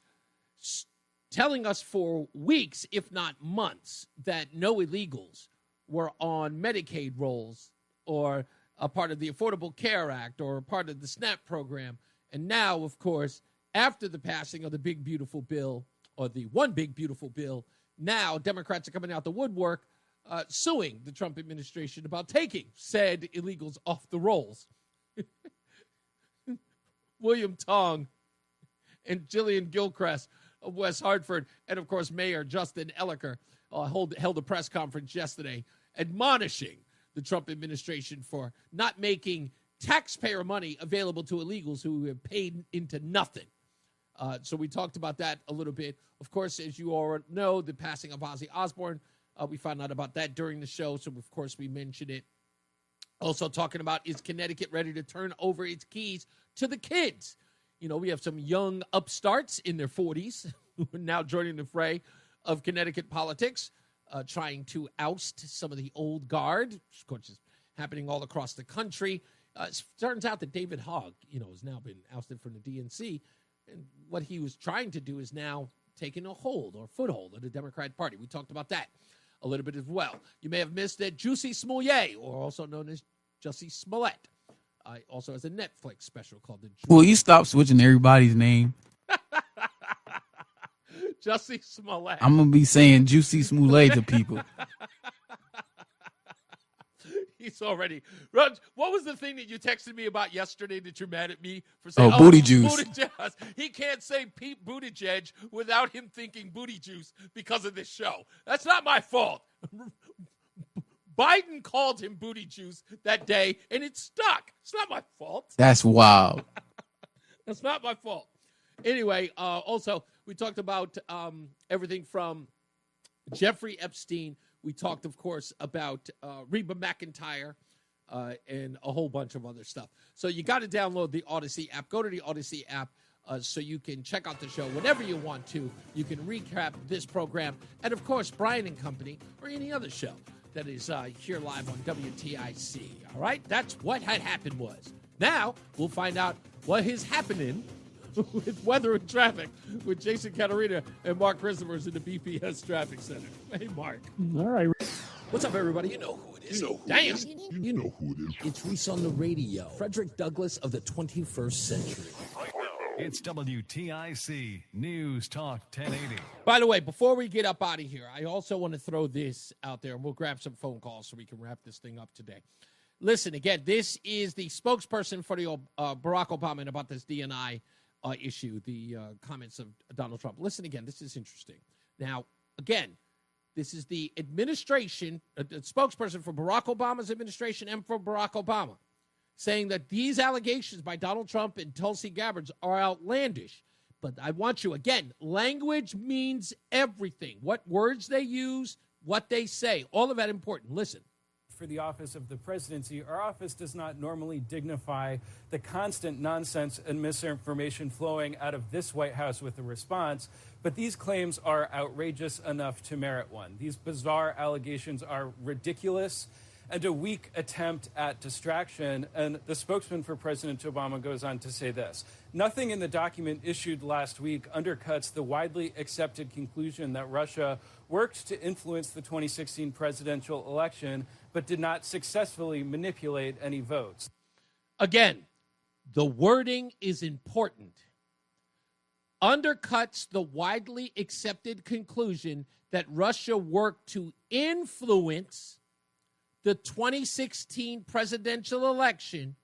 telling us for weeks, if not months, that no illegals were on Medicaid rolls or a part of the Affordable Care Act or a part of the SNAP program. And now, of course, after the passing of the Big Beautiful Bill, or the One Big Beautiful Bill, now Democrats are coming out the woodwork suing the Trump administration about taking said illegals off the rolls. William Tong and Jillian Gilchrist of West Hartford, and, of course, Mayor Justin Ellicker held a press conference yesterday admonishing the Trump administration for not making taxpayer money available to illegals who have paid into nothing. So we talked about that a little bit. Of course, as you all know, the passing of Ozzy Osborne, we found out about that during the show, so of course we mentioned it. Also talking about, is Connecticut ready to turn over its keys to the kids? You know, we have some young upstarts in their 40s who are now joining the fray of Connecticut politics, trying to oust some of the old guard, which of course is happening all across the country. It turns out that David Hogg, has now been ousted from the DNC, and what he was trying to do is now taking a foothold of the Democrat Party. We talked about that a little bit as well. You may have missed that Jussie Smollett, or also known as Jussie Smollett, also has a Netflix special called The Will you stop switching everybody's name? Jussie Smollett. I'm going to be saying Jussie Smollett to people. He's already. Raj, what was the thing that you texted me about yesterday that you're mad at me for saying? Booty juice. Buttigieg. He can't say Pete Buttigieg without him thinking booty juice because of this show. That's not my fault. Biden called him booty juice that day, and it stuck. It's not my fault. That's wild. That's not my fault. Anyway, also, we talked about everything from Jeffrey Epstein. We talked, of course, about Reba McEntire and a whole bunch of other stuff. So you got to download the Odyssey app. Go to the Odyssey app so you can check out the show whenever you want to. You can recap this program and, of course, Brian and Company or any other show that is here live on WTIC. All right? That's what had happened was. Now we'll find out what is happening with weather and traffic with Jason Caterina and Mark Christopher's in the BPS Traffic Center. Hey, Mark. All right. What's up, everybody? You know who it is. Damn. You know who it is. It's Reese on the radio. Frederick Douglass of the 21st century. It's WTIC News Talk 1080. By the way, before we get up out of here, I also want to throw this out there, and we'll grab some phone calls so we can wrap this thing up today. Listen, again, this is the spokesperson for the Barack Obama about this D&I issue, the comments of Donald Trump. Listen again, this is interesting. Now, again, this is the administration, the spokesperson for Barack Obama's administration and for Barack Obama, saying that these allegations by Donald Trump and Tulsi Gabbard are outlandish. But I want you, again, language means everything. What words they use, what they say, all of that important. Listen. For the office of the presidency, our office does not normally dignify the constant nonsense and misinformation flowing out of this White House with a response, but these claims are outrageous enough to merit one. These bizarre allegations are ridiculous and a weak attempt at distraction. And the spokesman for President Obama goes on to say this: nothing in the document issued last week undercuts the widely accepted conclusion that Russia worked to influence the 2016 presidential election, but did not successfully manipulate any votes. Again, the wording is important. Undercuts the widely accepted conclusion that Russia worked to influence the 2016 presidential election,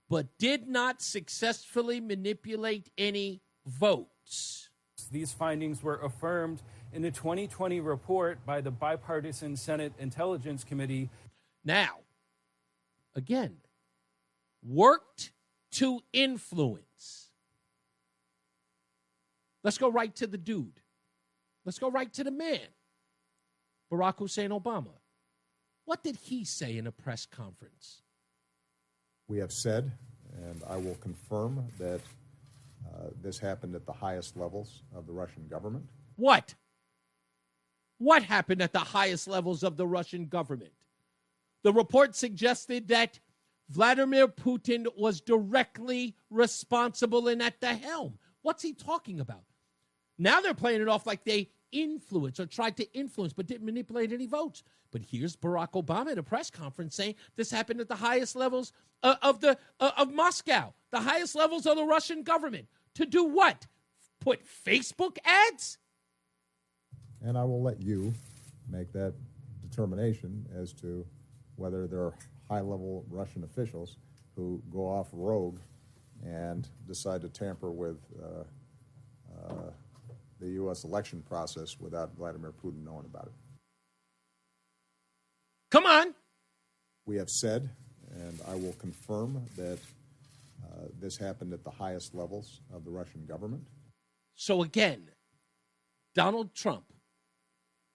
but did not successfully manipulate any votes. These findings were affirmed in a 2020 report by the bipartisan Senate Intelligence Committee. Now, again, worked to influence. Let's go right to the dude. Let's go right to the man, Barack Hussein Obama. What did he say in a press conference We have said, and I will confirm, that this happened at the highest levels of the Russian government. What? What happened at the highest levels of the Russian government? The report suggested that Vladimir Putin was directly responsible and at the helm. What's he talking about? Now they're playing it off like they influenced or tried to influence but didn't manipulate any votes. But here's Barack Obama at a press conference saying this happened at the highest levels of Moscow, the highest levels of the Russian government. To do what? Put Facebook ads? And I will let you make that determination as to whether there are high-level Russian officials who go off rogue and decide to tamper with the U.S. election process without Vladimir Putin knowing about it. Come on. We have said, and I will confirm, that this happened at the highest levels of the Russian government. So again, Donald Trump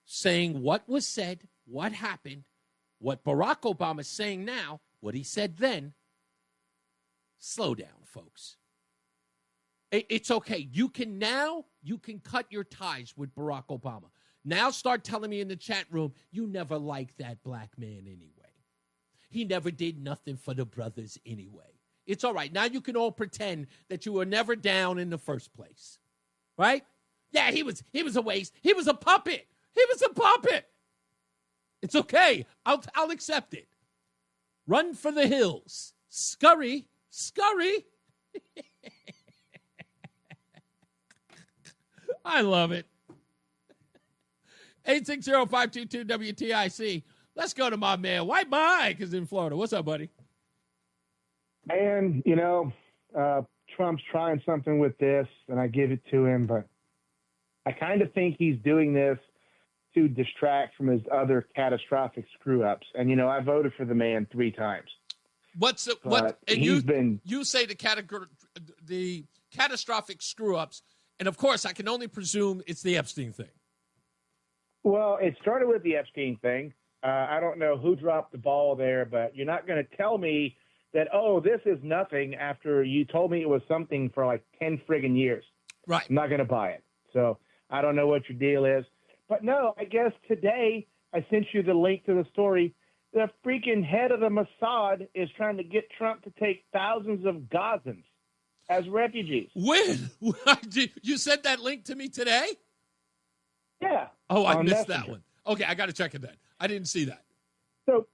saying what was said, what happened, what Barack Obama is saying now, what he said then. Slow down, folks. It's okay. You can cut your ties with Barack Obama. Now start telling me in the chat room, you never liked that black man anyway. He never did nothing for the brothers anyway. It's all right. Now you can all pretend that you were never down in the first place. Right? Yeah, he was a waste. He was a puppet. He was a puppet. It's okay. I'll accept it. Run for the hills. Scurry. I love it. 860-522-WTIC. Let's go to my man. White Mike is in Florida. What's up, buddy? And, Trump's trying something with this, and I give it to him, but I kind of think he's doing this to distract from his other catastrophic screw-ups. And, I voted for the man 3 times. You say the catastrophic screw-ups, and of course, I can only presume it's the Epstein thing. Well, it started with the Epstein thing. I don't know who dropped the ball there, but you're not going to tell me that, this is nothing after you told me it was something for like 10 friggin' years. Right. I'm not going to buy it. So I don't know what your deal is. But no, I guess today I sent you the link to the story. The freaking head of the Mossad is trying to get Trump to take thousands of Gazans as refugees. When? You sent that link to me today? Yeah. Oh, I missed Messenger. that one. Okay, I got to check it then. I didn't see that. So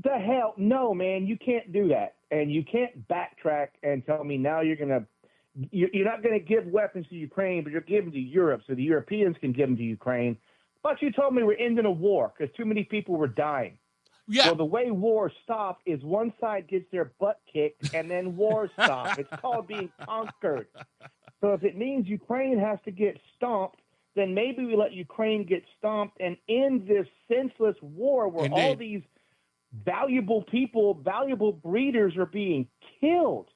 the hell? No, man, you can't do that. And you can't backtrack and tell me now you're not going to give weapons to Ukraine, but you're giving to Europe so the Europeans can give them to Ukraine. But you told me we're ending a war because too many people were dying. Yeah. Well, the way wars stop is one side gets their butt kicked and then wars stop. It's called being conquered. So if it means Ukraine has to get stomped, then maybe we let Ukraine get stomped and end this senseless war where Indeed. all these valuable people, valuable breeders are being killed.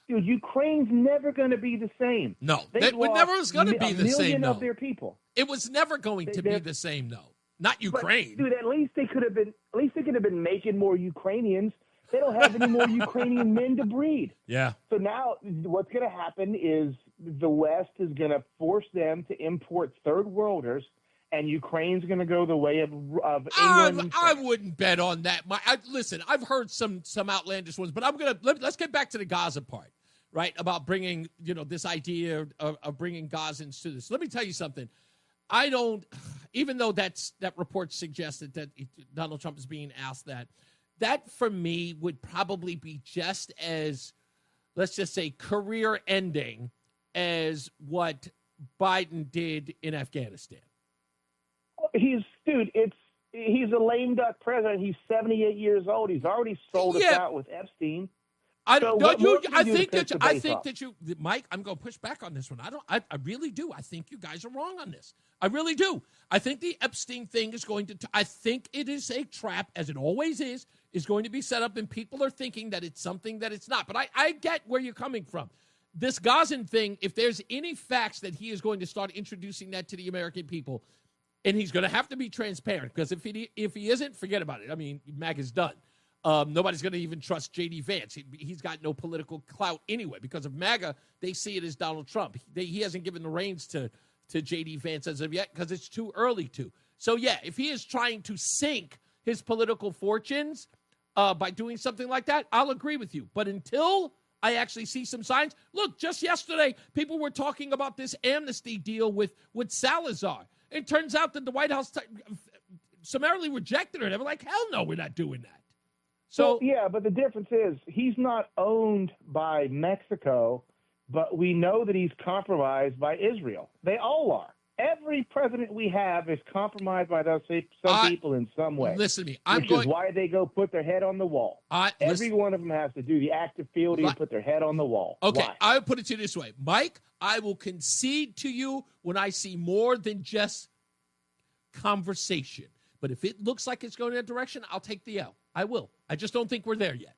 Dude, Ukraine's never going to be the same. No, They've it never was going to lost be the a million same. No. of their people. It was never going to be the same. No, not Ukraine. But, dude, at least they could have been making more Ukrainians. They don't have any more Ukrainian men to breed. Yeah. So now what's going to happen is the West is going to force them to import third worlders, and Ukraine's going to go the way of England. I wouldn't bet on that. Listen, I've heard some outlandish ones, but let's get back to the Gaza part, right? About bringing, this idea of bringing Gazans to this. Let me tell you something. I don't, even though that report suggested that Donald Trump is being asked that for me would probably be just as, let's just say, career-ending as what Biden did in Afghanistan. He's a lame duck president. He's 78 years old. He's already sold us out with Epstein. I think that you, Mike, I'm going to push back on this one. I really do. I think you guys are wrong on this. I really do. I think the Epstein thing is I think it is a trap, as it always is going to be set up, and people are thinking that it's something that it's not. But I get where you're coming from. This Gazan thing, if there's any facts that he is going to start introducing that to the American people, and he's going to have to be transparent, because if he isn't, forget about it. I mean, Mac is done. Nobody's going to even trust J.D. Vance. He's got no political clout anyway. Because of MAGA, they see it as Donald Trump. He hasn't given the reins to J.D. Vance as of yet because it's too early to. So, yeah, if he is trying to sink his political fortunes by doing something like that, I'll agree with you. But until I actually see some signs. Look, just yesterday, people were talking about this amnesty deal with Salazar. It turns out that the White House summarily rejected her. They were like, hell no, we're not doing that. So well, yeah, but the difference is he's not owned by Mexico, but we know that he's compromised by Israel. They all are. Every president we have is compromised by those some people in some way. Listen to me. Which is why they go put their head on the wall. Every one of them has to do the active fielding and put their head on the wall. Okay, why? I would put it to you this way. Mike, I will concede to you when I see more than just conversation. But if it looks like it's going in that direction, I'll take the L. I will. I just don't think we're there yet.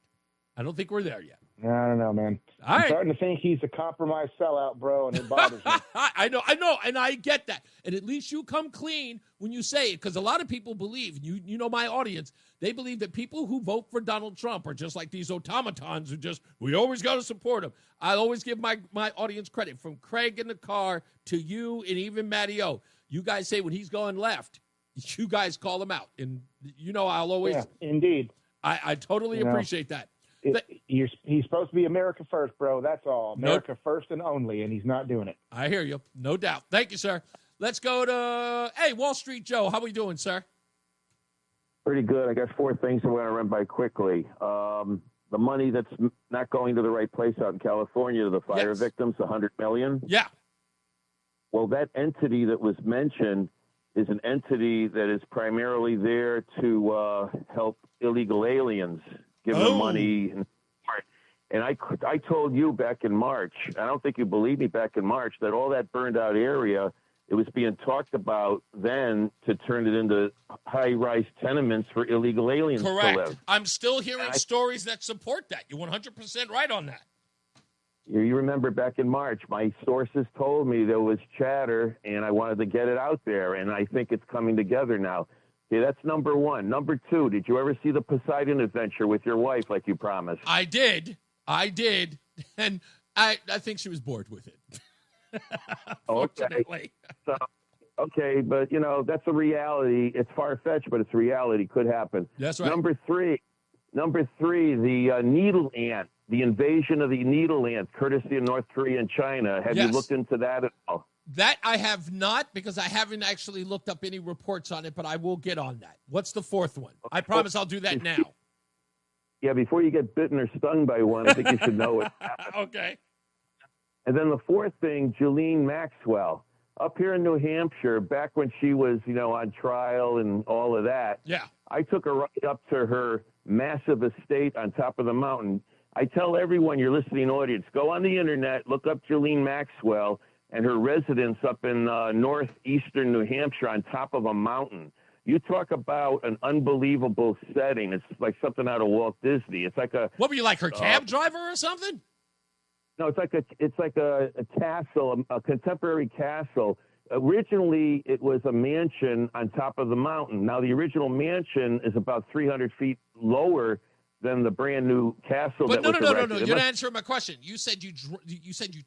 I don't think we're there yet. I don't know, man. I'm starting to think he's a compromised sellout, bro, and it bothers me. I know, and I get that. And at least you come clean when you say it, because a lot of people believe, you know my audience, they believe that people who vote for Donald Trump are just like these automatons who we always got to support him. I always give my audience credit, from Craig in the car to you and even Matty O. You guys say when he's going left, you guys call him out. And I'll always. Yeah, indeed. I totally appreciate that. He's supposed to be America first, bro. That's all. America first and only, and he's not doing it. I hear you. No doubt. Thank you, sir. Let's go to, Wall Street Joe. How we doing, sir? Pretty good. I got 4 things I want to run by quickly. The money that's not going to the right place out in California to the fire victims, $100 million. Yeah. Well, that entity that was mentioned is an entity that is primarily there to help illegal aliens. Give them money. And I told you back in March, I don't think you believed me back in March, that all that burned out area, it was being talked about then to turn it into high-rise tenements for illegal aliens to live. I'm still hearing stories that support that. You're 100% right on that. You remember back in March, my sources told me there was chatter, and I wanted to get it out there, and I think it's coming together now. Okay, that's number 1. Number 2, did you ever see the Poseidon Adventure with your wife like you promised? I did. And I think she was bored with it. Fortunately. So, okay, but, that's a reality. It's far-fetched, but it's a reality. Could happen. That's right. Number three, the needle ant, the invasion of the needle ants, courtesy of North Korea and China. Have you looked into that at all? That I have not, because I haven't actually looked up any reports on it, but I will get on that. What's the 4th one? I promise I'll do that now. Yeah, before you get bitten or stung by one, I think you should know it. Okay. And then the 4th thing, Ghislaine Maxwell, up here in New Hampshire, back when she was, on trial and all of that. Yeah. I took her right up to her massive estate on top of the mountain. I tell everyone, your listening audience, go on the internet, look up Ghislaine Maxwell and her residence up in northeastern New Hampshire on top of a mountain. You talk about an unbelievable setting. It's like something out of Walt Disney. It's like What were you, like her cab driver or something? No, it's like a castle, a contemporary castle. Originally, it was a mansion on top of the mountain. Now, the original mansion is about 300 feet lower than the brand new castle. But that was no. erected. You're not answering my question. You said you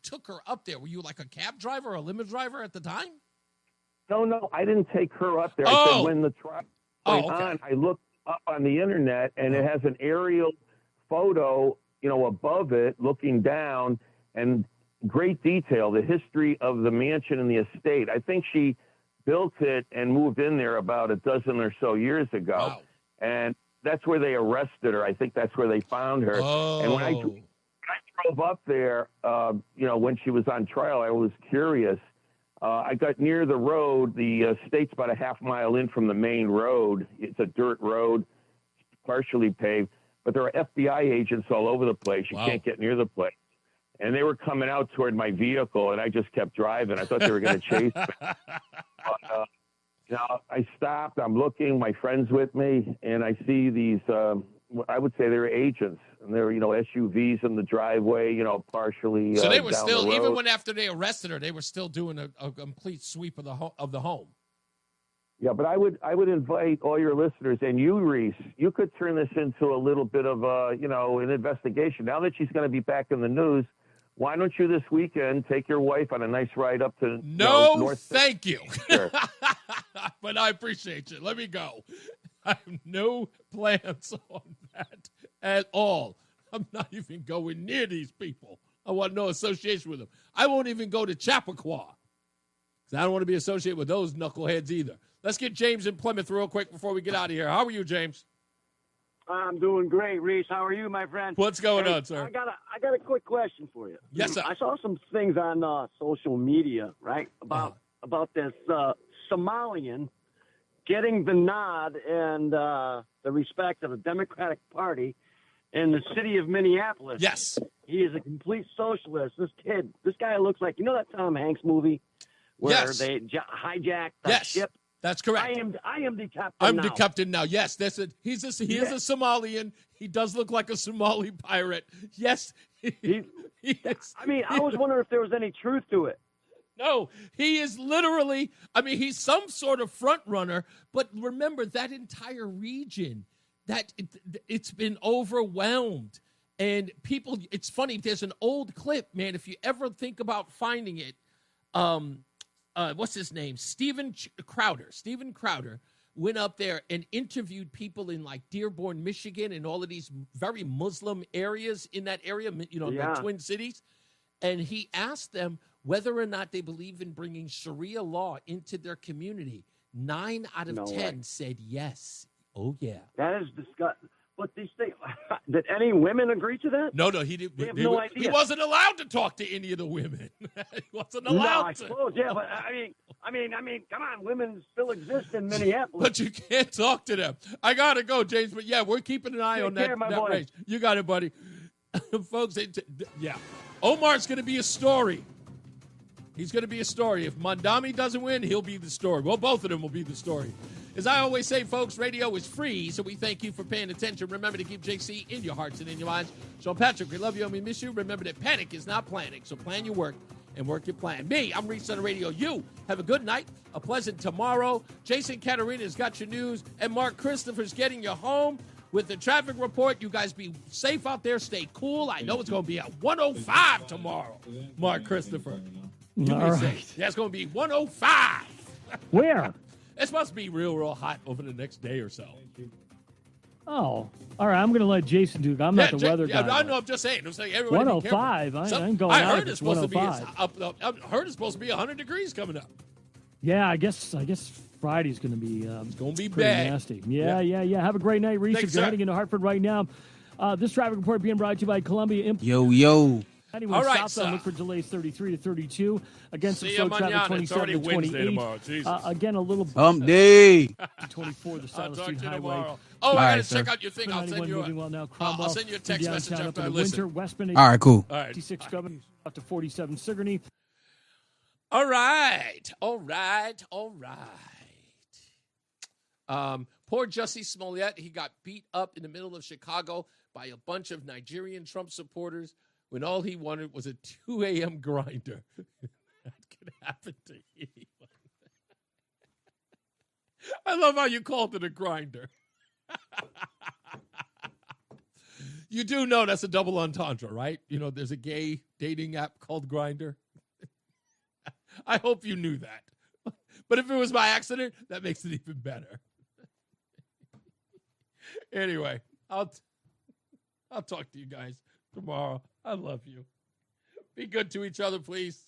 took her up there. Were you like a cab driver or a limo driver at the time? No, I didn't take her up there. I said when the trial went on, I looked up on the internet, and it has an aerial photo, above it, looking down, and great detail, the history of the mansion and the estate. I think she built it and moved in there about a dozen or so years ago. Wow. And that's where they arrested her. I think that's where they found her. And when I drove up there, when she was on trial, I was curious. I got near the road. The state's about a half mile in from the main road. It's a dirt road, partially paved, but there are FBI agents all over the place. You can't get near the place. And they were coming out toward my vehicle, and I just kept driving. I thought they were going to chase me. But, I stopped. I'm looking. My friend's with me, and I see these, I would say they're agents. And they're, SUVs in the driveway, partially So they were down still, the road. even when after they arrested her, they were still doing a complete sweep of the home. Yeah, but I would invite all your listeners, and you, Reese, you could turn this into a little bit of an investigation. Now that she's going to be back in the news, why don't you this weekend take your wife on a nice ride up to North? Thank you. Sure. But I appreciate you. Let me go. I have no plans on that at all. I'm not even going near these people. I want no association with them. I won't even go to Chappaqua because I don't want to be associated with those knuckleheads either. Let's get James in Plymouth real quick before we get out of here. How are you, James? I'm doing great, Reese. How are you, my friend? What's going on, sir? I got a quick question for you. Yes, sir. I saw some things on social media, right, about this Somalian getting the nod and the respect of the Democratic Party in the city of Minneapolis. Yes. He is a complete socialist. This guy looks like, that Tom Hanks movie where they hijacked the ship? That's correct. I am the captain I'm now. the captain now. Yes, he is a Somalian. He does look like a Somali pirate. Yes, he is. I mean, I was wondering if there was any truth to it. No, he is literally, he's some sort of front runner, but remember that entire region, it's been overwhelmed. And people, it's funny, there's an old clip, man, if you ever think about finding it, what's his name? Steven Crowder went up there and interviewed people in like Dearborn, Michigan, and all of these very Muslim areas in that area, the Twin Cities. And he asked them whether or not they believe in bringing Sharia law into their community. 9 out of 10 said yes. Oh, yeah. That is disgusting. But these things, did any women agree to that? No, he didn't. They have no idea. He wasn't allowed to talk to any of the women. He wasn't allowed I suppose, yeah, but I mean, come on, women still exist in Minneapolis. But you can't talk to them. I gotta go, James. But yeah, we're keeping an eye on that race. You got it, buddy. Folks, Omar's going to be a story. He's going to be a story. If Mondami doesn't win, he'll be the story. Well, both of them will be the story. As I always say, folks, radio is free, so we thank you for paying attention. Remember to keep JC in your hearts and in your minds. Sean Patrick, we love you and we miss you. Remember that panic is not planning, so plan your work and work your plan. Me, I'm Reese on the radio. You have a good night, a pleasant tomorrow. Jason Caterina's got your news, and Mark Christopher's getting you home with the traffic report. You guys be safe out there. Stay cool. I know it's going to be at 105 tomorrow, Mark Christopher. You be safe. Yeah, it's going to be 105. Where? It's supposed to be real hot over the next day or so. Oh, all right. I'm going to let Jason do it. I'm not the weather guy. I know. I'm just saying. Everybody 105. I'm going out. Heard it's supposed to be I heard it's supposed to be 100 degrees coming up. Yeah, I guess Friday's going to be. It's going to be pretty bad. Nasty. Yeah. Have a great night, Reese. Thanks, if you're heading into Hartford right now, this traffic report being brought to you by Columbia. Yo. Anyone all right, southbound, look for delays 33 to 32. Again, some slow traffic 27 to 28. Again, a little hump day. 24, the Silent Street Highway. Oh, I got to check out your thing. I'll send you I'll send you a text message after I listen. All right, cool. All right. 56 Governor up to 47 Sigourney. All right. Poor Jussie Smollett. He got beat up in the middle of Chicago by a bunch of Nigerian Trump supporters when all he wanted was a 2 a.m. grinder. That could happen to anyone. I love how you called it a grinder. You do know that's a double entendre, right? There's a gay dating app called Grindr. I hope you knew that. But if it was by accident, that makes it even better. Anyway, I'll talk to you guys tomorrow. I love you. Be good to each other, please.